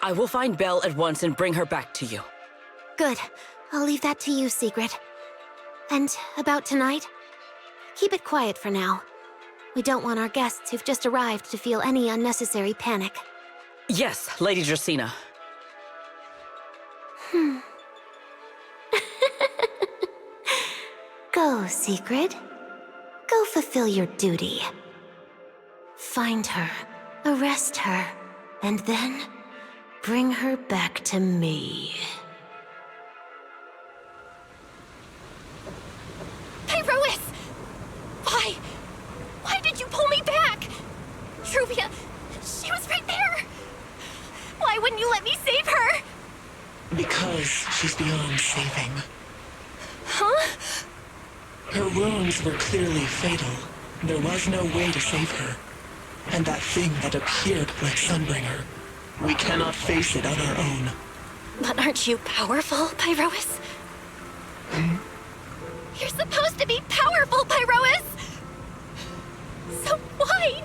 [SPEAKER 12] I will find Belle at once and bring her back to you.
[SPEAKER 9] Good. I'll leave that to you, Secret. And about tonight? Keep it quiet for now. We don't want our guests who've just arrived to feel any unnecessary panic.
[SPEAKER 12] Yes, Lady Dracaena.
[SPEAKER 9] Go, Secret. Go fulfill your duty. Find her, arrest her, and then bring her back to me.
[SPEAKER 13] Pyrois! Why? Why did you pull me back? Truvia, she was right there! Why wouldn't you let me save her?
[SPEAKER 19] Because she's beyond saving.
[SPEAKER 13] Huh?
[SPEAKER 19] Her wounds were clearly fatal. There was no way to save her. And that thing that appeared like Sunbringer, we cannot face it on our own.
[SPEAKER 13] But aren't you powerful, Pyrois? You're supposed to be powerful, Pyrois! So why?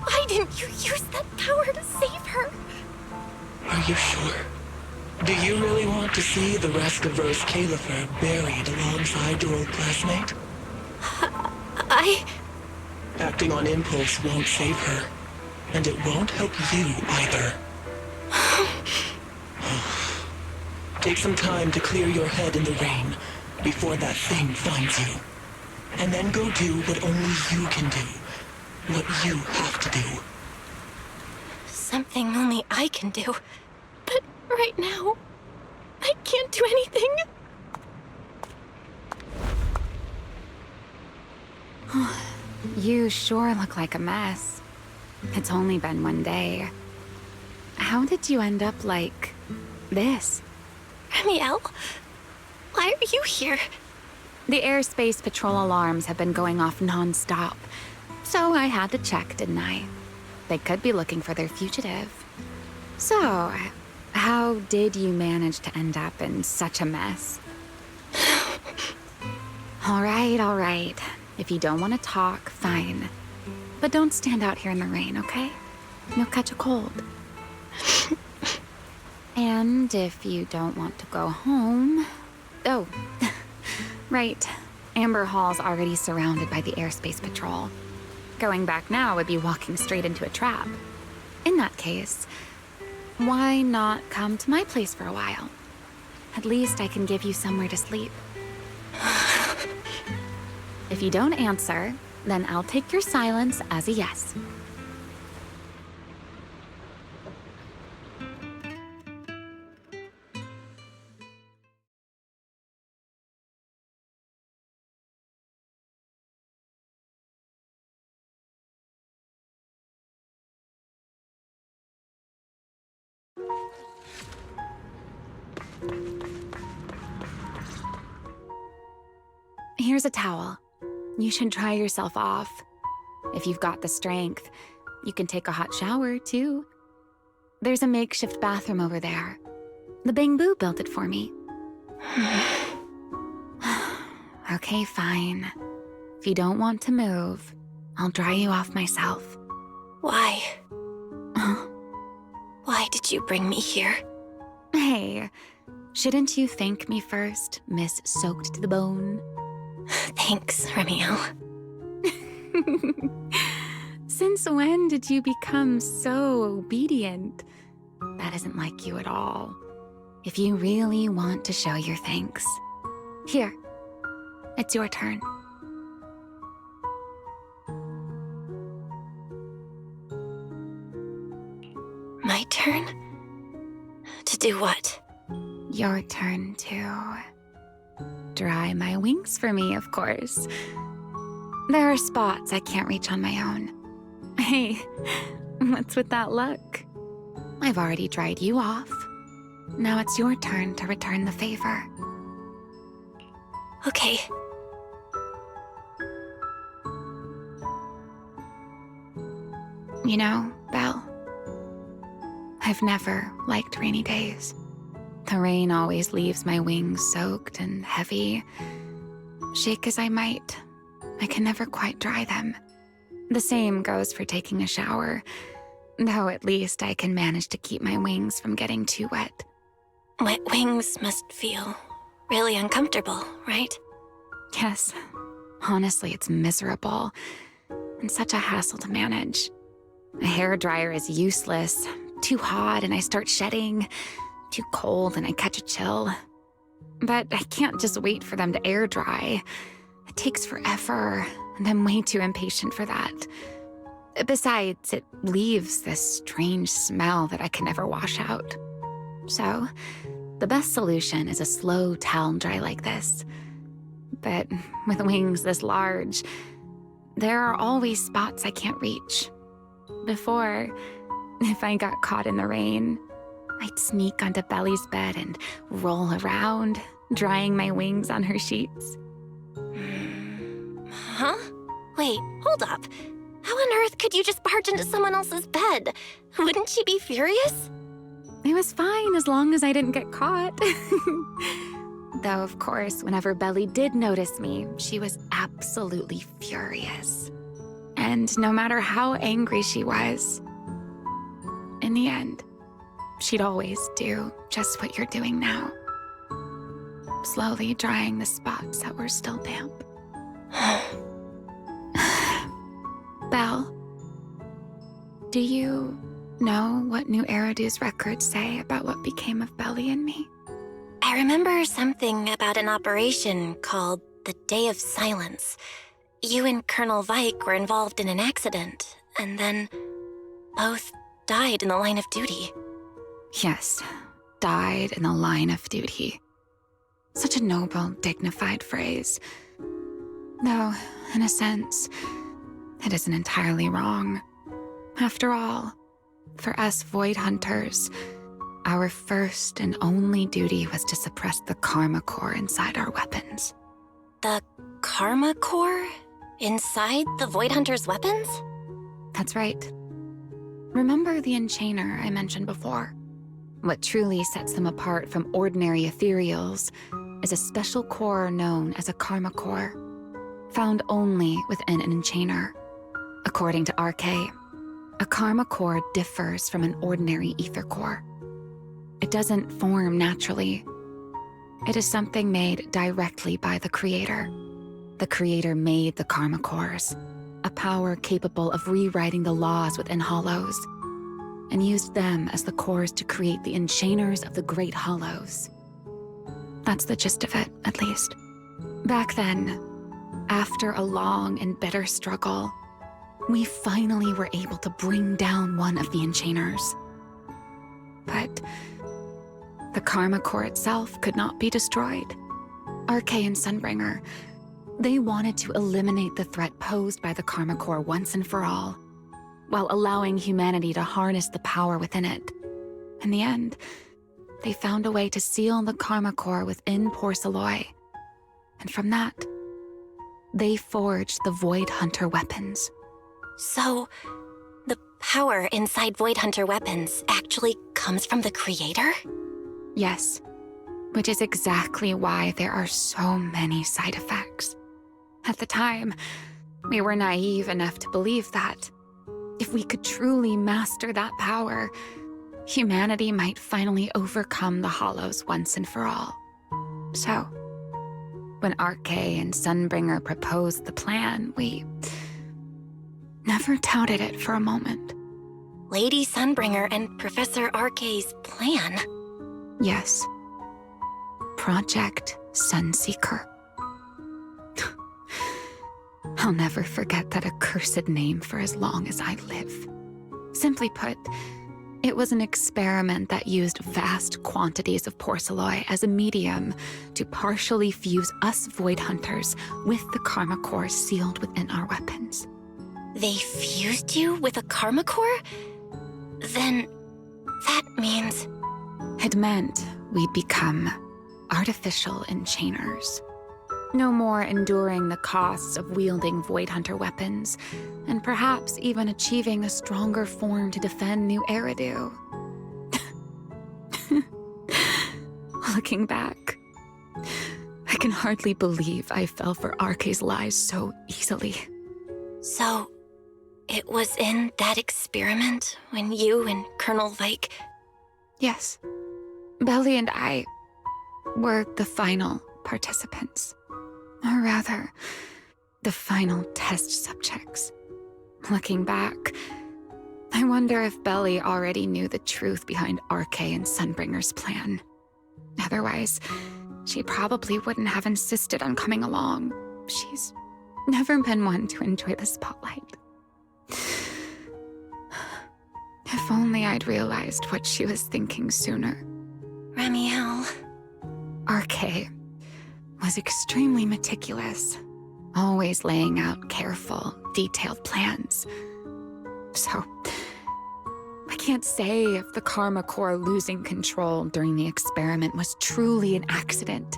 [SPEAKER 13] Why didn't you use that power to save her?
[SPEAKER 19] Are you sure? Do you really want to see the rest of Rose Califer buried alongside your old classmate? Acting on impulse won't save her. And it won't help you either. Take some time to clear your head in the rain before that thing finds you. And then go do what only you can do. What you have to do.
[SPEAKER 13] Something only I can do. But right now, I can't do anything.
[SPEAKER 4] You sure look like a mess. It's only been one day. How did you end up like this?
[SPEAKER 13] Ramiel, why are you here?
[SPEAKER 4] The airspace patrol alarms have been going off non-stop, so I had to check, didn't I? They could be looking for their fugitive. So, how did you manage to end up in such a mess? All right. If you don't want to talk, fine. But don't stand out here in the rain, okay? You'll catch a cold. And if you don't want to go home... Oh, right. Amber Hall's already surrounded by the airspace patrol. Going back now would be walking straight into a trap. In that case, why not come to my place for a while? At least I can give you somewhere to sleep. If you don't answer, then I'll take your silence as a yes. Here's a towel. You should dry yourself off. If you've got the strength, you can take a hot shower, too. There's a makeshift bathroom over there. The Bangbu built it for me. Okay, fine. If you don't want to move, I'll dry you off myself.
[SPEAKER 13] Why? Why did you bring me here?
[SPEAKER 4] Hey, shouldn't you thank me first, Miss Soaked to the Bone?
[SPEAKER 13] Thanks, Ramiel.
[SPEAKER 4] Since when did you become so obedient? That isn't like you at all. If you really want to show your thanks. Here, it's your turn.
[SPEAKER 13] My turn? To do what?
[SPEAKER 4] Your turn to dry my wings for me, of course. There are spots I can't reach on my own. Hey, What's with that look? I've already dried you off. Now it's your turn to return the favor.
[SPEAKER 13] Okay.
[SPEAKER 4] You know, Belle, I've never liked rainy days. The rain always leaves my wings soaked and heavy. Shake as I might, I can never quite dry them. The same goes for taking a shower, though at least I can manage to keep my wings from getting too wet.
[SPEAKER 13] Wet wings must feel really uncomfortable, right?
[SPEAKER 4] Yes, honestly, it's miserable and such a hassle to manage. A hairdryer is useless, too hot and I start shedding, too cold and I catch a chill. But I can't just wait for them to air dry. It takes forever, and I'm way too impatient for that. Besides, it leaves this strange smell that I can never wash out. So, the best solution is a slow towel dry like this. But with wings this large, there are always spots I can't reach. Before, if I got caught in the rain, I'd sneak onto Belly's bed and roll around, drying my wings on her sheets.
[SPEAKER 13] Huh? Wait, hold up. How on earth could you just barge into someone else's bed? Wouldn't she be furious?
[SPEAKER 4] It was fine as long as I didn't get caught. Though, of course, whenever Belly did notice me, she was absolutely furious. And no matter how angry she was, in the end, she'd always do just what you're doing now. Slowly drying the spots that were still damp. Belle, do you know what New Eridu's records say about what became of Belly and me?
[SPEAKER 13] I remember something about an operation called the Day of Silence. You and Colonel Vike were involved in an accident, and then both died in the line of duty.
[SPEAKER 4] Yes, died in the line of duty. Such a noble, dignified phrase. Though, in a sense, it isn't entirely wrong. After all, for us Void Hunters, our first and only duty was to suppress the Karma Core inside our weapons.
[SPEAKER 13] The Karma Core? Inside the Void Hunter's weapons?
[SPEAKER 4] That's right. Remember the Enchainer I mentioned before? What truly sets them apart from ordinary ethereals is a special core known as a Karma Core, found only within an Enchainer. According to RK, a Karma Core differs from an ordinary ether core. It doesn't form naturally. It is something made directly by the Creator. The Creator made the Karma Cores, a power capable of rewriting the laws within Hollows, and used them as the cores to create the Enchainers of the Great Hollows. That's the gist of it, at least. Back then, after a long and bitter struggle, we finally were able to bring down one of the Enchainers. But the Karma Core itself could not be destroyed. RK and Sunbringer, they wanted to eliminate the threat posed by the Karma Core once and for all, while allowing humanity to harness the power within it. In the end, they found a way to seal the Karma Core within Porceloy. And from that, they forged the Void Hunter weapons.
[SPEAKER 13] So, the power inside Void Hunter weapons actually comes from the Creator?
[SPEAKER 4] Yes, which is exactly why there are so many side effects. At the time, we were naive enough to believe that if we could truly master that power, humanity might finally overcome the Hollows once and for all. So, when RK and Sunbringer proposed the plan, we never doubted it for a moment.
[SPEAKER 13] Lady Sunbringer and Professor RK's plan?
[SPEAKER 4] Yes. Project Sunseeker. I'll never forget that accursed name for as long as I live. Simply put, it was an experiment that used vast quantities of Porceloy as a medium to partially fuse us Void Hunters with the Karma Core sealed within our weapons.
[SPEAKER 13] They fused you with a karma core? Then that means...
[SPEAKER 4] It meant we'd become artificial enchainers. No more enduring the costs of wielding Void Hunter weapons, and perhaps even achieving a stronger form to defend New Eridu. Looking back, I can hardly believe I fell for Arkay's lies so easily.
[SPEAKER 13] So, it was in that experiment when you and Colonel Vike...
[SPEAKER 4] Yes. Belly and I were the final participants. Or rather, the final test subjects. Looking back, I wonder if Belly already knew the truth behind Arkay and Sunbringer's plan. Otherwise, she probably wouldn't have insisted on coming along. She's never been one to enjoy the spotlight. If only I'd realized what she was thinking sooner.
[SPEAKER 13] Ramiel.
[SPEAKER 4] Arkay was extremely meticulous, always laying out careful, detailed plans. So, I can't say if the Karma Core losing control during the experiment was truly an accident,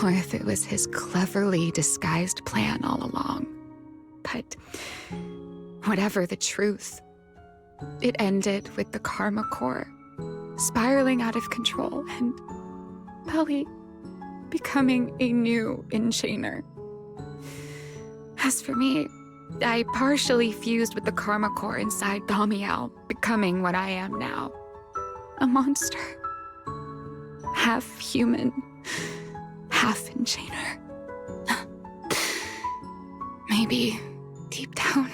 [SPEAKER 4] or if it was his cleverly disguised plan all along. But whatever the truth, it ended with the Karma Core spiraling out of control and Belly becoming a new Enchainer. As for me, I partially fused with the Karma Core inside Thaumiel, becoming what I am now. A monster. Half human, half Enchainer. Maybe, deep down,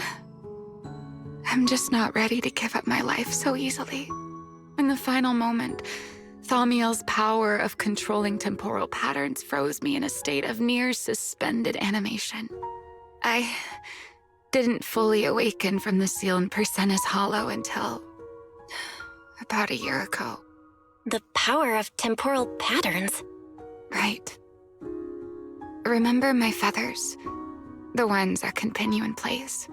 [SPEAKER 4] I'm just not ready to give up my life so easily. In the final moment, Thaumiel's power of controlling temporal patterns froze me in a state of near suspended animation. I didn't fully awaken from the seal in Persena's Hollow until about a year ago.
[SPEAKER 13] The power of temporal patterns?
[SPEAKER 4] Right. Remember my feathers? The ones that can pin you in place?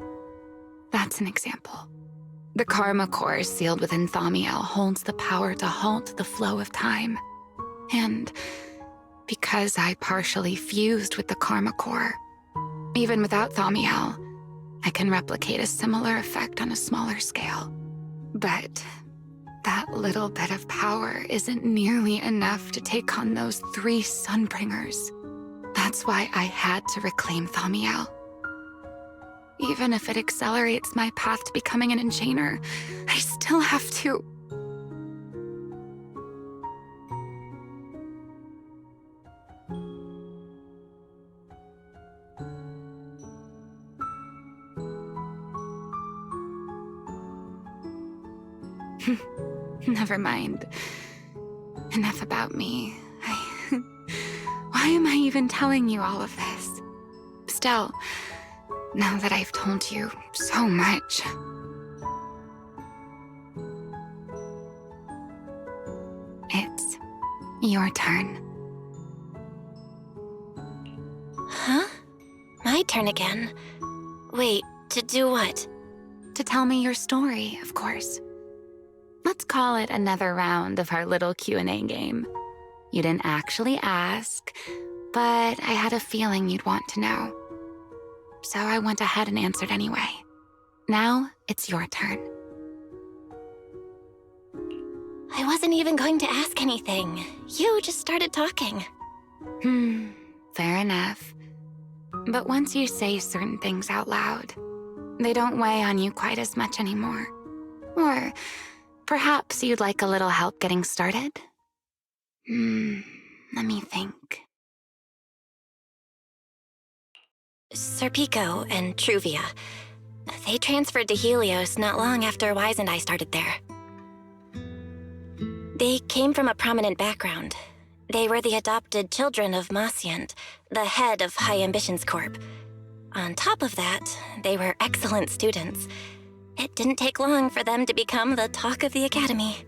[SPEAKER 4] That's an example. The Karma Core sealed within Thaumiel holds the power to halt the flow of time. And because I partially fused with the Karma Core, even without Thaumiel, I can replicate a similar effect on a smaller scale. But that little bit of power isn't nearly enough to take on those 3 Sunbringers. That's why I had to reclaim Thaumiel. Even if it accelerates my path to becoming an Enchainer, I still have to... Never mind. Enough about me. Why am I even telling you all of this? Still, now that I've told you so much... It's your turn.
[SPEAKER 13] Huh? My turn again? Wait, to do what?
[SPEAKER 4] To tell me your story, of course. Let's call it another round of our little Q&A game. You didn't actually ask, but I had a feeling you'd want to know. So I went ahead and answered anyway. Now, it's your turn.
[SPEAKER 13] I wasn't even going to ask anything. You just started talking.
[SPEAKER 4] Fair enough. But once you say certain things out loud, they don't weigh on you quite as much anymore. Or perhaps you'd like a little help getting started? Let me think.
[SPEAKER 13] Serpico and Truvia. They transferred to Helios not long after Wise and I started there. They came from a prominent background. They were the adopted children of Masyant, the head of High Ambitions Corp. On top of that, they were excellent students. It didn't take long for them to become the talk of the academy.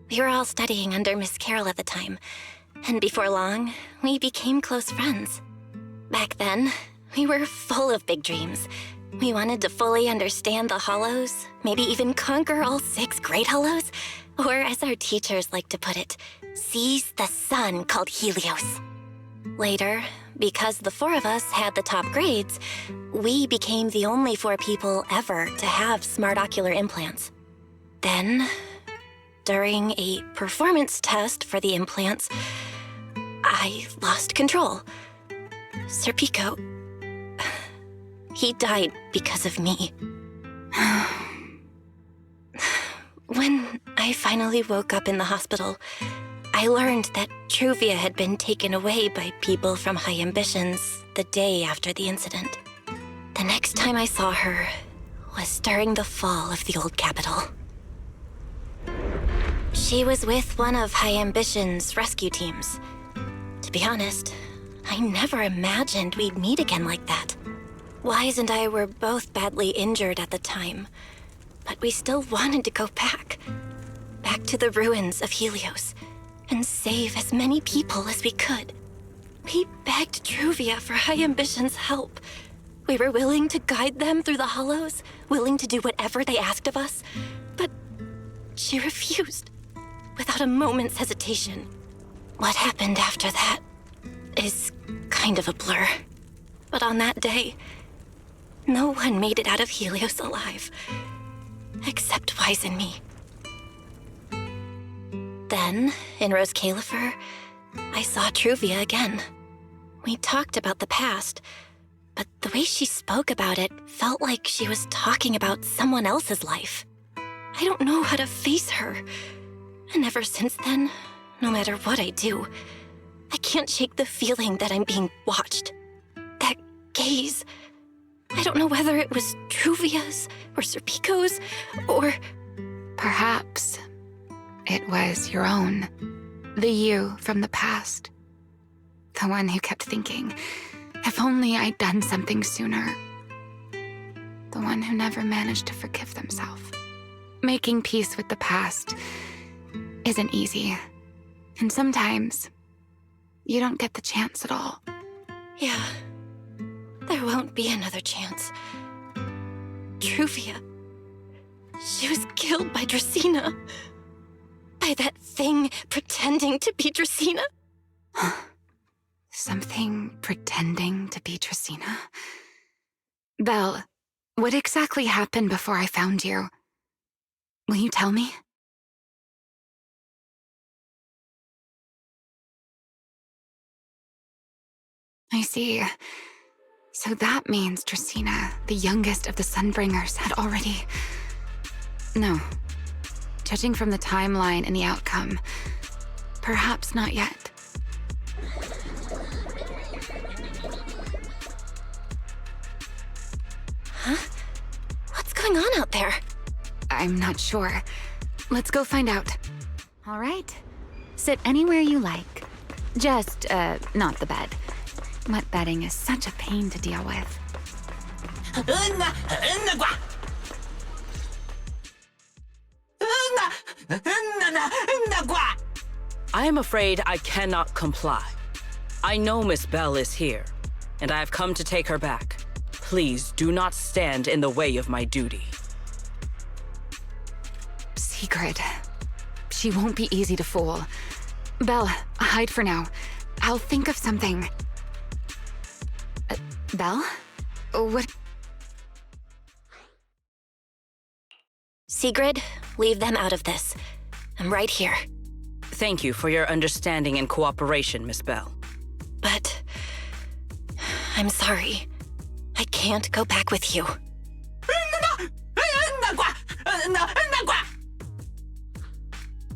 [SPEAKER 13] We were all studying under Miss Carroll at the time, and before long, we became close friends. Back then, we were full of big dreams, We wanted to fully understand the hollows, maybe even conquer all 6 great hollows, or as our teachers like to put it, seize the sun called Helios. Later, because the 4 of us had the top grades, we became the only 4 people ever to have smart ocular implants. Then, during a performance test for the implants, I lost control. Serpico, he died because of me. When I finally woke up in the hospital, I learned that Truvia had been taken away by people from High Ambitions the day after the incident. The next time I saw her was during the fall of the old capital. She was with one of High Ambitions' rescue teams. To be honest, I never imagined we'd meet again like that. Wise and I were both badly injured at the time, but we still wanted to go back to the ruins of Helios, and save as many people as we could. We begged Truvia for High Ambition's help. We were willing to guide them through the hollows, willing to do whatever they asked of us, but she refused, without a moment's hesitation. What happened after that is kind of a blur. But on that day, no one made it out of Helios alive, except Wise and me. Then, in Rose Califer, I saw Truvia again. We talked about the past, but the way she spoke about it felt like she was talking about someone else's life. I don't know how to face her. And ever since then, no matter what I do, I can't shake the feeling that I'm being watched. That gaze. I don't know whether it was Truvia's or Serpico's or...
[SPEAKER 4] Perhaps it was your own. The you from the past. The one who kept thinking, if only I'd done something sooner. The one who never managed to forgive themselves. Making peace with the past isn't easy. And sometimes, you don't get the chance at all.
[SPEAKER 13] Yeah, there won't be another chance. Truvia, she was killed by Dracena. By that thing pretending to be Dracena.
[SPEAKER 4] Something pretending to be Dracena? Belle, what exactly happened before I found you? Will you tell me? I see. So that means Dracena, the youngest of the Sunbringers, had already... No. Judging from the timeline and the outcome, perhaps not yet.
[SPEAKER 13] Huh? What's going on out there?
[SPEAKER 4] I'm not sure. Let's go find out. All right. Sit anywhere you like. Just, not the bed. Wet bedding is such a pain to deal with.
[SPEAKER 12] I am afraid I cannot comply. I know Miss Belle is here, and I have come to take her back. Please do not stand in the way of my duty.
[SPEAKER 4] Secret. She won't be easy to fool. Belle, hide for now. I'll think of something. Belle? What?
[SPEAKER 13] Sigrid, leave them out of this. I'm right here.
[SPEAKER 12] Thank you for your understanding and cooperation, Miss Belle.
[SPEAKER 13] But... I'm sorry. I can't go back with you.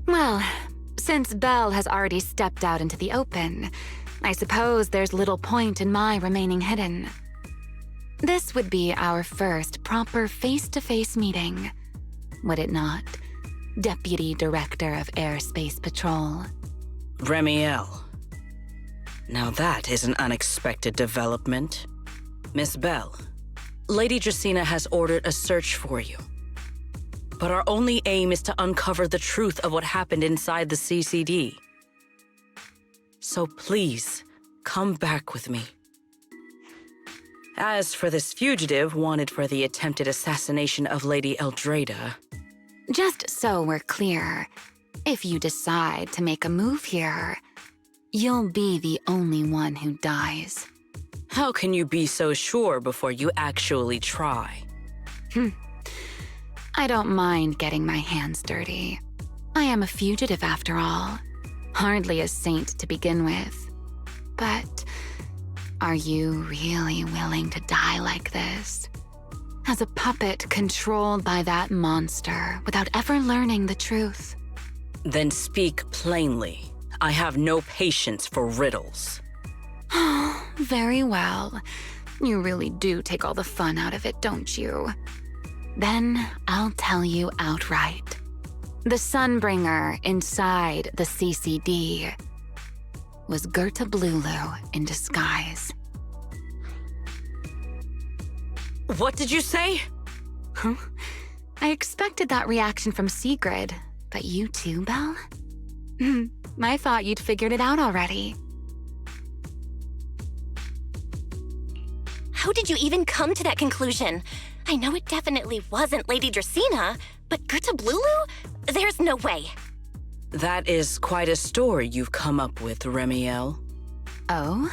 [SPEAKER 4] Well, since Belle has already stepped out into the open, I suppose there's little point in my remaining hidden. This would be our first proper face-to-face meeting, would it not, Deputy Director of Airspace Patrol?
[SPEAKER 12] Remiel. Now that is an unexpected development. Miss Belle, Lady Dracena has ordered a search for you. But our only aim is to uncover the truth of what happened inside the CCD. So please, come back with me. As for this fugitive wanted for the attempted assassination of Lady Eldrada...
[SPEAKER 4] Just so we're clear, if you decide to make a move here, you'll be the only one who dies.
[SPEAKER 12] How can you be so sure before you actually try?
[SPEAKER 4] I don't mind getting my hands dirty. I am a fugitive after all. Hardly a saint to begin with. But are you really willing to die like this? As a puppet controlled by that monster without ever learning the truth?
[SPEAKER 12] Then speak plainly. I have no patience for riddles.
[SPEAKER 4] Very well. You really do take all the fun out of it, don't you? Then I'll tell you outright. The Sunbringer inside the CCD was Gerta Blulu in disguise.
[SPEAKER 12] What did you say?
[SPEAKER 4] Huh? I expected that reaction from Sigrid, but you too, Belle? I thought you'd figured it out already.
[SPEAKER 13] How did you even come to that conclusion? I know it definitely wasn't Lady Dracaena, but Gerta Blulu? There's no way.
[SPEAKER 12] That is quite a story you've come up with, Remiel.
[SPEAKER 4] Oh?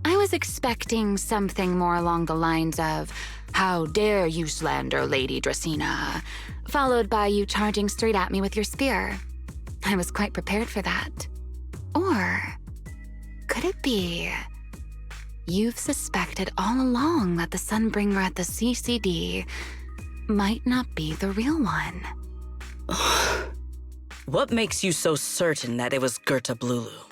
[SPEAKER 4] I was expecting something more along the lines of, "How dare you slander Lady Dracaena?" followed by you charging straight at me with your spear. I was quite prepared for that. Or could it be you've suspected all along that the Sunbringer at the CCD might not be the real one?
[SPEAKER 12] What makes you so certain that it was Gerta Blulu?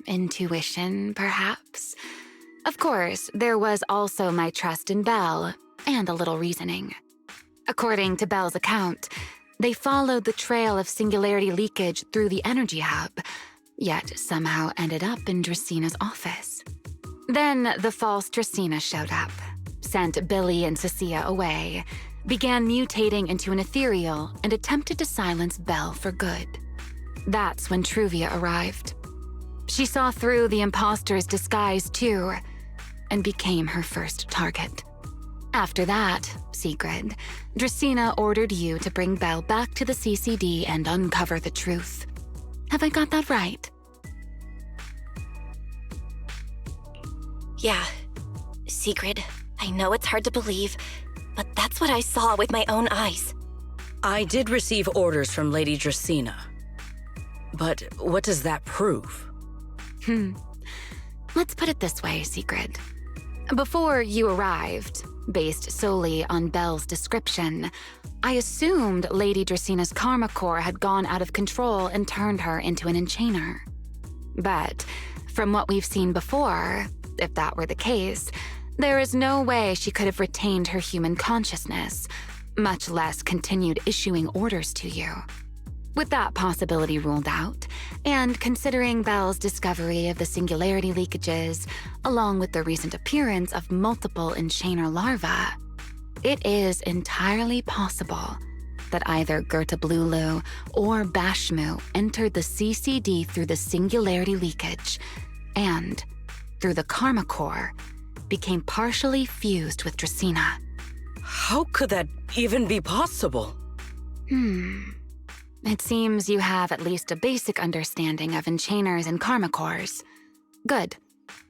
[SPEAKER 4] Intuition, perhaps. Of course, there was also my trust in Belle, and a little reasoning. According to Belle's account, they followed the trail of singularity leakage through the energy hub, yet somehow ended up in Draceena's office. Then the false Dracaena showed up, sent Billy and Cecilia away, began mutating into an ethereal, and attempted to silence Belle for good. That's when Truvia arrived. She saw through the imposter's disguise too, and became her first target. After that, Sigrid, Dracaena ordered you to bring Belle back to the CCD and uncover the truth. Have I got that right?
[SPEAKER 13] Yeah. Sigrid, I know it's hard to believe, but that's what I saw with my own eyes.
[SPEAKER 12] I did receive orders from Lady Dracaena. But what does that prove?
[SPEAKER 4] Let's put it this way, Sigrid. Before you arrived, based solely on Belle's description, I assumed Lady Draceena's karma core had gone out of control and turned her into an enchainer. But from what we've seen before, if that were the case, there is no way she could have retained her human consciousness, much less continued issuing orders to you. With that possibility ruled out, and considering Belle's discovery of the singularity leakages, along with the recent appearance of multiple enchainer larvae, it is entirely possible that either Gerta Blulu or Bashmu entered the CCD through the singularity leakage, and, through the karma core, became partially fused with Dracaena.
[SPEAKER 12] How could that even be possible?
[SPEAKER 4] It seems you have at least a basic understanding of enchainers and karma cores. Good.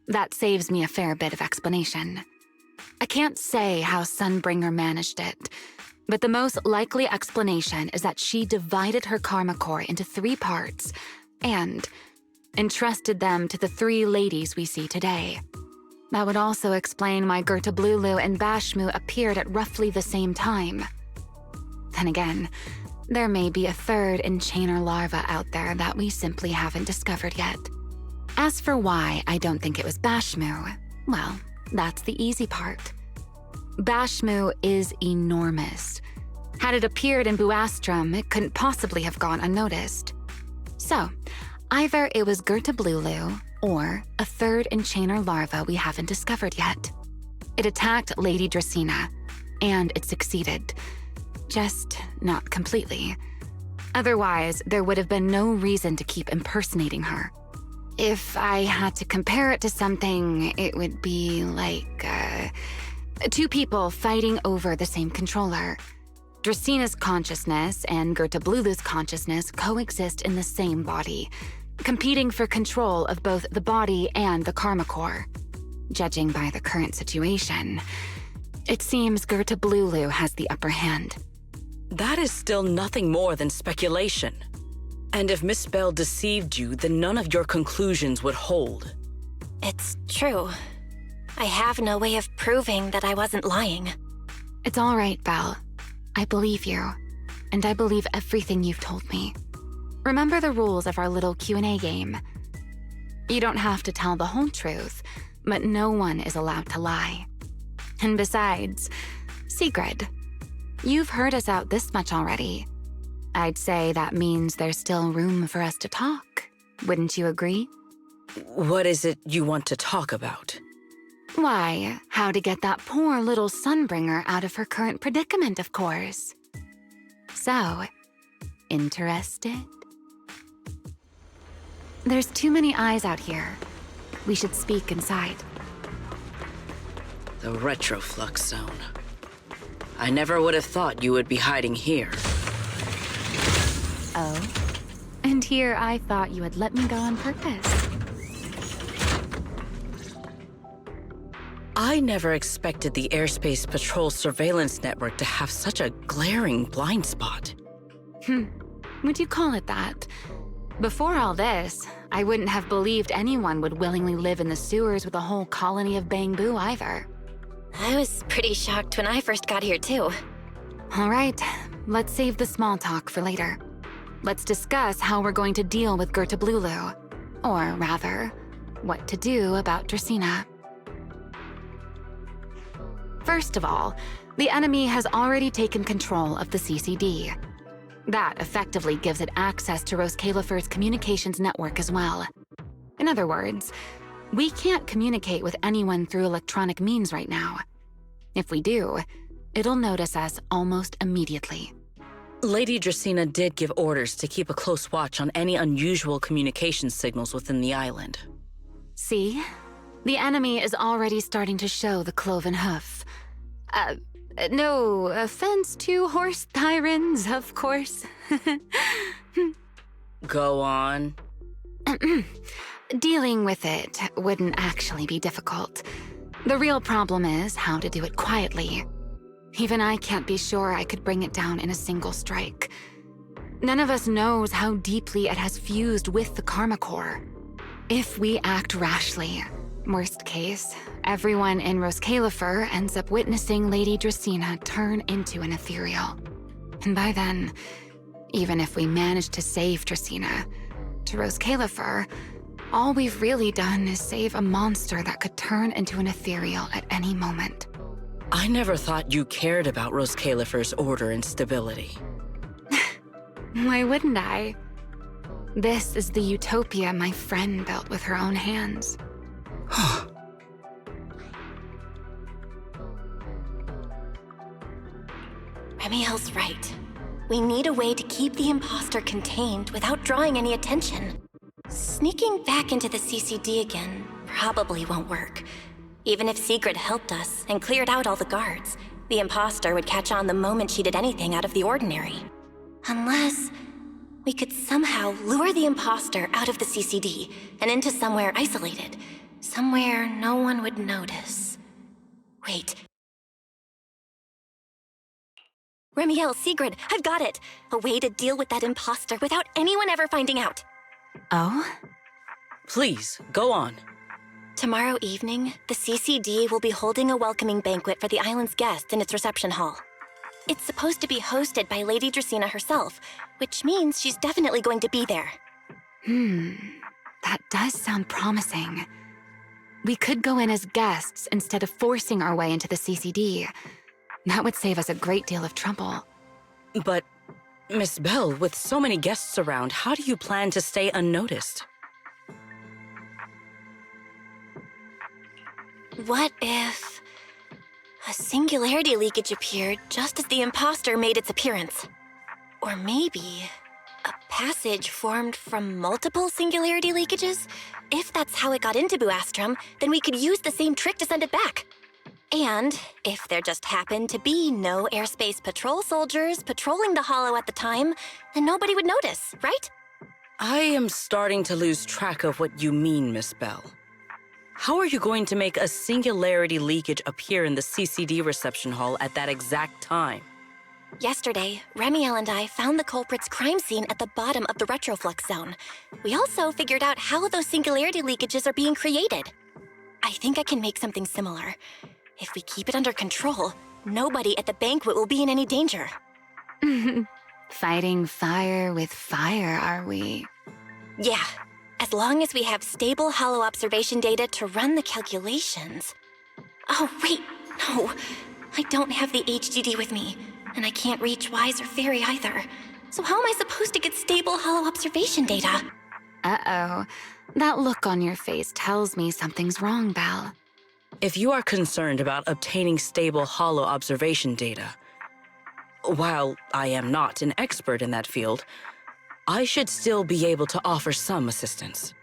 [SPEAKER 4] That saves me a fair bit of explanation. I can't say how Sunbringer managed it, but the most likely explanation is that she divided her karma core into 3 parts and entrusted them to the 3 ladies we see today. That would also explain why Gerta Blulu and Bashmu appeared at roughly the same time. Then again, there may be a 3rd enchainer larva out there that we simply haven't discovered yet. As for why I don't think it was Bashmu, well, that's the easy part. Bashmu is enormous. Had it appeared in Buastrum, it couldn't possibly have gone unnoticed. So, either it was Gerta Blulu or a 3rd enchainer larva we haven't discovered yet. It attacked Lady Dracaena, and it succeeded. Just not completely. Otherwise, there would have been no reason to keep impersonating her. If I had to compare it to something, it would be like, two people fighting over the same controller. Dracina's consciousness and Gertablulu's consciousness coexist in the same body, competing for control of both the body and the Karma Core. Judging by the current situation, it seems Gertablulu has the upper hand.
[SPEAKER 12] That is still nothing more than speculation. And if Miss Bell deceived you, then none of your conclusions would hold.
[SPEAKER 13] It's true. I have no way of proving that I wasn't lying.
[SPEAKER 4] It's all right, Belle. I believe you, and I believe everything you've told me. Remember the rules of our little Q&A game. You don't have to tell the whole truth, but no one is allowed to lie. And besides, Sigrid, you've heard us out this much already. I'd say that means there's still room for us to talk. Wouldn't you agree?
[SPEAKER 12] What is it you want to talk about?
[SPEAKER 4] Why, how to get that poor little Sunbringer out of her current predicament, of course. So, interested? There's too many eyes out here. We should speak inside.
[SPEAKER 12] The Retroflux Zone. I never would have thought you would be hiding here.
[SPEAKER 4] Oh? And here I thought you had let me go on purpose.
[SPEAKER 12] I never expected the Airspace Patrol surveillance network to have such a glaring blind spot.
[SPEAKER 4] Would you call it that? Before all this, I wouldn't have believed anyone would willingly live in the sewers with a whole colony of Bangbu either.
[SPEAKER 13] I was pretty shocked when I first got here, too.
[SPEAKER 4] All right, let's save the small talk for later. Let's discuss how we're going to deal with Gertablulu. Or rather, what to do about Dracina. First of all, the enemy has already taken control of the CCD. That effectively gives it access to Rose Califer's communications network as well. In other words, we can't communicate with anyone through electronic means right now. If we do, it'll notice us almost immediately.
[SPEAKER 12] Lady Dracina did give orders to keep a close watch on any unusual communication signals within the island.
[SPEAKER 4] See? The enemy is already starting to show the cloven hoof. No offense to horse tyrants, of course.
[SPEAKER 12] Go on.
[SPEAKER 4] Dealing with it wouldn't actually be difficult. The real problem is how to do it quietly. Even I can't be sure I could bring it down in a single strike. None of us knows how deeply it has fused with the Karma Core. If we act rashly, worst case, everyone in Rose Califer ends up witnessing Lady Dracina turn into an ethereal. And by then, even if we manage to save Dracina, to Rose Califer, all we've really done is save a monster that could turn into an ethereal at any moment.
[SPEAKER 12] I never thought you cared about Rose Califer's order and stability.
[SPEAKER 4] Why wouldn't I? This is the utopia my friend built with her own hands.
[SPEAKER 13] Remiel's right. We need a way to keep the imposter contained without drawing any attention. Sneaking back into the CCD again probably won't work. Even if Sigrid helped us and cleared out all the guards, the imposter would catch on the moment she did anything out of the ordinary. Unless we could somehow lure the imposter out of the CCD and into somewhere isolated. Somewhere no one would notice. Wait. Remiel, Sigrid, I've got it! A way to deal with that imposter without anyone ever finding out.
[SPEAKER 4] Oh?
[SPEAKER 12] Please, go on.
[SPEAKER 13] Tomorrow evening, the CCD will be holding a welcoming banquet for the island's guests in its reception hall. It's supposed to be hosted by Lady Dracina herself, which means she's definitely going to be there.
[SPEAKER 4] That does sound promising. We could go in as guests instead of forcing our way into the CCD. That would save us a great deal of trouble.
[SPEAKER 12] But, Miss Bell, with so many guests around, how do you plan to stay unnoticed?
[SPEAKER 13] What if a singularity leakage appeared just as the imposter made its appearance? Or maybe A passage formed from multiple singularity leakages? If that's how it got into Buastrom, then we could use the same trick to send it back. And if there just happened to be no airspace patrol soldiers patrolling the Hollow at the time, then nobody would notice, right?
[SPEAKER 12] I am starting to lose track of what you mean, Miss Bell. How are you going to make a singularity leakage appear in the CCD reception hall at that exact time?
[SPEAKER 13] Yesterday, Remiel and I found the culprit's crime scene at the bottom of the retroflux zone. We also figured out how those singularity leakages are being created. I think I can make something similar. If we keep it under control, nobody at the banquet will be in any danger.
[SPEAKER 4] Fighting fire with fire, are we?
[SPEAKER 13] Yeah, as long as we have stable Hollow observation data to run the calculations. Oh, wait, no. I don't have the HDD with me, and I can't reach Wise or Fairy either. So how am I supposed to get stable Hollow observation data?
[SPEAKER 4] Uh-oh. That look on your face tells me something's wrong, Belle.
[SPEAKER 12] If you are concerned about obtaining stable Hollow observation data, while I am not an expert in that field, I should still be able to offer some assistance.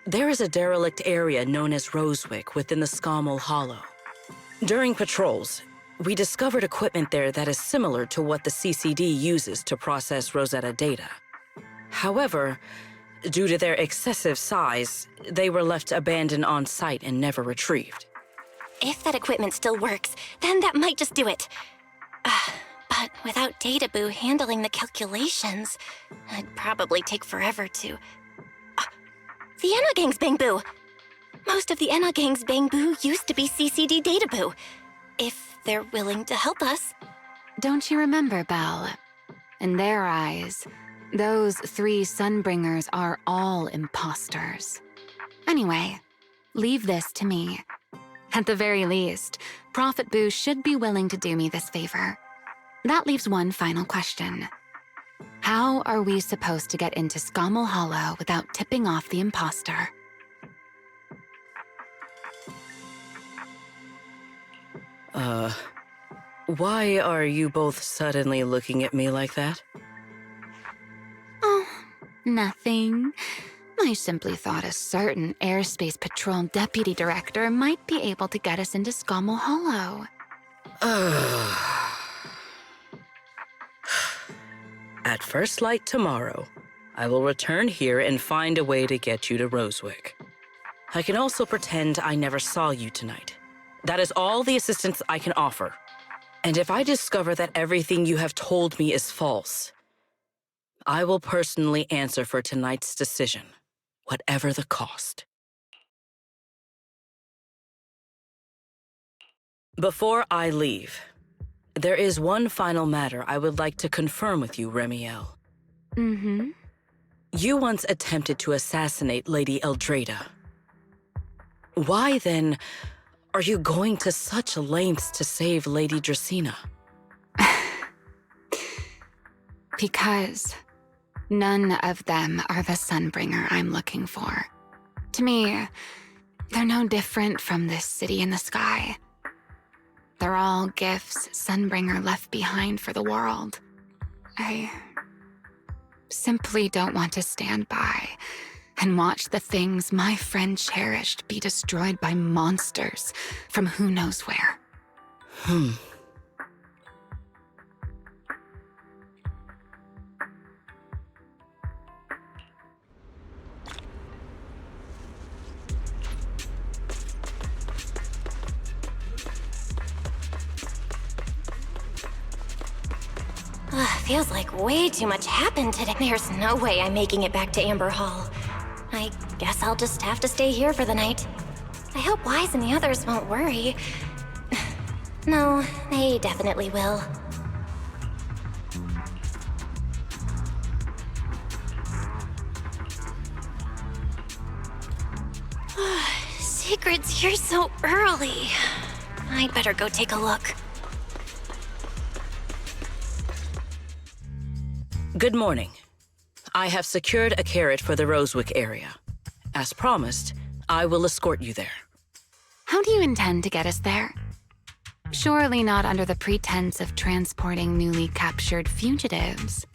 [SPEAKER 12] There is a derelict area known as Rosewick within the Scommel Hollow. During patrols, we discovered equipment there that is similar to what the CCD uses to process Rosetta data. However, due to their excessive size, they were left abandoned on site and never retrieved.
[SPEAKER 13] If that equipment still works, then that might just do it. But without Databoo handling the calculations, it'd probably take forever to... The Enogang's Bangboo! Most of the Enogang's Bangboo used to be CCD Databoo. If they're willing to help us.
[SPEAKER 4] Don't you remember, Belle? In their eyes, those 3 Sunbringers are all imposters. Anyway, leave this to me. At the very least, Prophet Boo should be willing to do me this favor. That leaves one final question. How are we supposed to get into Scommel Hollow without tipping off the imposter?
[SPEAKER 12] Why are you both suddenly looking at me like that?
[SPEAKER 4] Oh, nothing. I simply thought a certain airspace patrol deputy director might be able to get us into Scommel Hollow.
[SPEAKER 12] At first light tomorrow, I will return here and find a way to get you to Rosewick. I can also pretend I never saw you tonight. That is all the assistance I can offer. And if I discover that everything you have told me is false, I will personally answer for tonight's decision, whatever the cost. Before I leave, there is one final matter I would like to confirm with you, Remiel.
[SPEAKER 4] Mm-hmm.
[SPEAKER 12] You once attempted to assassinate Lady Eldrada. Why, then, are you going to such lengths to save Lady Dracena?
[SPEAKER 4] Because none of them are the Sunbringer I'm looking for. To me, they're no different from this city in the sky. They're all gifts Sunbringer left behind for the world. I simply don't want to stand by and watch the things my friend cherished be destroyed by monsters from who knows where.
[SPEAKER 13] Feels like way too much happened today. There's no way I'm making it back to Amber Hall. I guess I'll just have to stay here for the night. I hope Wise and the others won't worry. No, they definitely will. Secret's here so early. I'd better go take a look.
[SPEAKER 12] Good morning. I have secured a carrot for the Rosewick area. As promised, I will escort you there.
[SPEAKER 4] How do you intend to get us there? Surely not under the pretense of transporting newly captured fugitives.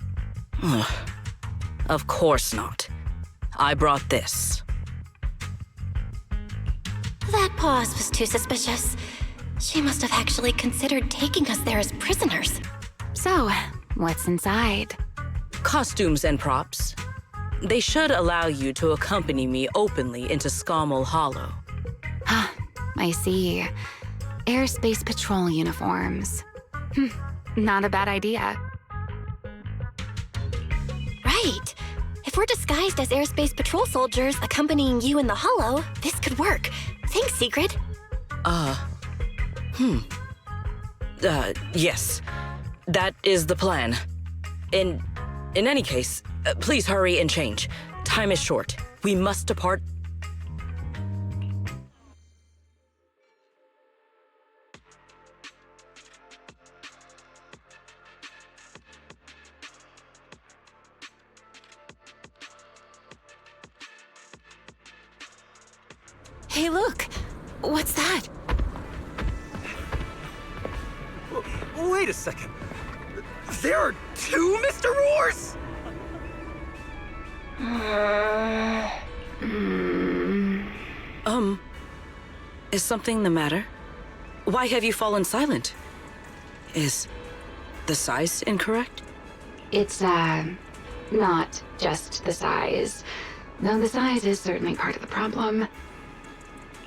[SPEAKER 12] Of course not. I brought this.
[SPEAKER 13] That pause was too suspicious. She must have actually considered taking us there as prisoners.
[SPEAKER 4] So, what's inside?
[SPEAKER 12] Costumes and props. They should allow you to accompany me openly into Scommel Hollow.
[SPEAKER 4] I see. Airspace Patrol uniforms. Not a bad idea.
[SPEAKER 13] Right. If we're disguised as Airspace Patrol soldiers accompanying you in the Hollow, this could work. Thanks, Sigrid.
[SPEAKER 12] Yes. That is the plan. In any case, please hurry and change. Time is short. We must depart.
[SPEAKER 16] Hey, look! What's that?
[SPEAKER 20] Wait a second. There are two Mr. Roars?
[SPEAKER 12] Is something the matter? Why have you fallen silent? Is the size incorrect?
[SPEAKER 4] It's, not just the size. Though the size is certainly part of the problem.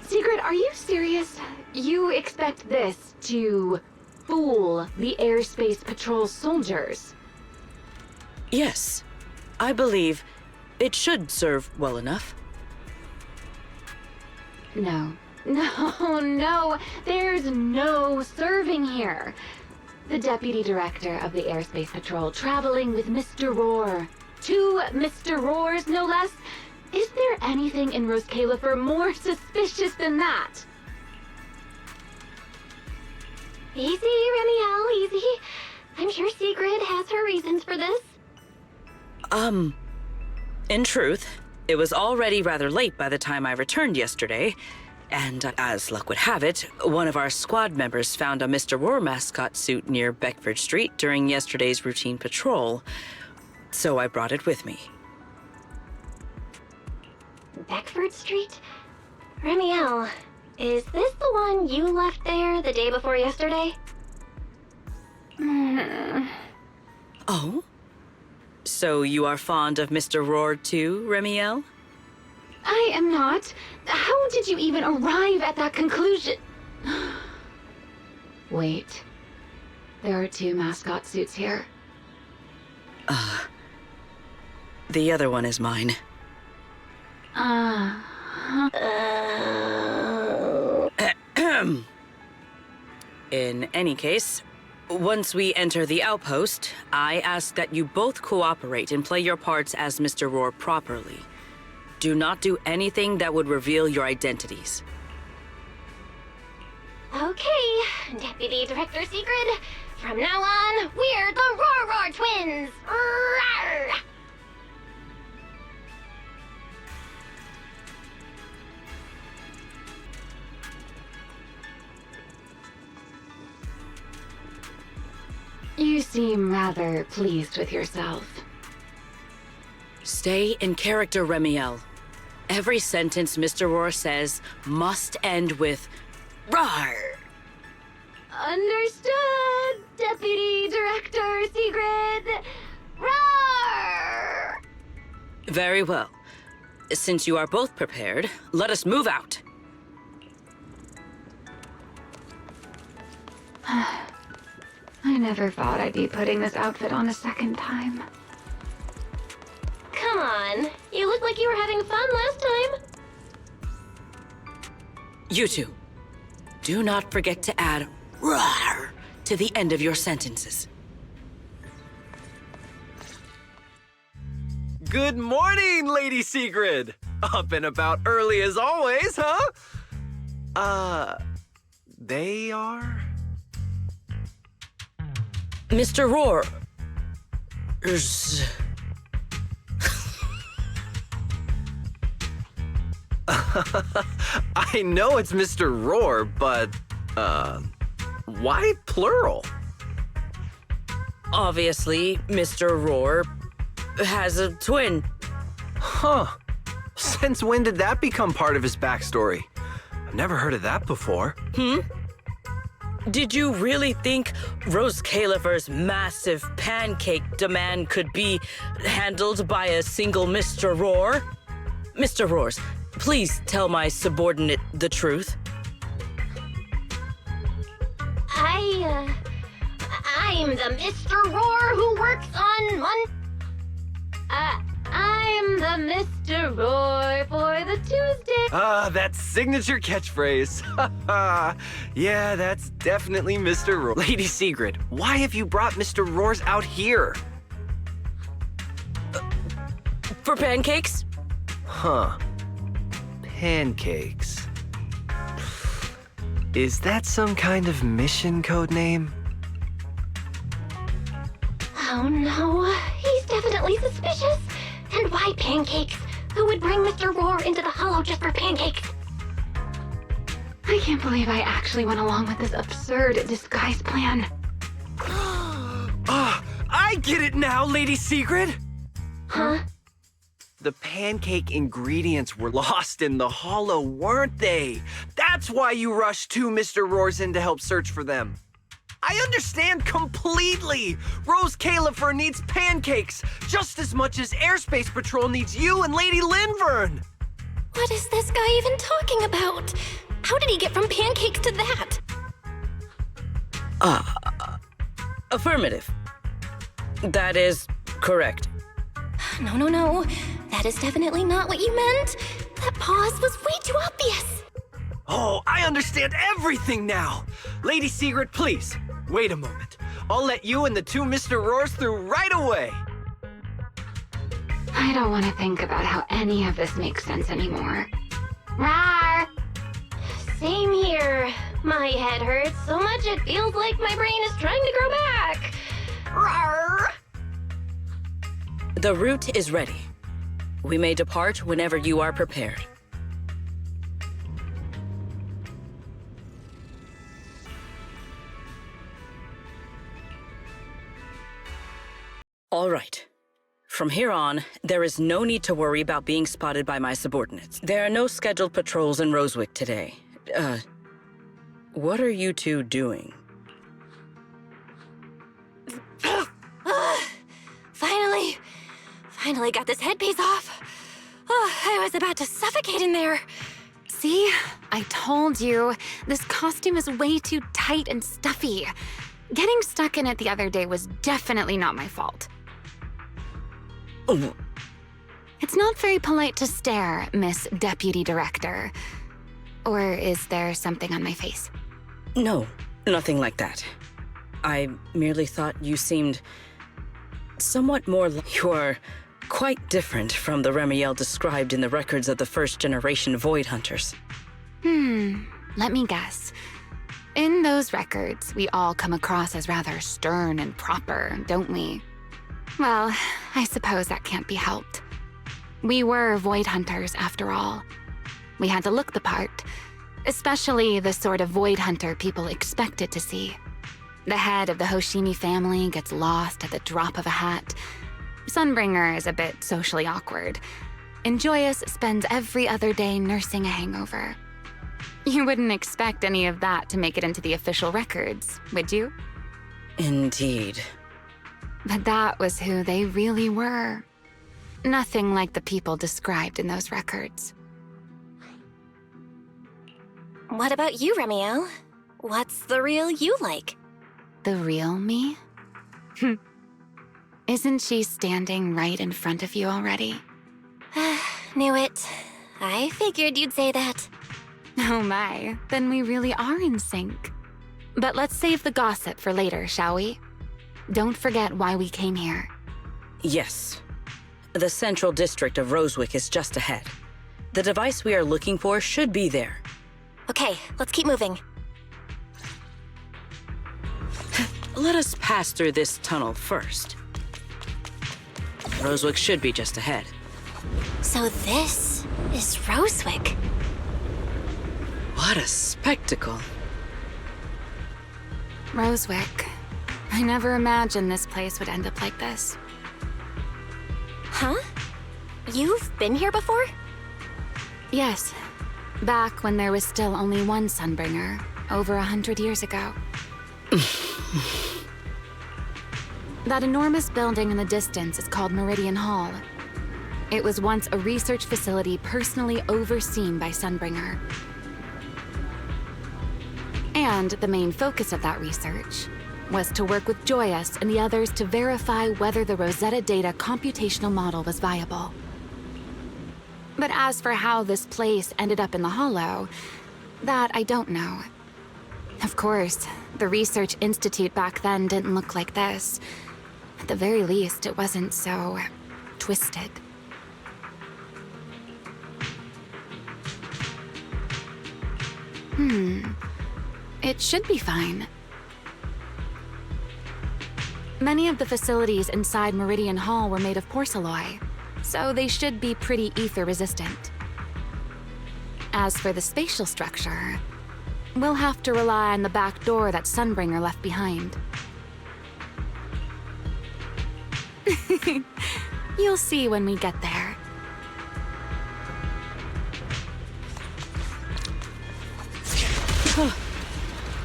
[SPEAKER 4] Sigrid, are you serious? You expect this to fool the Airspace Patrol soldiers?
[SPEAKER 12] Yes. I believe it should serve well enough.
[SPEAKER 4] No. No. There's no serving here. The Deputy Director of the Airspace Patrol traveling with Mr. Roar. 2 Mr. Roars, no less. Is there anything in Rose Califer more suspicious than that?
[SPEAKER 13] Easy, Remiel, easy. I'm sure Sigrid has her reasons for this.
[SPEAKER 12] In truth, it was already rather late by the time I returned yesterday, and as luck would have it, one of our squad members found a Mr. Roar mascot suit near Beckford Street during yesterday's routine patrol, so I brought it with me.
[SPEAKER 13] Beckford Street? Remiel, is this the one you left there the day before yesterday?
[SPEAKER 12] Oh? So you are fond of Mr. Roar too, Remiel?
[SPEAKER 4] I am not. How did you even arrive at that conclusion? Wait. There are 2 mascot suits here.
[SPEAKER 12] The other one is mine. In any case, once we enter the outpost, I ask that you both cooperate and play your parts as Mr. Roar properly. Do not do anything that would reveal your identities.
[SPEAKER 13] Okay, Deputy Director Sigrid. From now on, we're the Roar Twins! Rawr!
[SPEAKER 4] You seem rather pleased with yourself.
[SPEAKER 12] Stay in character, Remiel. Every sentence Mr. Roar says must end with "Rawr!"
[SPEAKER 4] Understood, Deputy Director Sigrid! Roar!
[SPEAKER 12] Very well. Since you are both prepared, let us move out.
[SPEAKER 4] I never thought I'd be putting this outfit on a second time.
[SPEAKER 13] Come on, you looked like you were having fun last time.
[SPEAKER 12] You two, do not forget to add "rawr" to the end of your sentences.
[SPEAKER 20] Good morning, Lady Sigrid! Up and about early as always, huh? They are?
[SPEAKER 12] Mr. Roar.
[SPEAKER 20] I know it's Mr. Roar, but, why plural?
[SPEAKER 12] Obviously, Mr. Roar has a twin.
[SPEAKER 20] Huh. Since when did that become part of his backstory? I've never heard of that before.
[SPEAKER 12] Did you really think Rose Califer's massive pancake demand could be handled by a single Mr. Roar? Mr. Roars, please tell my subordinate the truth.
[SPEAKER 3] I'm the Mr. Roar who works on I'm the Mr. Roar for the Tuesday.
[SPEAKER 20] That signature catchphrase. Yeah, that's definitely Mr. Roar. Lady Sigrid, why have you brought Mr. Roars out here?
[SPEAKER 12] For pancakes?
[SPEAKER 20] Huh. Pancakes. Is that some kind of mission code name?
[SPEAKER 13] Oh no, he's definitely suspicious. And why pancakes? Who would bring Mr. Roar into the Hollow just for pancakes?
[SPEAKER 4] I can't believe I actually went along with this absurd disguise plan.
[SPEAKER 20] I get it now, Lady Sigrid!
[SPEAKER 13] Huh?
[SPEAKER 20] The pancake ingredients were lost in the Hollow, weren't they? That's why you rushed two Mr. Roars in to help search for them. I understand completely! Rose Califer needs pancakes just as much as Airspace Patrol needs you and Lady Linvern!
[SPEAKER 13] What is this guy even talking about? How did he get from pancakes to that?
[SPEAKER 12] Affirmative. That is correct.
[SPEAKER 13] No. That is definitely not what you meant. That pause was way too obvious.
[SPEAKER 20] Oh, I understand everything now! Lady Sigrid, please, wait a moment. I'll let you and the two Mr. Roars through right away!
[SPEAKER 4] I don't want to think about how any of this makes sense anymore.
[SPEAKER 3] Rawr! Same here. My head hurts so much it feels like my brain is trying to grow back. Rawr!
[SPEAKER 12] The route is ready. We may depart whenever you are prepared. All right. From here on, there is no need to worry about being spotted by my subordinates. There are no scheduled patrols in Rosewick today. What are you two doing?
[SPEAKER 13] Finally got this headpiece off. Oh, I was about to suffocate in there.
[SPEAKER 4] See? I told you. This costume is way too tight and stuffy. Getting stuck in it the other day was definitely not my fault.
[SPEAKER 12] Oh.
[SPEAKER 4] It's not very polite to stare, Miss Deputy Director. Or is there something on my face?
[SPEAKER 12] No, nothing like that. I merely thought you seemed somewhat more like you are quite different from the Remiel described in the records of the first-generation Void Hunters.
[SPEAKER 4] Let me guess. In those records, we all come across as rather stern and proper, don't we? Well, I suppose that can't be helped. We were Void Hunters, after all. We had to look the part, especially the sort of Void Hunter people expected to see. The head of the Hoshimi family gets lost at the drop of a hat. Sunbringer is a bit socially awkward. And Joyous spends every other day nursing a hangover. You wouldn't expect any of that to make it into the official records, would you?
[SPEAKER 12] Indeed.
[SPEAKER 4] But that was who they really were. Nothing like the people described in those records.
[SPEAKER 13] What about you, Remiel? What's the real you like?
[SPEAKER 4] The real me? Isn't she standing right in front of you already?
[SPEAKER 13] Knew it. I figured you'd say that.
[SPEAKER 4] Oh my, then we really are in sync. But let's save the gossip for later, shall we? Don't forget why we came here.
[SPEAKER 12] Yes. The central district of Rosewick is just ahead. The device we are looking for should be there.
[SPEAKER 13] Okay, let's keep moving.
[SPEAKER 12] Let us pass through this tunnel first. Rosewick should be just ahead.
[SPEAKER 13] So this is Rosewick.
[SPEAKER 12] What a spectacle.
[SPEAKER 4] Rosewick. I never imagined this place would end up like this.
[SPEAKER 3] Huh? You've been here before?
[SPEAKER 4] Yes. Back when there was still only one Sunbringer, over 100 years ago. That enormous building in the distance is called Meridian Hall. It was once a research facility personally overseen by Sunbringer. And the main focus of that research was to work with Joyous and the others to verify whether the Rosetta Data computational model was viable. But as for how this place ended up in the Hollow, that I don't know. Of course, the Research Institute back then didn't look like this. At the very least, it wasn't so twisted. It should be fine. Many of the facilities inside Meridian Hall were made of porcelain, so they should be pretty ether-resistant. As for the spatial structure, we'll have to rely on the back door that Sunbringer left behind. You'll see when we get there.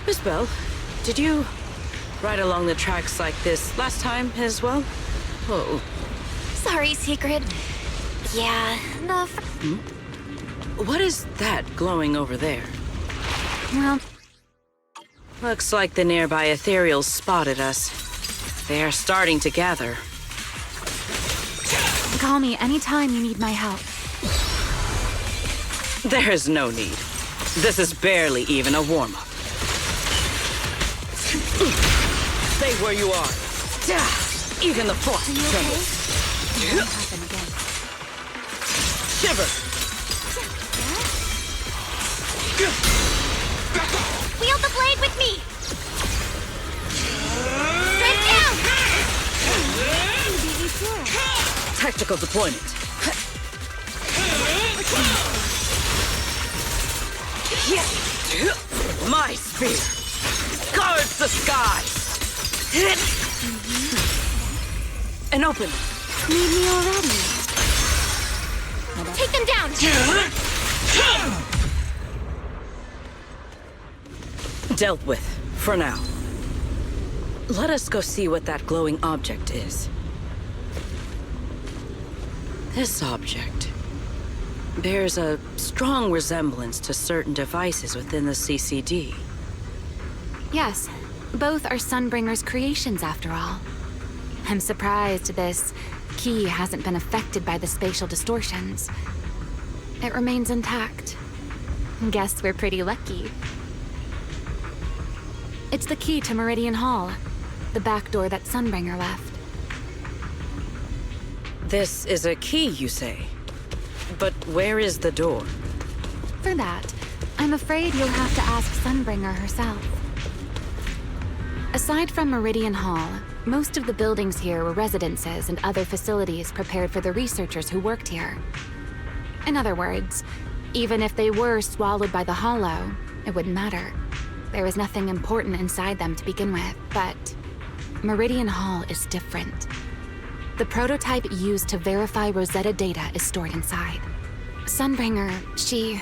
[SPEAKER 12] Miss Bell, did you ride along the tracks like this last time as well? Oh.
[SPEAKER 3] Sorry, Secret. Yeah,
[SPEAKER 12] What is that glowing over there?
[SPEAKER 4] Well,
[SPEAKER 12] looks like the nearby ethereals spotted us. They are starting to gather.
[SPEAKER 4] Call me anytime you need my help.
[SPEAKER 12] There's no need. This is barely even a warm-up. Stay where you are. Even the force trembles. Shiver!
[SPEAKER 3] Wield the blade with me! Straight down!
[SPEAKER 12] Tactical deployment. My spear guards the skies. And open.
[SPEAKER 4] Need me already?
[SPEAKER 3] Take them down!
[SPEAKER 12] Dealt with, for now. Let us go see what that glowing object is. This object bears a strong resemblance to certain devices within the CCD.
[SPEAKER 4] Yes, both are Sunbringer's creations after all. I'm surprised this key hasn't been affected by the spatial distortions. It remains intact. Guess we're pretty lucky. It's the key to Meridian Hall, the back door that Sunbringer left.
[SPEAKER 12] This is a key, you say? But where is the door?
[SPEAKER 4] For that, I'm afraid you'll have to ask Sunbringer herself. Aside from Meridian Hall, most of the buildings here were residences and other facilities prepared for the researchers who worked here. In other words, even if they were swallowed by the Hollow, it wouldn't matter. There was nothing important inside them to begin with, but Meridian Hall is different. The prototype used to verify Rosetta Data is stored inside. Sunbringer, she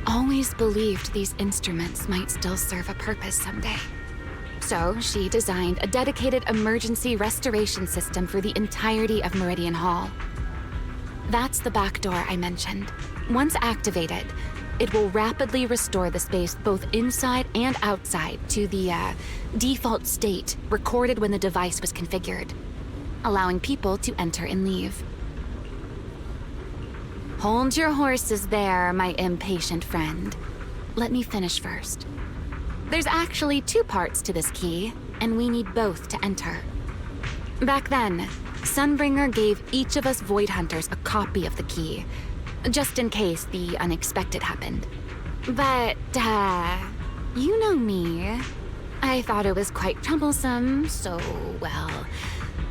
[SPEAKER 4] always believed these instruments might still serve a purpose someday. So she designed a dedicated emergency restoration system for the entirety of Meridian Hall. That's the back door I mentioned. Once activated, it will rapidly restore the space both inside and outside to the default state recorded when the device was configured, allowing people to enter and leave. Hold your horses there, my impatient friend. Let me finish first. There's actually two parts to this key, and we need both to enter. Back then, Sunbringer gave each of us Void Hunters a copy of the key, just in case the unexpected happened. But, you know me. I thought it was quite troublesome, so, well,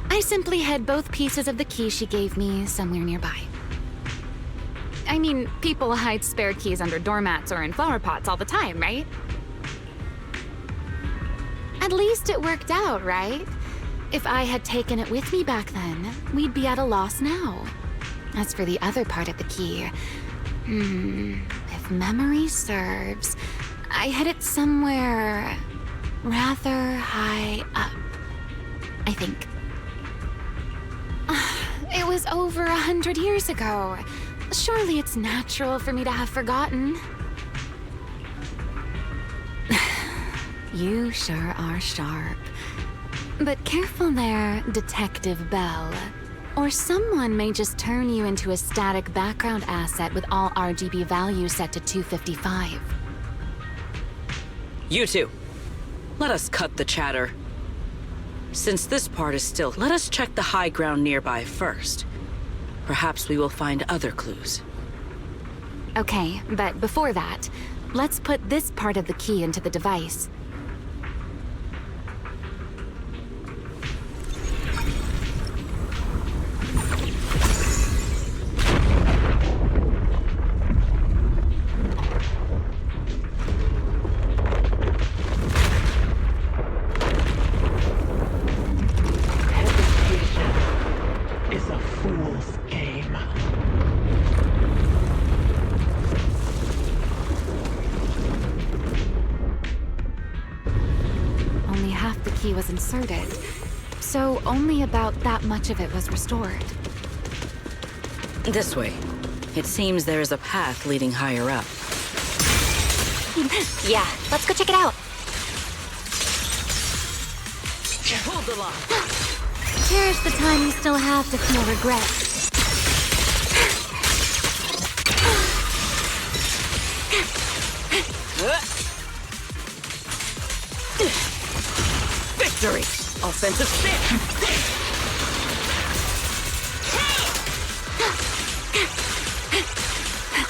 [SPEAKER 4] I simply hid both pieces of the key she gave me somewhere nearby. I mean, people hide spare keys under doormats or in flower pots all the time, right? At least it worked out, right? If I had taken it with me back then, we'd be at a loss now. As for the other part of the key, if memory serves, I hid it somewhere rather high up, I think. It was over 100 years ago. Surely it's natural for me to have forgotten. You sure are sharp. But careful there, Detective Bell. Or someone may just turn you into a static background asset with all RGB values set to 255.
[SPEAKER 12] You two, let us cut the chatter. Since this part is still, let us check the high ground nearby first. Perhaps we will find other clues.
[SPEAKER 4] Okay, but before that, let's put this part of the key into the device.
[SPEAKER 19] Is a fool's game.
[SPEAKER 4] Only half the key was inserted, so only about that much of it was restored.
[SPEAKER 12] This way. It seems there is a path leading higher up.
[SPEAKER 9] Yeah, let's go check it out.
[SPEAKER 12] Hold the lock.
[SPEAKER 4] Cherish the time you still have to feel regret.
[SPEAKER 12] Victory! Offensive spin!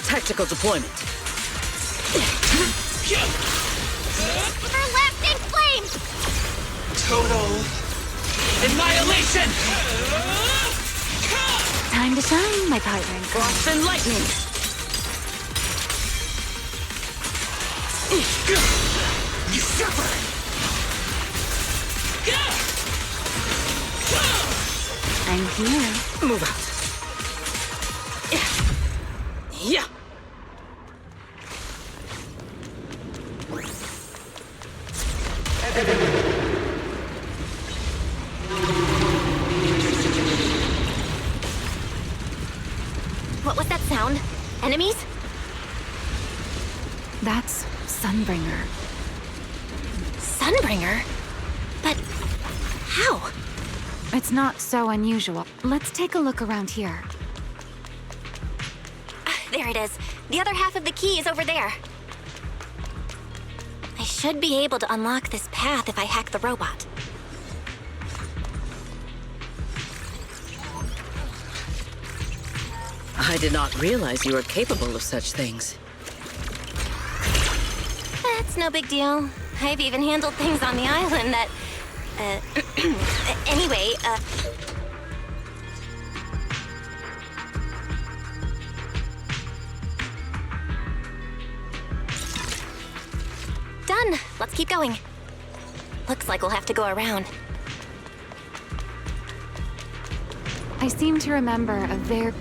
[SPEAKER 12] Tactical deployment.
[SPEAKER 3] Everlasting flames!
[SPEAKER 19] Total annihilation!
[SPEAKER 4] Time to shine, my partner in crime.
[SPEAKER 12] Frost and lightning!
[SPEAKER 19] You suffer!
[SPEAKER 4] I'm here.
[SPEAKER 12] Move out. Yeah.
[SPEAKER 3] What was that sound? Enemies?
[SPEAKER 4] That's Sunbringer.
[SPEAKER 3] Sunbringer? But how?
[SPEAKER 4] It's not so unusual. Let's take a look around here.
[SPEAKER 3] There it is. The other half of the key is over there. I should be able to unlock this path if I hack the robot.
[SPEAKER 12] I did not realize you were capable of such things.
[SPEAKER 3] That's no big deal. I've even handled things on the island that... anyway, Done. Let's keep going. Looks like we'll have to go around.
[SPEAKER 4] I seem to remember a very...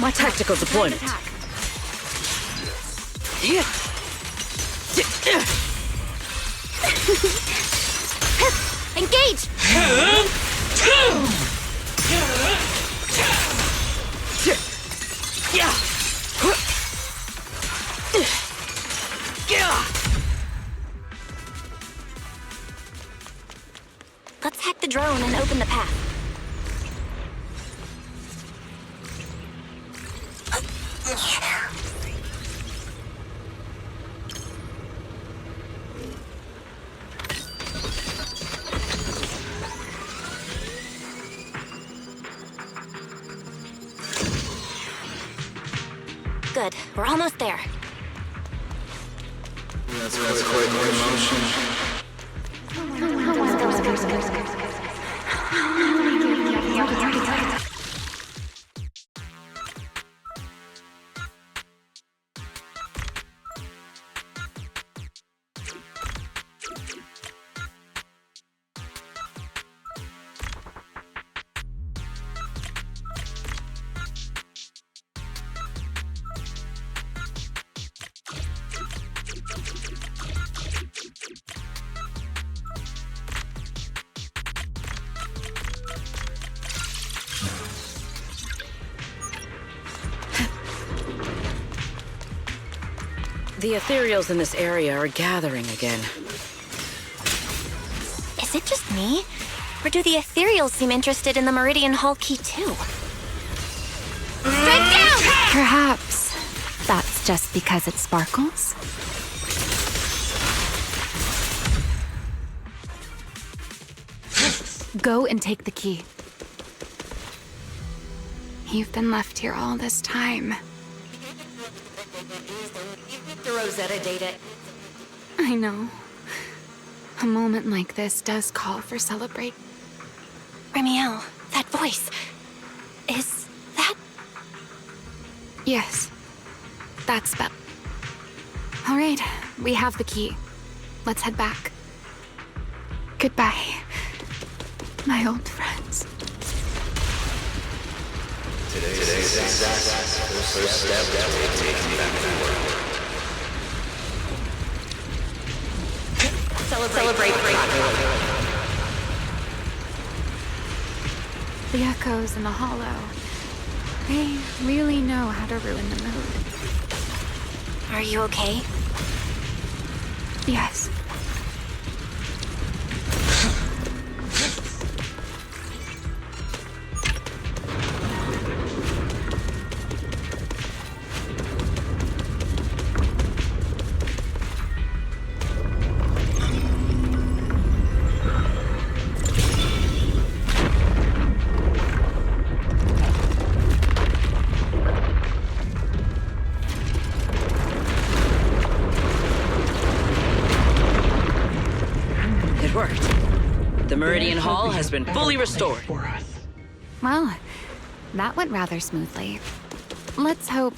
[SPEAKER 12] My tactical deployment.
[SPEAKER 3] Engage! Let's hack the drone and open the path. good. We're almost there.
[SPEAKER 1] That's quite the emotion.
[SPEAKER 12] The ethereals in this area are gathering again.
[SPEAKER 3] Is it just me? Or do the ethereals seem interested in the Meridian Hall key too? Strike down!
[SPEAKER 4] Perhaps that's just because it sparkles? Go and take the key. You've been left here all this time.
[SPEAKER 6] The Rosetta data.
[SPEAKER 4] I know. A moment like this does call for celebrate.
[SPEAKER 3] Remiel, that voice. Is that...
[SPEAKER 4] Yes. That's Belle. All right, we have the key. Let's head back. Goodbye, my old friends.
[SPEAKER 2] Today's success, the first step that we've taken back to work.
[SPEAKER 6] Celebrate.
[SPEAKER 4] The echoes in the hollow. They really know how to ruin the mood.
[SPEAKER 3] Are you okay?
[SPEAKER 4] Yes.
[SPEAKER 12] The Meridian Hall has been fully restored.
[SPEAKER 4] Well, that went rather smoothly. Let's hope...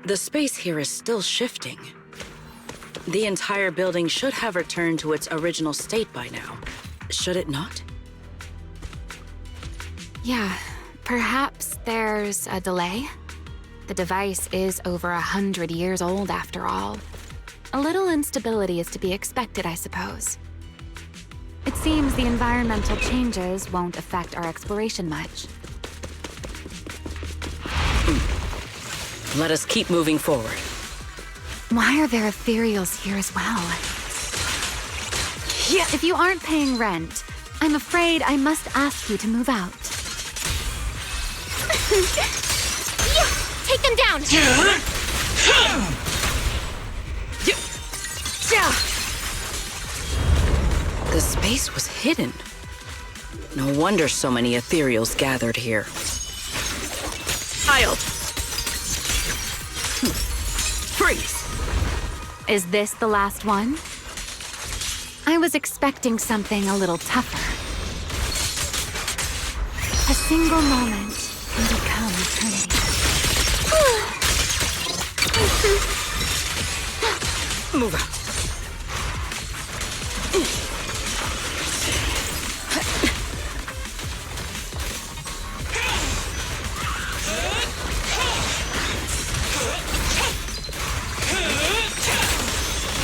[SPEAKER 12] The space here is still shifting. The entire building should have returned to its original state by now. Should it not?
[SPEAKER 4] Yeah, perhaps there's a delay. The device is over 100 years old after all. A little instability is to be expected, I suppose. It seems the environmental changes won't affect our exploration much.
[SPEAKER 12] Let us keep moving forward.
[SPEAKER 4] Why are there ethereals here as well? Yeah. If you aren't paying rent, I'm afraid I must ask you to move out.
[SPEAKER 3] Yeah, take them down!
[SPEAKER 12] The space was hidden. No wonder so many ethereals gathered here. Child! Freeze!
[SPEAKER 4] Is this the last one? I was expecting something a little tougher. A single moment can become eternity.
[SPEAKER 12] Move out.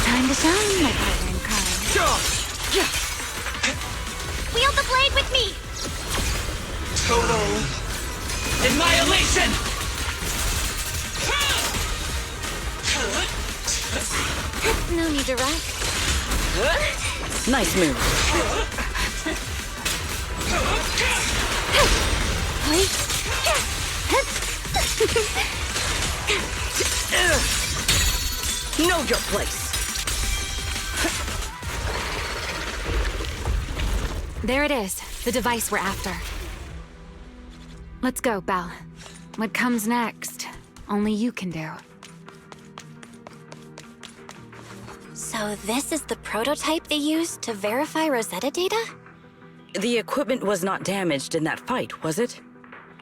[SPEAKER 4] Time to shine, my partner in crime.
[SPEAKER 3] Wield the blade with me!
[SPEAKER 14] Total annihilation!
[SPEAKER 3] No need to rush.
[SPEAKER 12] Nice move. Know your place.
[SPEAKER 4] There it is, the device we're after. Let's go, Belle. What comes next, only you can do.
[SPEAKER 3] So this is the prototype they used to verify Rosetta data?
[SPEAKER 12] The equipment was not damaged in that fight, was it?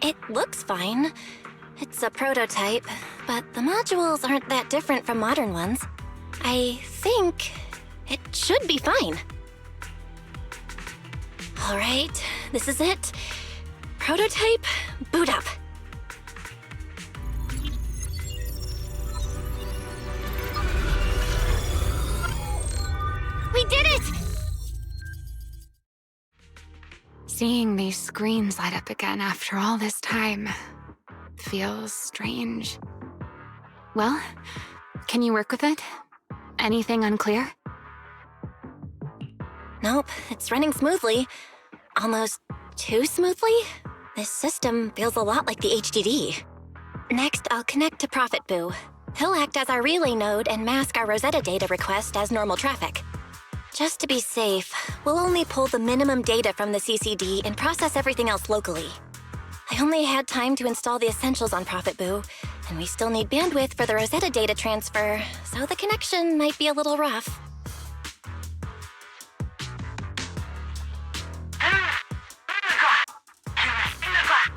[SPEAKER 3] It looks fine. It's a prototype, but the modules aren't that different from modern ones. I think it should be fine. All right, this is it. Prototype, boot up. We did it!
[SPEAKER 4] Seeing these screens light up again after all this time feels strange. Well, can you work with it? Anything unclear?
[SPEAKER 3] Nope, it's running smoothly. Almost too smoothly? This system feels a lot like the HDD. Next, I'll connect to Prophet Boo. He'll act as our relay node and mask our Rosetta data request as normal traffic. Just to be safe, we'll only pull the minimum data from the CCD and process everything else locally. I only had time to install the essentials on Prophet Boo, and we still need bandwidth for the Rosetta data transfer, so the connection might be a little rough.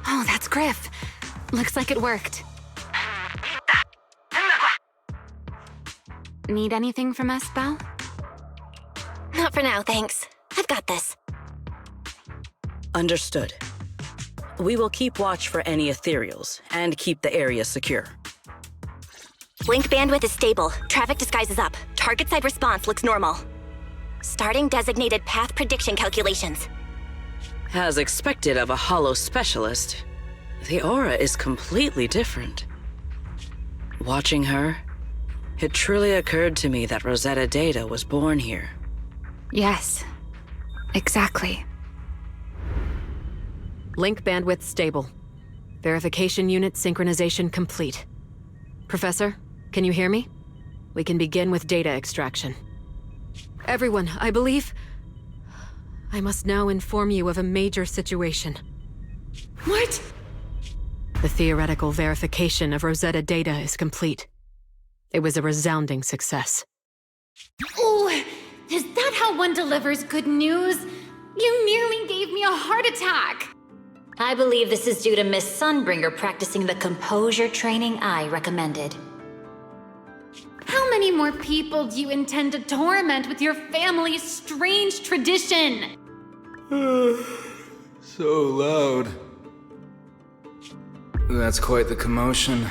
[SPEAKER 4] Oh, that's Griff. Looks like it worked. Need anything from us, Belle?
[SPEAKER 3] Not for now, thanks. I've got this.
[SPEAKER 12] Understood. We will keep watch for any ethereals and keep the area secure.
[SPEAKER 3] Link bandwidth is stable. Traffic disguise is up. Target side response looks normal. Starting designated path prediction calculations.
[SPEAKER 12] As expected of a holo specialist, the aura is completely different. Watching her, it truly occurred to me that Rosetta Data was born here.
[SPEAKER 4] Yes, exactly.
[SPEAKER 16] Link bandwidth stable. Verification unit synchronization complete. Professor, can you hear me? We can begin with data extraction. Everyone, I believe... I must now inform you of a major situation.
[SPEAKER 4] What?
[SPEAKER 16] The theoretical verification of Rosetta data is complete. It was a resounding success.
[SPEAKER 4] Oh, is that how one delivers good news? You nearly gave me a heart attack!
[SPEAKER 6] I believe this is due to Miss Sunbringer practicing the composure training I recommended.
[SPEAKER 4] How many more people do you intend to torment with your family's strange tradition?
[SPEAKER 21] So loud. That's quite the commotion.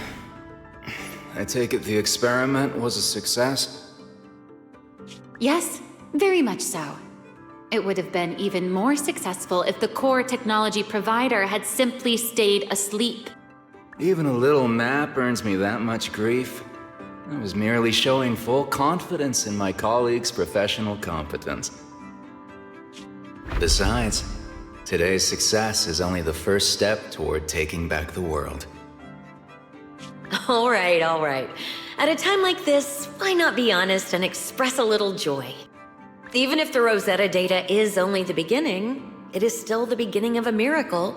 [SPEAKER 21] I take it the experiment was a success?
[SPEAKER 4] Yes, very much so. It would have been even more successful if the core technology provider had simply stayed asleep.
[SPEAKER 21] Even a little nap earns me that much grief. I was merely showing full confidence in my colleagues' professional competence. Besides, today's success is only the first step toward taking back the world.
[SPEAKER 6] All right, all right. At a time like this, why not be honest and express a little joy? Even if the Rosetta data is only the beginning, it is still the beginning of a miracle.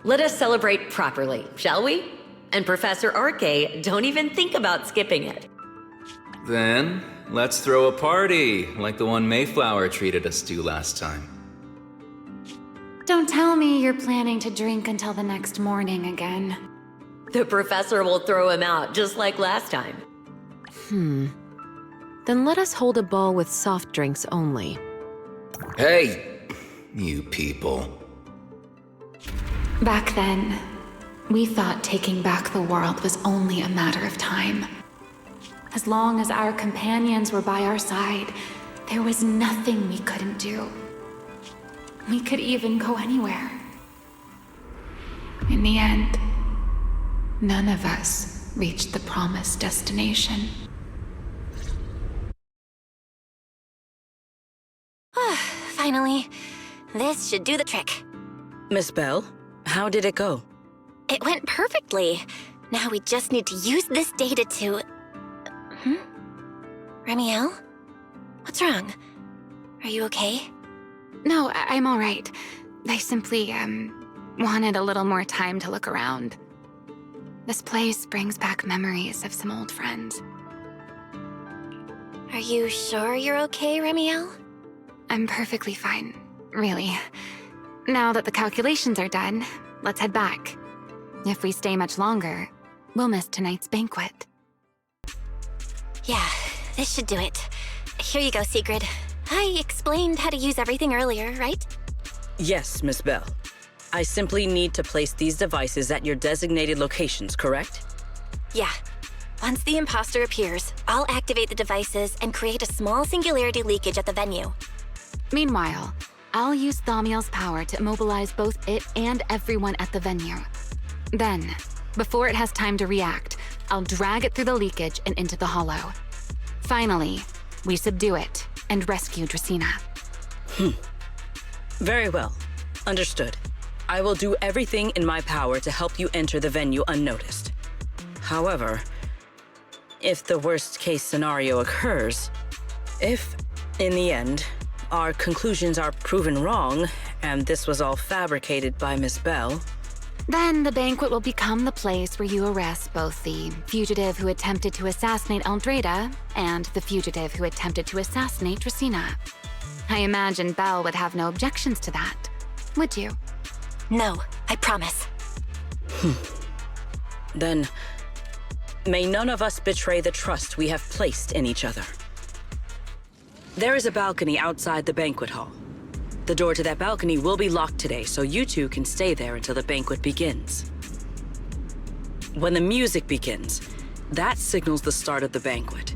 [SPEAKER 6] Let us celebrate properly, shall we? And Professor Arke, don't even think about skipping it.
[SPEAKER 21] Then, let's throw a party, like the one Mayflower treated us to last time.
[SPEAKER 4] Don't tell me you're planning to drink until the next morning again.
[SPEAKER 6] The professor will throw him out, just like last time.
[SPEAKER 16] Then let us hold a ball with soft drinks only.
[SPEAKER 21] Hey, you people.
[SPEAKER 4] Back then, we thought taking back the world was only a matter of time. As long as our companions were by our side, there was nothing we couldn't do. We could even go anywhere. In the end, none of us reached the promised destination.
[SPEAKER 3] Finally, this should do the trick.
[SPEAKER 12] Miss Bell, how did it go?
[SPEAKER 3] It went perfectly. Now we just need to use this data to... Ramiel? What's wrong? Are you okay?
[SPEAKER 4] No, I'm all right. I simply, wanted a little more time to look around. This place brings back memories of some old friends.
[SPEAKER 3] Are you sure you're okay, Remiel?
[SPEAKER 4] I'm perfectly fine, really. Now that the calculations are done, let's head back. If we stay much longer, we'll miss tonight's banquet.
[SPEAKER 3] Yeah, this should do it. Here you go, Sigrid. I explained how to use everything earlier, right?
[SPEAKER 12] Yes, Miss Bell. I simply need to place these devices at your designated locations, correct?
[SPEAKER 3] Yeah. Once the imposter appears, I'll activate the devices and create a small singularity leakage at the venue.
[SPEAKER 4] Meanwhile, I'll use Thaumiel's power to immobilize both it and everyone at the venue. Then, before it has time to react, I'll drag it through the leakage and into the hollow. Finally, we subdue it and rescue Dracaena.
[SPEAKER 12] Very well. Understood. I will do everything in my power to help you enter the venue unnoticed. However, if the worst-case scenario occurs, if, in the end, our conclusions are proven wrong, and this was all fabricated by Miss Bell,
[SPEAKER 4] then the banquet will become the place where you arrest both the fugitive who attempted to assassinate Aldreda and the fugitive who attempted to assassinate Dracaena. I imagine Belle would have no objections to that, would you?
[SPEAKER 3] No, I promise.
[SPEAKER 12] Then may none of us betray the trust we have placed in each other. There is a balcony outside the banquet hall. The door to that balcony will be locked today, so you two can stay there until the banquet begins. When the music begins, that signals the start of the banquet.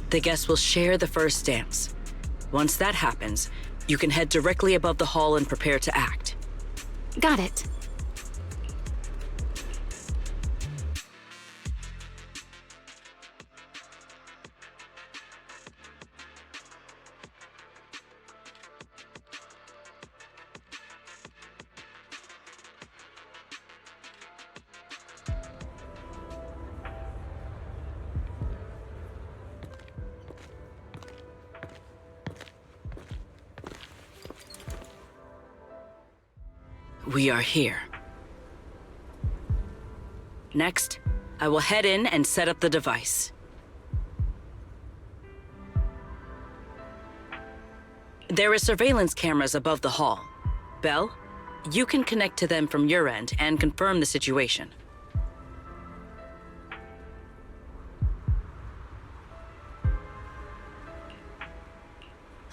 [SPEAKER 12] The guests will share the first dance. Once that happens, you can head directly above the hall and prepare to act.
[SPEAKER 4] Got it.
[SPEAKER 12] We are here. Next, I will head in and set up the device. There are surveillance cameras above the hall. Belle, you can connect to them from your end and confirm the situation.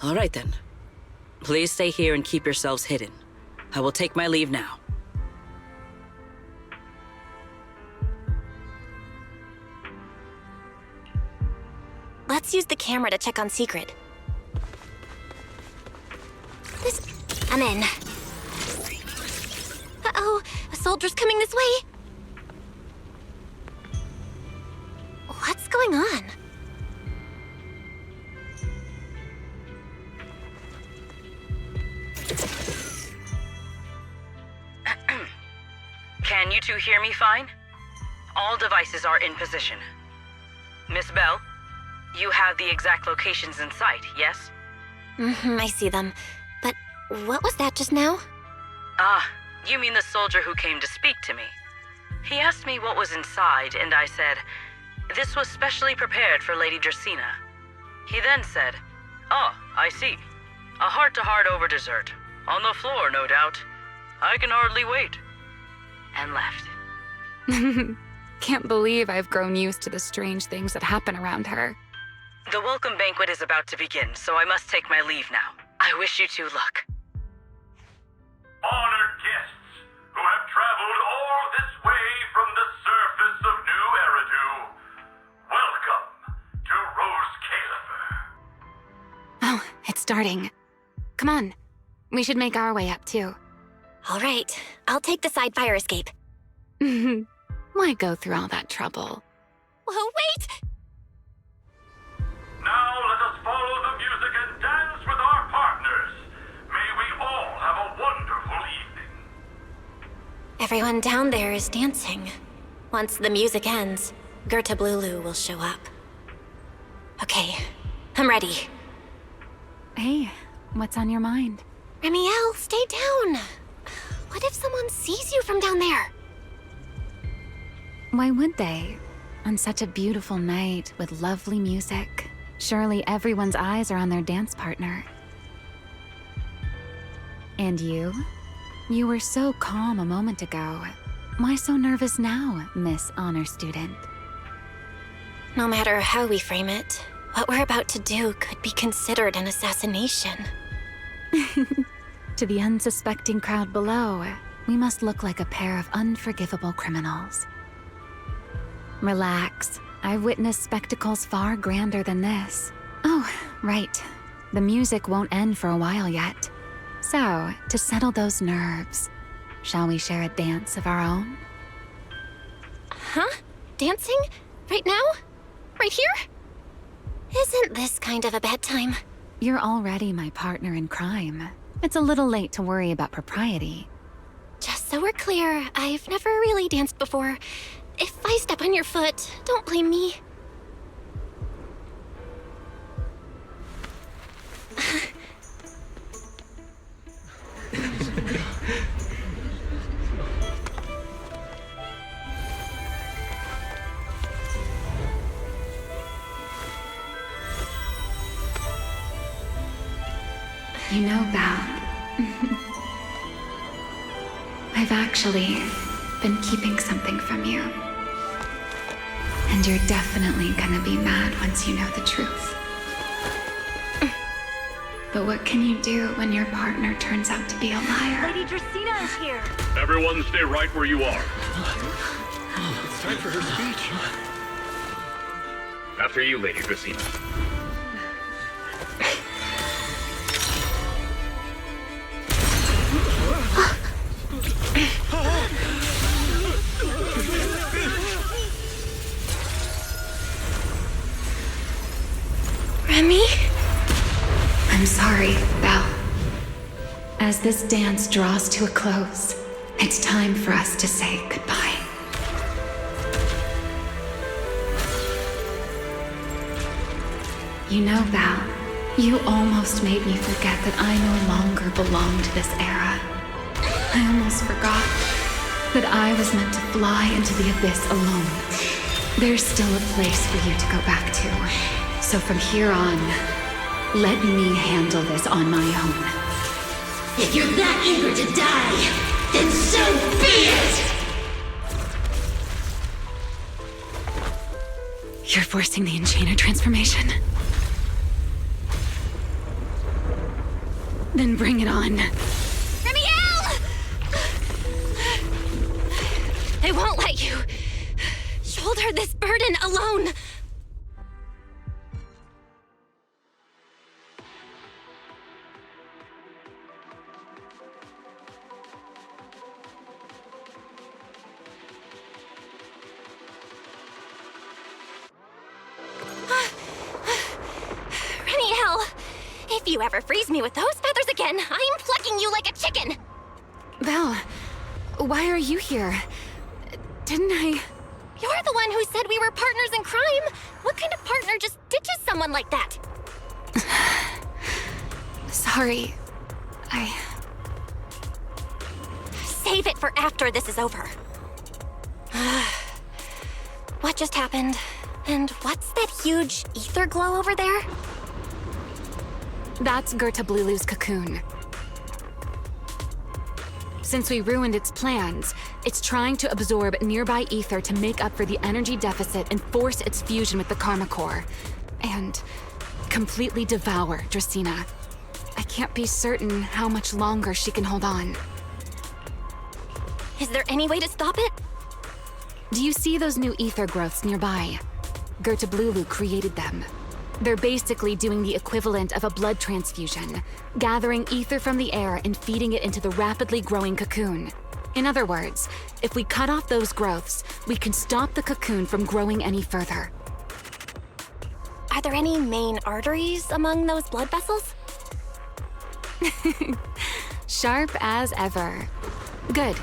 [SPEAKER 12] All right then. Please stay here and keep yourselves hidden. I will take my leave now.
[SPEAKER 3] Let's use the camera to check on Sigrid. I'm in. Uh-oh, a soldier's coming this way. What's going on?
[SPEAKER 12] Can you two hear me fine? All devices are in position. Miss Bell, you have the exact locations in sight, yes?
[SPEAKER 3] I see them. But what was that just now?
[SPEAKER 12] Ah, you mean the soldier who came to speak to me. He asked me what was inside, and I said, this was specially prepared for Lady Dracaena. He then said, oh, I see. A heart-to-heart over dessert. On the floor, no doubt. I can hardly wait. And left.
[SPEAKER 4] Can't believe I've grown used to the strange things that happen around her.
[SPEAKER 12] The welcome banquet is about to begin, so I must take my leave now. I wish you two luck.
[SPEAKER 14] Honored guests who have traveled all this way from the surface of New Eridu, welcome to Rose Califer.
[SPEAKER 4] Oh, it's starting. Come on. We should make our way up, too.
[SPEAKER 3] All right, I'll take the side fire escape.
[SPEAKER 4] Why go through all that trouble?
[SPEAKER 3] Oh, wait!
[SPEAKER 14] Now let us follow the music and dance with our partners. May we all have a wonderful evening.
[SPEAKER 3] Everyone down there is dancing. Once the music ends, Gerta Blulu will show up. Okay, I'm ready.
[SPEAKER 4] Hey, what's on your mind?
[SPEAKER 9] Remiel, stay down. What if someone sees you from down there?
[SPEAKER 4] Why would they? On such a beautiful night with lovely music, surely everyone's eyes are on their dance partner. And you? You were so calm a moment ago. Why so nervous now, Miss Honor Student?
[SPEAKER 9] No matter how we frame it, what we're about to do could be considered an assassination.
[SPEAKER 4] To the unsuspecting crowd below, we must look like a pair of unforgivable criminals. Relax. I've witnessed spectacles far grander than this. Oh, right. The music won't end for a while yet. So, to settle those nerves, shall we share a dance of our own?
[SPEAKER 9] Huh? Dancing? Right now? Right here? Isn't this kind of a bad time?
[SPEAKER 4] You're already my partner in crime. It's a little late to worry about propriety.
[SPEAKER 9] Just so we're clear, I've never really danced before. If I step on your foot, don't blame me.
[SPEAKER 4] You know, Val, I've actually been keeping something from you. And you're definitely gonna be mad once you know the truth. But what can you do when your partner turns out to be a liar?
[SPEAKER 11] Lady Dracaena is here.
[SPEAKER 5] Everyone stay right where you are.
[SPEAKER 7] It's time for her speech.
[SPEAKER 5] After you, Lady Dracaena.
[SPEAKER 9] Remy?
[SPEAKER 4] I'm sorry, Belle. As this dance draws to a close, it's time for us to say goodbye. You know, Val, you almost made me forget that I no longer belong to this era. I almost forgot that I was meant to fly into the abyss alone. There's still a place for you to go back to. So from here on, let me handle this on my own.
[SPEAKER 22] If you're that eager to die, then so be it!
[SPEAKER 4] You're forcing the Enchainer transformation? Then bring it on.
[SPEAKER 9] Remiel! I won't let you shoulder this burden alone. If you ever freeze me with those feathers again, I'm plucking you like a chicken!
[SPEAKER 4] Belle, why are you here? Didn't I...
[SPEAKER 9] You're the one who said we were partners in crime! What kind of partner just ditches someone like that?
[SPEAKER 4] Sorry.
[SPEAKER 9] Save it for after this is over. What just happened? And what's that huge ether glow over there?
[SPEAKER 4] That's Gerta-Blulu's cocoon. Since we ruined its plans, it's trying to absorb nearby ether to make up for the energy deficit and force its fusion with the Karma Core. And completely devour Dracaena. I can't be certain how much longer she can hold on.
[SPEAKER 9] Is there any way to stop it?
[SPEAKER 4] Do you see those new ether growths nearby? Gerta-Blulu created them. They're basically doing the equivalent of a blood transfusion, gathering ether from the air and feeding it into the rapidly growing cocoon. In other words, if we cut off those growths, we can stop the cocoon from growing any further.
[SPEAKER 9] Are there any main arteries among those blood vessels?
[SPEAKER 4] Sharp as ever. Good.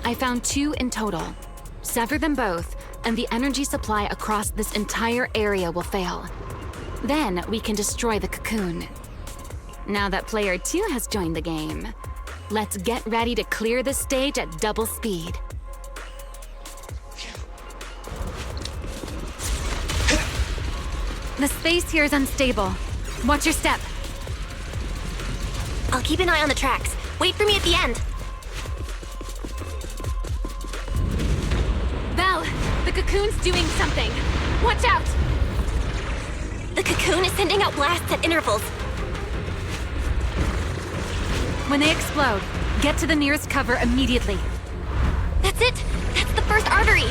[SPEAKER 4] I found 2 in total. Sever them both, and the energy supply across this entire area will fail. Then we can destroy the cocoon. Now that player 2 has joined the game, let's get ready to clear the stage at double speed. The space here is unstable. Watch your step.
[SPEAKER 3] I'll keep an eye on the tracks. Wait for me at the end.
[SPEAKER 4] Belle, the cocoon's doing something. Watch out!
[SPEAKER 3] The cocoon is sending out blasts at intervals.
[SPEAKER 4] When they explode, get to the nearest cover immediately.
[SPEAKER 3] That's it! That's the first artery!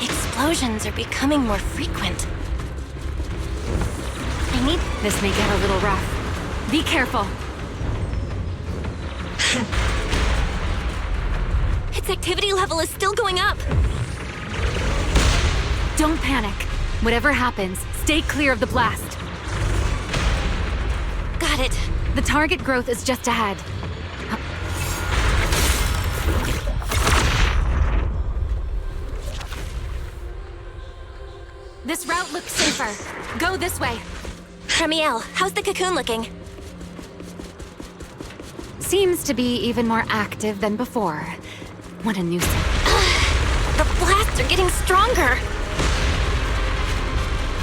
[SPEAKER 3] Explosions are becoming more frequent.
[SPEAKER 4] This may get a little rough. Be careful.
[SPEAKER 3] Its activity level is still going up.
[SPEAKER 4] Don't panic. Whatever happens, stay clear of the blast.
[SPEAKER 3] Got it.
[SPEAKER 4] The target growth is just ahead. This route looks safer. Go this way.
[SPEAKER 3] Ramiel, how's the cocoon looking?
[SPEAKER 4] Seems to be even more active than before. What a nuisance.
[SPEAKER 3] The blasts are getting stronger.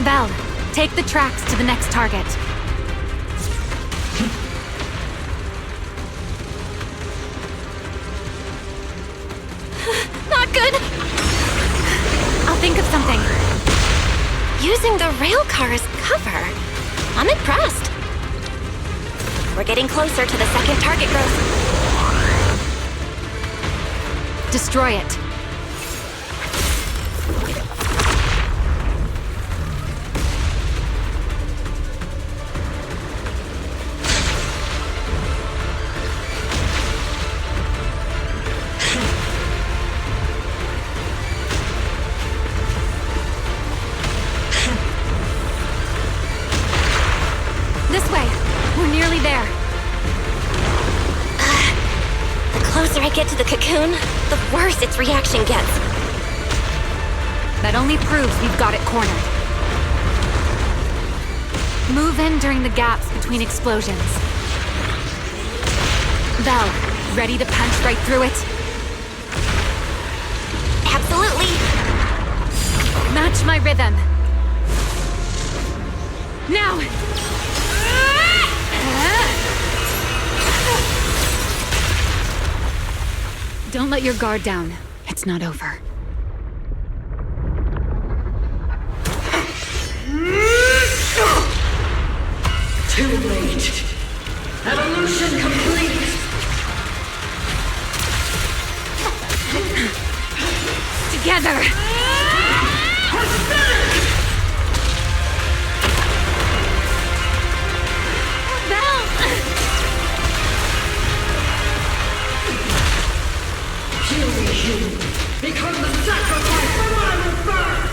[SPEAKER 4] Belle, take the tracks to the next target.
[SPEAKER 3] Not good!
[SPEAKER 4] I'll think of something.
[SPEAKER 3] Using the rail car as cover. I'm impressed. We're getting closer to the second target growth.
[SPEAKER 4] Destroy it. This way. We're nearly there.
[SPEAKER 3] The closer I get to the cocoon, the worse its reaction gets.
[SPEAKER 4] That only proves we've got it cornered. Move in during the gaps between explosions. Belle, ready to punch right through it?
[SPEAKER 3] Absolutely.
[SPEAKER 4] Match my rhythm. Now! Don't let your guard down. It's not over.
[SPEAKER 22] Too late. Evolution complete.
[SPEAKER 4] Together!
[SPEAKER 22] Become the sacrifice for my rebirth!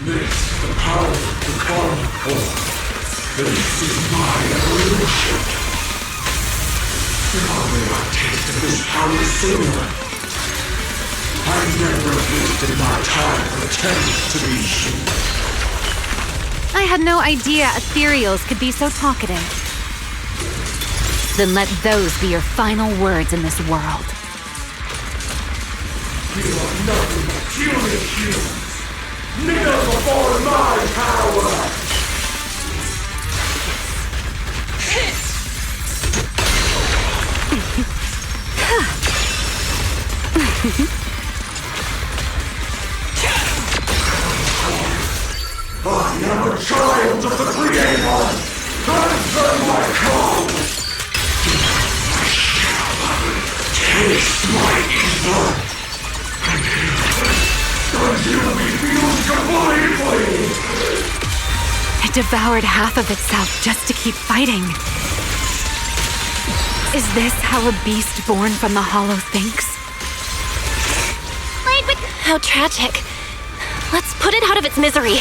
[SPEAKER 8] This is the power of the Karma Core. This is my evolution. Now may I taste of this power sooner. I never wasted my time pretending to be human.
[SPEAKER 4] I had no idea ethereals could be so talkative. Then let those be your final words in this world.
[SPEAKER 8] You are nothing but puny humans. Kneel before my power! I am a child of the Creator! Answer my call! Taste my evil! Until me feels completely!
[SPEAKER 4] It devoured half of itself just to keep fighting. Is this how a beast born from the Hollow thinks?
[SPEAKER 3] Wait, but how tragic. Let's put it out of its misery.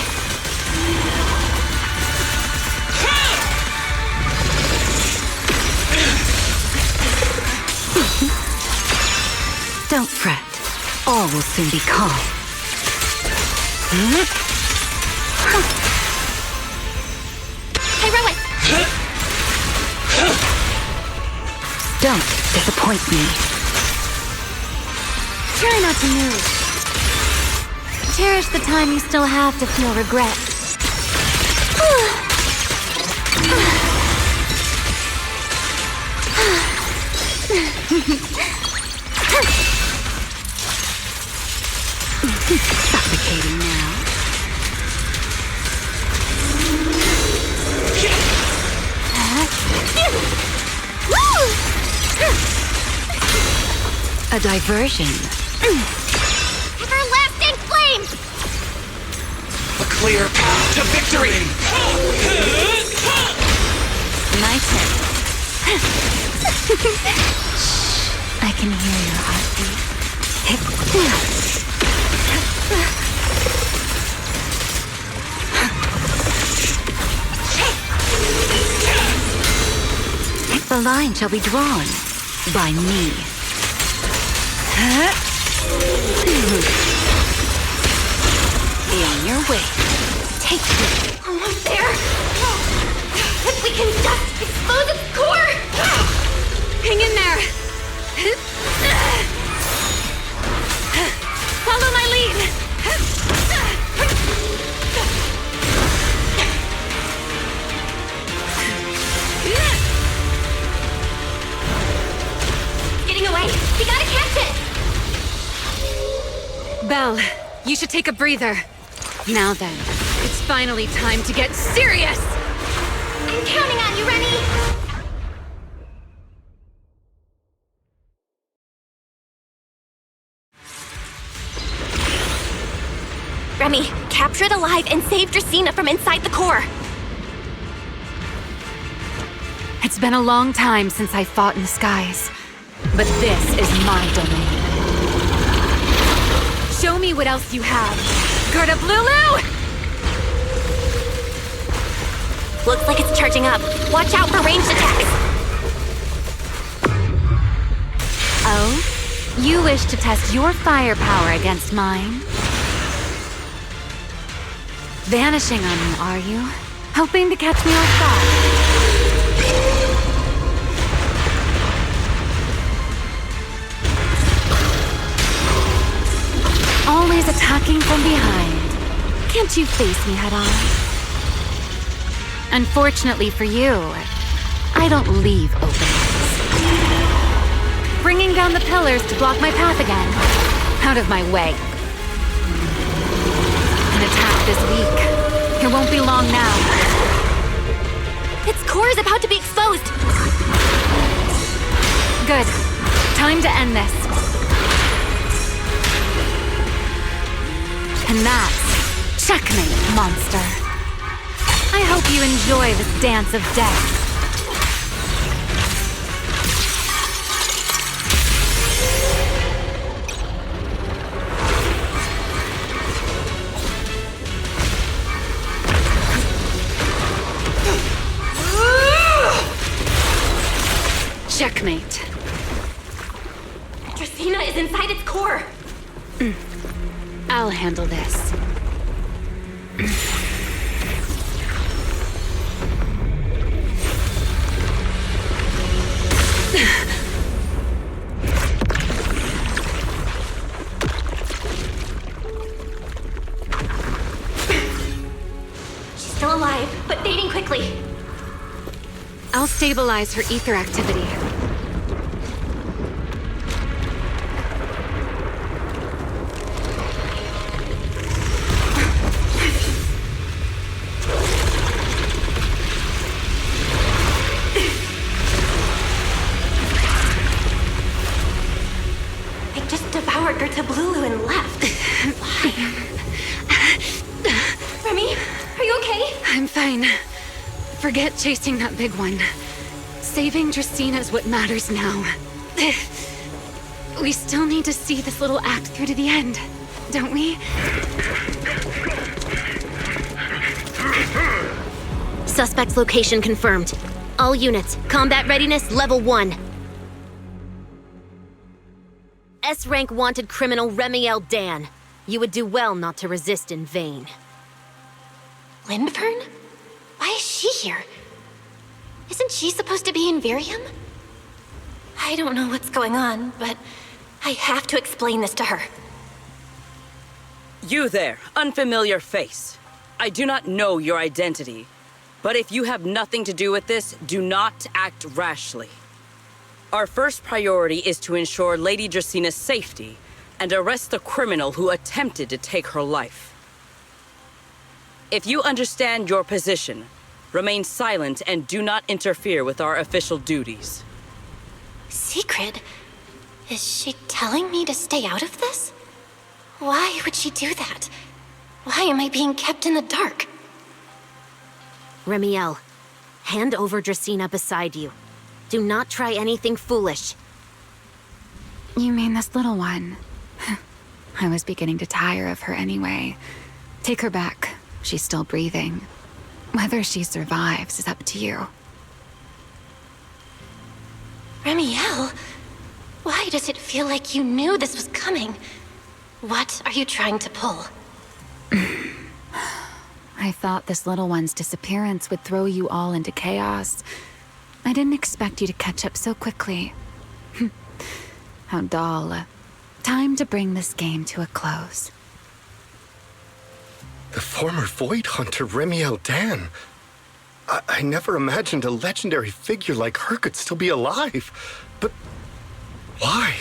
[SPEAKER 10] Don't fret. All will soon be calm.
[SPEAKER 13] Heroic!
[SPEAKER 10] Don't disappoint me.
[SPEAKER 18] Try not to move. Cherish the time you still have to feel regret.
[SPEAKER 10] Suffocating now. A diversion.
[SPEAKER 13] Everlasting flame!
[SPEAKER 8] A clear path to victory!
[SPEAKER 10] My turn. I can hear your heartbeat. The line shall be drawn by me. In your way. Take it.
[SPEAKER 13] Almost there! If we can just expose its core!
[SPEAKER 18] Hang in there! Follow my lead!
[SPEAKER 13] Getting away! We gotta catch it!
[SPEAKER 18] Belle, you should take a breather. Now then, it's finally time to get serious!
[SPEAKER 13] I'm counting on you, Remy! Remy, capture it alive and save Dracaena from inside the core!
[SPEAKER 18] It's been a long time since I fought in the skies, but this is my domain. Show me what else you have. Gerda Blulu!
[SPEAKER 13] Looks like it's charging up. Watch out for ranged attacks!
[SPEAKER 18] Oh? You wish to test your firepower against mine? Vanishing on me, are you? Hoping to catch me off guard? Always attacking from behind. Can't you face me head on? Unfortunately for you, I don't leave openings. Bringing down the pillars to block my path again. Out of my way. An attack this week. It won't be long now.
[SPEAKER 13] Its core is about to be exposed!
[SPEAKER 18] Good. Time to end this. And that's checkmate, monster. I hope you enjoy this dance of death. Checkmate.
[SPEAKER 13] Dracaena is inside its core!
[SPEAKER 18] I'll handle this.
[SPEAKER 13] She's still alive, but fading quickly.
[SPEAKER 18] I'll stabilize her ether activity.
[SPEAKER 13] It just devoured Gerda Blulu and left. Why? Remy, are you okay?
[SPEAKER 18] I'm fine. Forget chasing that big one. Saving Dracaena is what matters now. We still need to see this little act through to the end, don't we?
[SPEAKER 3] Suspect's location confirmed. All units, combat readiness level 1.
[SPEAKER 9] S-rank wanted criminal Remiel Dan. You would do well not to resist in vain.
[SPEAKER 13] Lindvern? Why is she here? Isn't she supposed to be in Virium? I don't know what's going on, but I have to explain this to her.
[SPEAKER 12] You there, unfamiliar face. I do not know your identity, but if you have nothing to do with this, do not act rashly. Our first priority is to ensure Lady Dracina's safety and arrest the criminal who attempted to take her life. If you understand your position, remain silent and do not interfere with our official duties.
[SPEAKER 13] Secret? Is she telling me to stay out of this? Why would she do that? Why am I being kept in the dark?
[SPEAKER 9] Remiel, hand over Dracina beside you. Do not try anything foolish.
[SPEAKER 4] You mean this little one? I was beginning to tire of her anyway. Take her back. She's still breathing. Whether she survives is up to you.
[SPEAKER 13] Remiel, why does it feel like you knew this was coming? What are you trying to pull?
[SPEAKER 4] I thought this little one's disappearance would throw you all into chaos. I didn't expect you to catch up so quickly. How dull. Time to bring this game to a close.
[SPEAKER 7] The former Void Hunter Remiel Dan. I never imagined a legendary figure like her could still be alive. But why?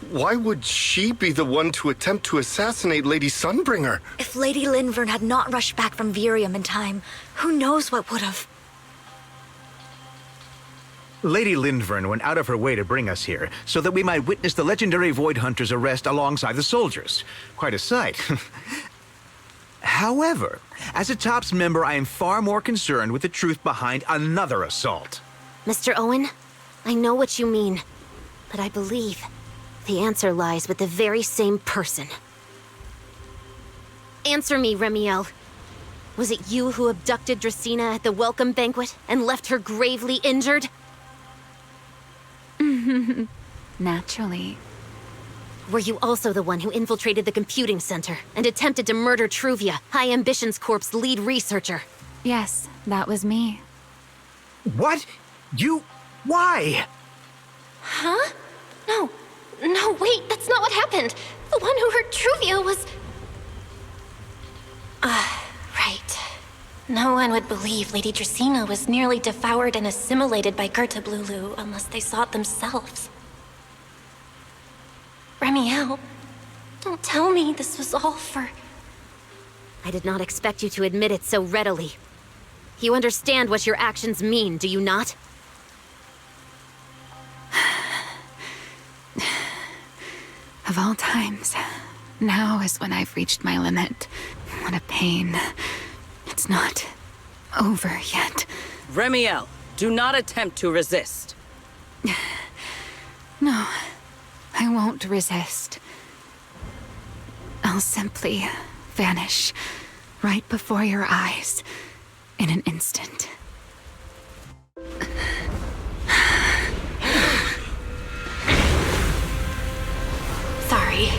[SPEAKER 7] Why would she be the one to attempt to assassinate Lady Sunbringer?
[SPEAKER 15] If Lady Lindvern had not rushed back from Virium in time, who knows what would have.
[SPEAKER 17] Lady Lindvern went out of her way to bring us here, so that we might witness the legendary Void Hunter's arrest alongside the soldiers. Quite a sight. However, as a TOPS member, I am far more concerned with the truth behind another assault.
[SPEAKER 9] Mr. Owen, I know what you mean, but I believe the answer lies with the very same person. Answer me, Remiel. Was it you who abducted Dracina at the welcome banquet and left her gravely injured?
[SPEAKER 4] Naturally.
[SPEAKER 9] Were you also the one who infiltrated the computing center and attempted to murder Truvia, High Ambitions Corp's lead researcher?
[SPEAKER 4] Yes, that was me.
[SPEAKER 17] What? You... why?
[SPEAKER 13] Huh? No, wait, that's not what happened. The one who hurt Truvia was... right. No one would believe Lady Dracina was nearly devoured and assimilated by Gerta Blulu unless they saw it themselves. Remiel, don't tell me this was all for...
[SPEAKER 9] I did not expect you to admit it so readily. You understand what your actions mean, do you not?
[SPEAKER 4] Of all times, now is when I've reached my limit. What a pain. It's not over yet.
[SPEAKER 12] Remiel, do not attempt to resist.
[SPEAKER 4] No, I won't resist. I'll simply vanish right before your eyes in an instant.
[SPEAKER 13] Sorry,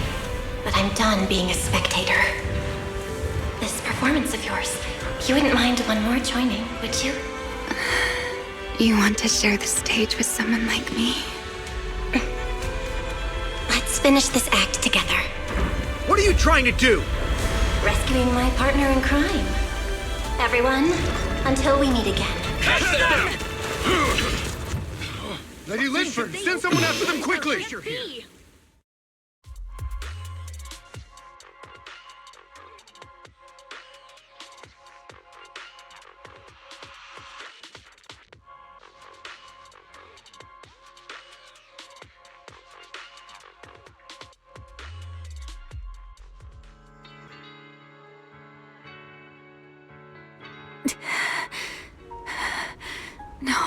[SPEAKER 13] but I'm done being a spectator. This performance of yours, you wouldn't mind one more joining, would you?
[SPEAKER 4] You want to share the stage with someone like me?
[SPEAKER 13] Let's finish this act together.
[SPEAKER 17] What are you trying to do?
[SPEAKER 13] Rescuing my partner in crime. Everyone, until we meet again.
[SPEAKER 7] Lady Lindford, send someone after them quickly!
[SPEAKER 4] No,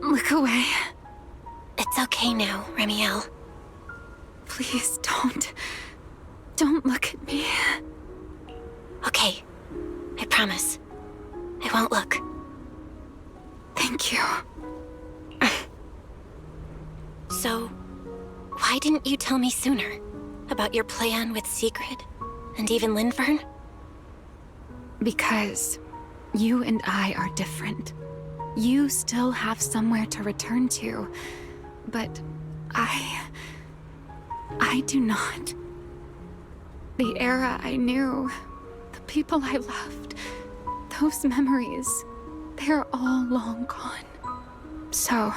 [SPEAKER 4] look away.
[SPEAKER 13] It's okay now, Remiel.
[SPEAKER 4] Please don't look at me.
[SPEAKER 13] Okay, I promise. I won't look.
[SPEAKER 4] Thank you.
[SPEAKER 13] So, why didn't didn't you tell me sooner? About your plan with Sigrid? And even Lindvern?
[SPEAKER 4] Because you and I are different. You still have somewhere to return to, but I do not. The era I knew, the people I loved, those memories, they're all long gone. So,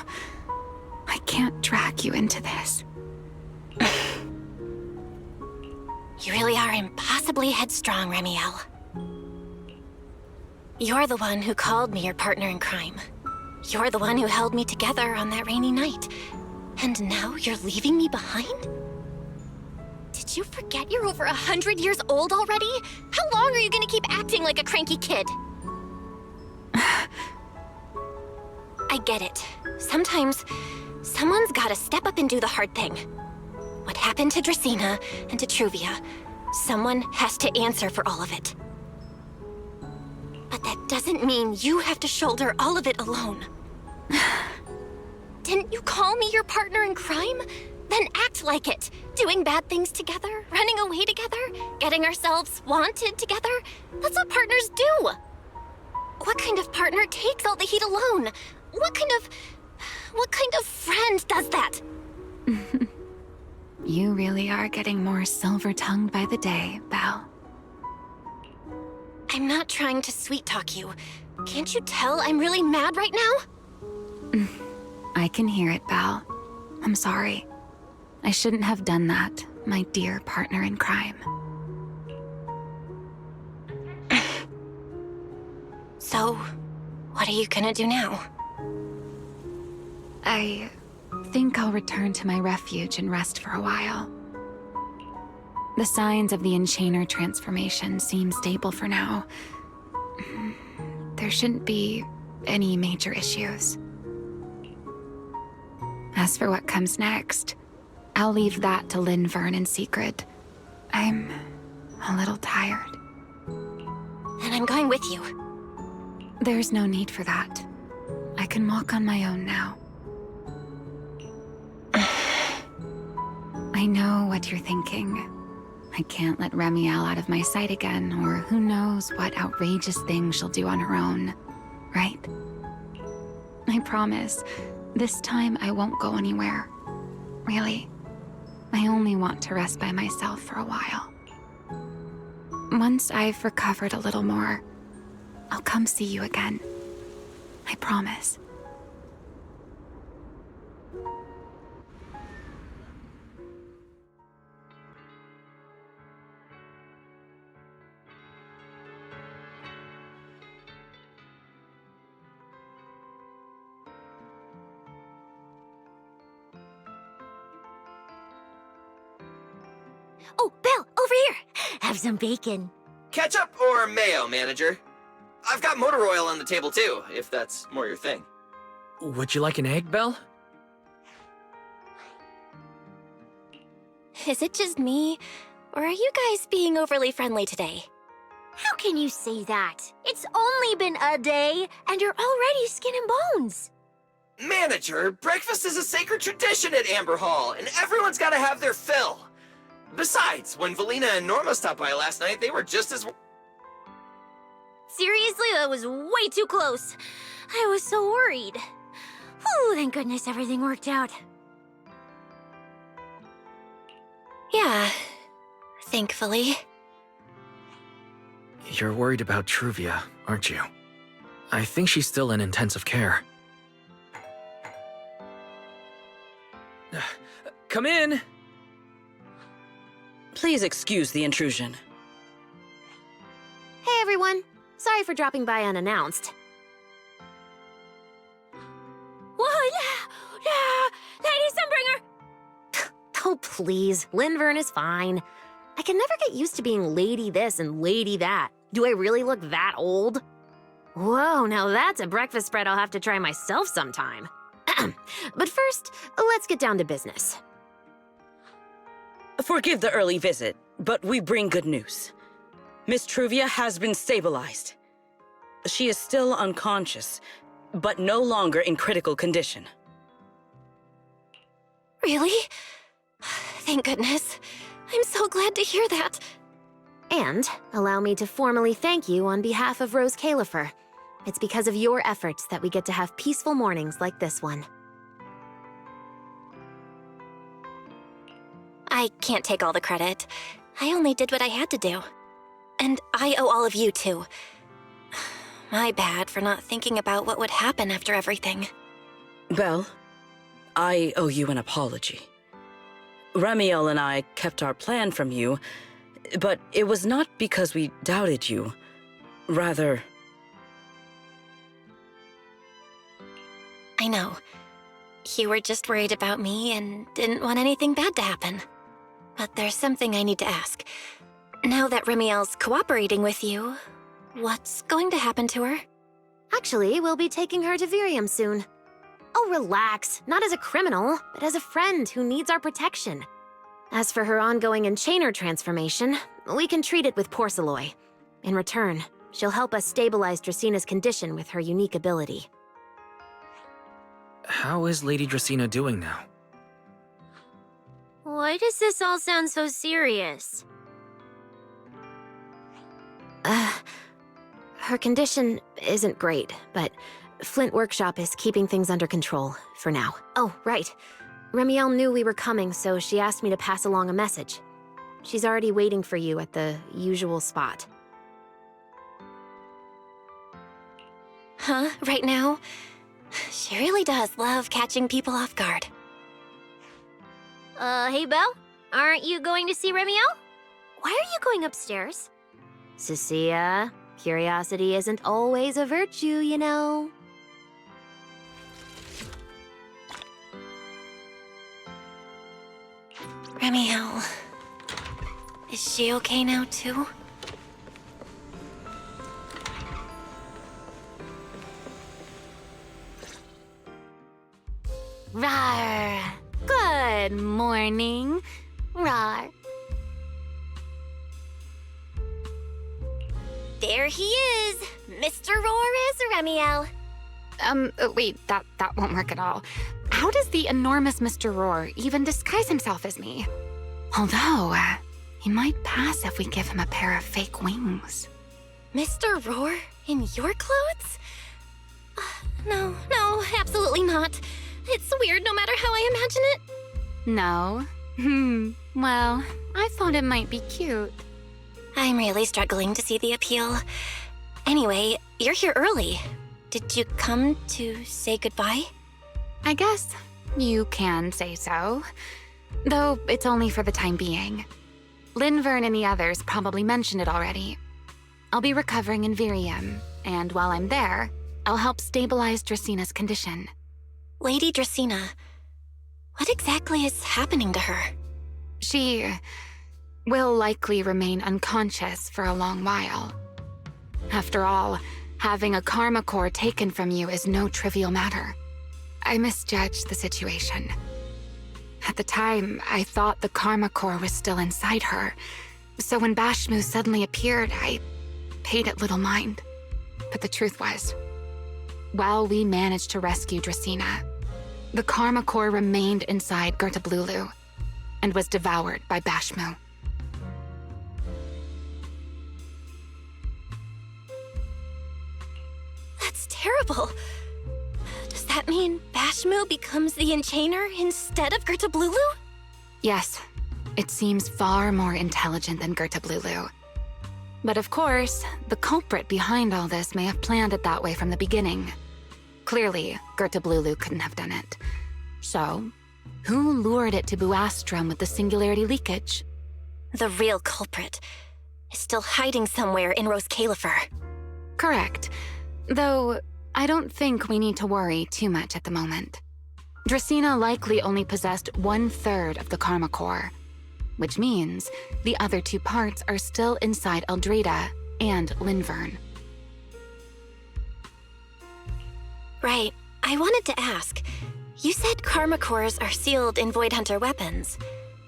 [SPEAKER 4] I can't drag you into this.
[SPEAKER 13] You really are impossibly headstrong, Remiel. You're the one who called me your partner in crime. You're the one who held me together on that rainy night. And now you're leaving me behind? Did you forget you're over 100 years old already? How long are you gonna keep acting like a cranky kid? I get it. Sometimes, someone's gotta step up and do the hard thing. What happened to Dracena and to Truvia, someone has to answer for all of it. But that doesn't mean you have to shoulder all of it alone. Didn't you call me your partner in crime? Then act like it. Doing bad things together, running away together, getting ourselves wanted together. That's what partners do. What kind of partner takes all the heat alone? What kind of friend does that?
[SPEAKER 4] You really are getting more silver-tongued by the day, Belle.
[SPEAKER 13] I'm not trying to sweet-talk you. Can't you tell I'm really mad right now?
[SPEAKER 4] I can hear it, Belle. I'm sorry. I shouldn't have done that, my dear partner in crime.
[SPEAKER 13] So, what are you gonna do now?
[SPEAKER 4] I think I'll return to my refuge and rest for a while. The signs of the Enchainer transformation seem stable for now. There shouldn't be any major issues. As for what comes next, I'll leave that to Lindvern and Sigrid. I'm a little tired.
[SPEAKER 13] And I'm going with you.
[SPEAKER 4] There's no need for that. I can walk on my own now. I know what you're thinking. I can't let Remiel out of my sight again, or who knows what outrageous thing she'll do on her own, right? I promise, this time I won't go anywhere. Really. I only want to rest by myself for a while. Once I've recovered a little more, I'll come see you again. I promise.
[SPEAKER 3] Oh, Belle, over here! Have some bacon.
[SPEAKER 2] Ketchup or mayo, manager? I've got motor oil on the table too, if that's more your thing.
[SPEAKER 1] Would you like an egg, Belle?
[SPEAKER 13] Is it just me, or are you guys being overly friendly today?
[SPEAKER 3] How can you say that? It's only been a day, and you're already skin and bones.
[SPEAKER 2] Manager, breakfast is a sacred tradition at Amber Hall, and everyone's gotta have their fill. Besides, when Valina and Norma stopped by last night, they were just as...
[SPEAKER 3] Seriously, that was way too close. I was so worried. Whew, thank goodness everything worked out.
[SPEAKER 13] Yeah, thankfully.
[SPEAKER 1] You're worried about Truvia, aren't you? I think she's still in intensive care. Come in!
[SPEAKER 12] Please excuse the intrusion.
[SPEAKER 9] Hey everyone, sorry for dropping by unannounced.
[SPEAKER 3] Whoa, yeah, Lady Sunbringer!
[SPEAKER 9] Oh please, Lindvern is fine. I can never get used to being lady this and lady that. Do I really look that old? Whoa, now that's a breakfast spread I'll have to try myself sometime. But first, let's get down to business.
[SPEAKER 12] Forgive the early visit, but we bring good news. Miss Truvia has been stabilized. She is still unconscious, but no longer in critical condition.
[SPEAKER 13] Really? Thank goodness. I'm so glad to hear that.
[SPEAKER 9] And allow me to formally thank you on behalf of Rose Califer. It's because of your efforts that we get to have peaceful mornings like this one.
[SPEAKER 13] I can't take all the credit. I only did what I had to do. And I owe all of you, too. My bad for not thinking about what would happen after everything.
[SPEAKER 12] Belle, I owe you an apology. Remiel and I kept our plan from you, but it was not because we doubted you. Rather...
[SPEAKER 13] I know. You were just worried about me and didn't want anything bad to happen. But there's something I need to ask. Now that Remiel's cooperating with you, what's going to happen to her?
[SPEAKER 9] Actually, we'll be taking her to Virium soon. Oh, relax. Not as a criminal, but as a friend who needs our protection. As for her ongoing enchainer transformation, we can treat it with Porcelloy. In return, she'll help us stabilize Dracina's condition with her unique ability.
[SPEAKER 1] How is Lady Dracina doing now?
[SPEAKER 3] Why does this all sound so serious?
[SPEAKER 9] Her condition isn't great, but Flint Workshop is keeping things under control, for now. Oh, right. Remiel knew we were coming, so she asked me to pass along a message. She's already waiting for you at the usual spot.
[SPEAKER 13] Huh? Right now? She really does love catching people off guard.
[SPEAKER 3] Hey, Belle? Aren't you going to see Remiel? Why are you going upstairs?
[SPEAKER 9] Cecilia, curiosity isn't always a virtue, you know.
[SPEAKER 13] Remiel... Is she okay now, too?
[SPEAKER 18] Rawr. Good morning. Rawr.
[SPEAKER 13] There he is! Mr. Roar is Remiel.
[SPEAKER 18] Wait, that won't work at all. How does the enormous Mr. Roar even disguise himself as me? Although, he might pass if we give him a pair of fake wings.
[SPEAKER 13] Mr. Roar in your clothes? No, absolutely not. It's weird no matter how I imagine it.
[SPEAKER 18] No? Well, I thought it might be cute.
[SPEAKER 13] I'm really struggling to see the appeal. Anyway, you're here early. Did you come to say goodbye?
[SPEAKER 18] I guess you can say so. Though it's only for the time being. Linvern and the others probably mentioned it already. I'll be recovering in Virium, and while I'm there, I'll help stabilize Dracina's condition.
[SPEAKER 13] Lady Dracina, what exactly is happening to her?
[SPEAKER 18] She will likely remain unconscious for a long while. After all, having a karma core taken from you is no trivial matter. I misjudged the situation. At the time, I thought the karma core was still inside her, so when Bashmu suddenly appeared, I paid it little mind. But the truth was, while we managed to rescue Dracina, the karma core remained inside Gertablulu and was devoured by Bashmu.
[SPEAKER 13] That's terrible. Does that mean Bashmu becomes the enchainer instead of Gertablulu?
[SPEAKER 18] Yes, it seems far more intelligent than Gertablulu. But of course, the culprit behind all this may have planned it that way from the beginning. Clearly, Gertablulu couldn't have done it. So, who lured it to Buastrum with the singularity leakage?
[SPEAKER 13] The real culprit is still hiding somewhere in Rose Califer.
[SPEAKER 18] Correct. Though, I don't think we need to worry too much at the moment. Dracina likely only possessed 1/3 of the karma core, which means the other 2 parts are still inside Eldreda and Linvern.
[SPEAKER 13] Right. I wanted to ask. You said karma cores are sealed in Void Hunter weapons.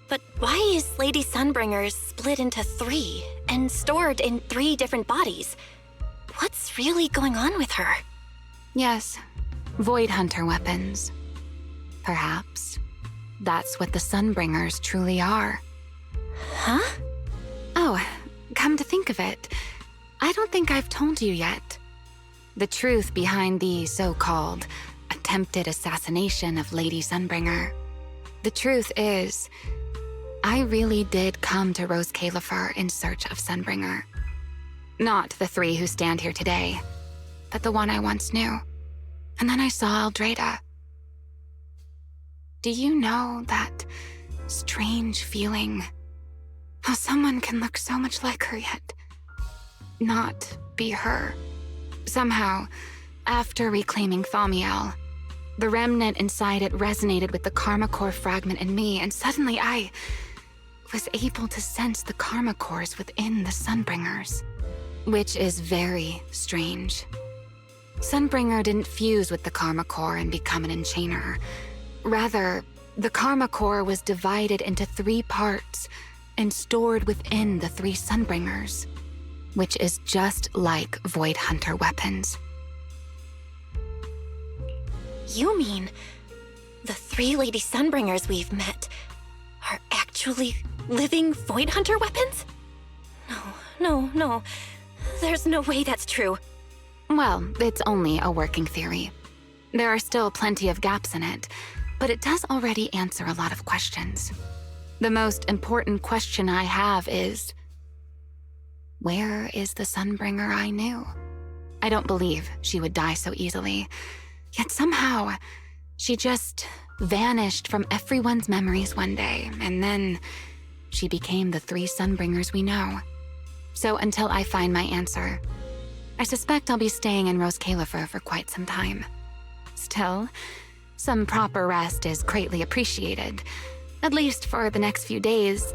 [SPEAKER 13] But why is Lady Sunbringer's split into 3 and stored in 3 different bodies? What's really going on with her?
[SPEAKER 18] Yes, Void Hunter weapons. Perhaps. that's what the Sunbringers truly are.
[SPEAKER 15] Huh?
[SPEAKER 18] Oh, come to think of it, I don't think I've told you yet. The truth behind the so-called attempted assassination of Lady Sunbringer. The truth is, I really did come to Rose Califer in search of Sunbringer. Not the three who stand here today, but the one I once knew. And then I saw Eldrada. Do you know that strange feeling? How someone can look so much like her yet not be her. Somehow, after reclaiming Thaumiel, the remnant inside it resonated with the Karma Core fragment in me, and suddenly I was able to sense the Karma Cores within the Sunbringers, which is very strange. Sunbringer didn't fuse with the Karma Core and become an Enchainer. Rather, the Karma Core was divided into 3 parts and stored within the 3 Sunbringers, which is just like Void Hunter weapons.
[SPEAKER 15] You mean the 3 Lady Sunbringers we've met are actually living Void Hunter weapons? No. There's no way that's true.
[SPEAKER 18] Well, it's only a working theory. There are still plenty of gaps in it, but it does already answer a lot of questions. The most important question I have is, where is the Sunbringer I knew? I don't believe she would die so easily. Yet somehow, she just vanished from everyone's memories one day, and then she became the 3 Sunbringers we know. So until I find my answer, I suspect I'll be staying in Rose Califer for quite some time. Still, some proper rest is greatly appreciated, at least for the next few days.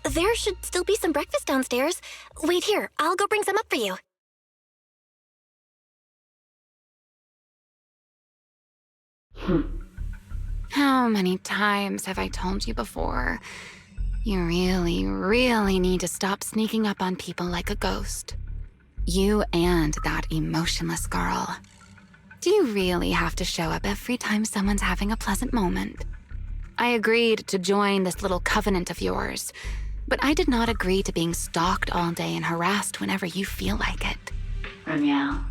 [SPEAKER 15] There should still be some breakfast downstairs. Wait here, I'll go bring some up for you.
[SPEAKER 18] How many times have I told you before? You really need to stop sneaking up on people like a ghost. You and that emotionless girl. Do you really have to show up every time someone's having a pleasant moment? I agreed to join this little covenant of yours, but I did not agree to being stalked all day and harassed whenever you feel like it.
[SPEAKER 10] Ramiel,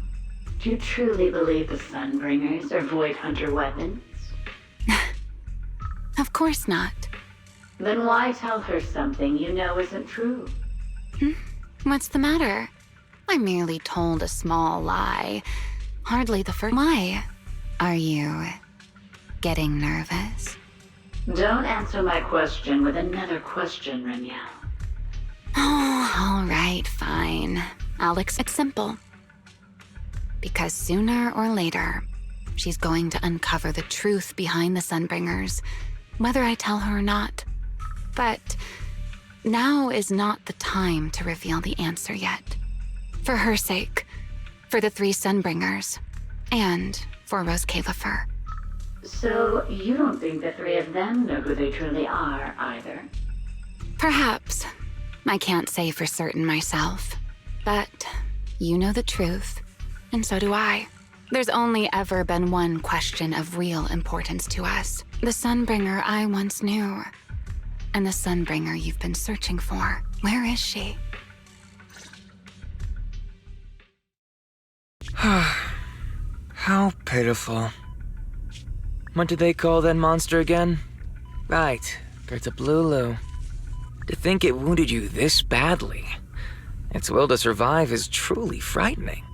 [SPEAKER 10] do you truly believe the Sunbringers are Void Hunter weapons?
[SPEAKER 18] Of course not.
[SPEAKER 10] Then why tell her something you know isn't true?
[SPEAKER 18] What's the matter? I merely told a small lie. Hardly the first. Why? Are you getting nervous?
[SPEAKER 10] Don't answer my question with another question, Ramiel.
[SPEAKER 18] Oh, all right, fine. Alex, it's simple. Because sooner or later, she's going to uncover the truth behind the Sunbringers, whether I tell her or not. But now is not the time to reveal the answer yet. For her sake, for the 3 Sunbringers, and for Rose Califer.
[SPEAKER 10] So you don't think the 3 of them know who they truly are, either?
[SPEAKER 18] Perhaps. I can't say for certain myself. But you know the truth, and so do I. There's only ever been one question of real importance to us. The Sunbringer I once knew. And the Sunbringer you've been searching for. Where is she?
[SPEAKER 19] How pitiful. What do they call that monster again? Right, Gertablulu. To think it wounded you this badly. Its will to survive is truly frightening.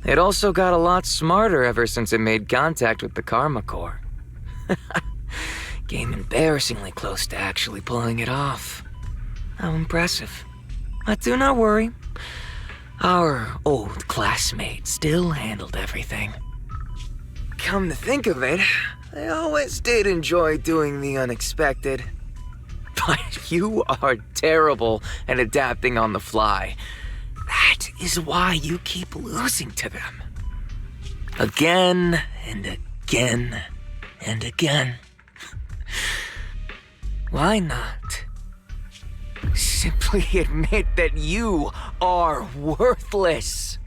[SPEAKER 19] It also got a lot smarter ever since it made contact with the Karma Core. Came embarrassingly close to actually pulling it off. How impressive. But do not worry. Our old classmate still handled everything. Come to think of it, I always did enjoy doing the unexpected. But you are terrible at adapting on the fly. That is why you keep losing to them. Again and again and again. Why not? Simply admit that you are worthless.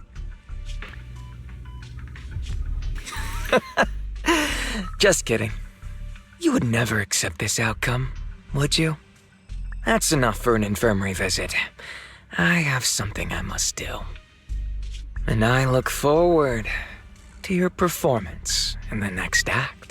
[SPEAKER 19] Just kidding. You would never accept this outcome, would you? That's enough for an infirmary visit. I have something I must do. And I look forward to your performance in the next act.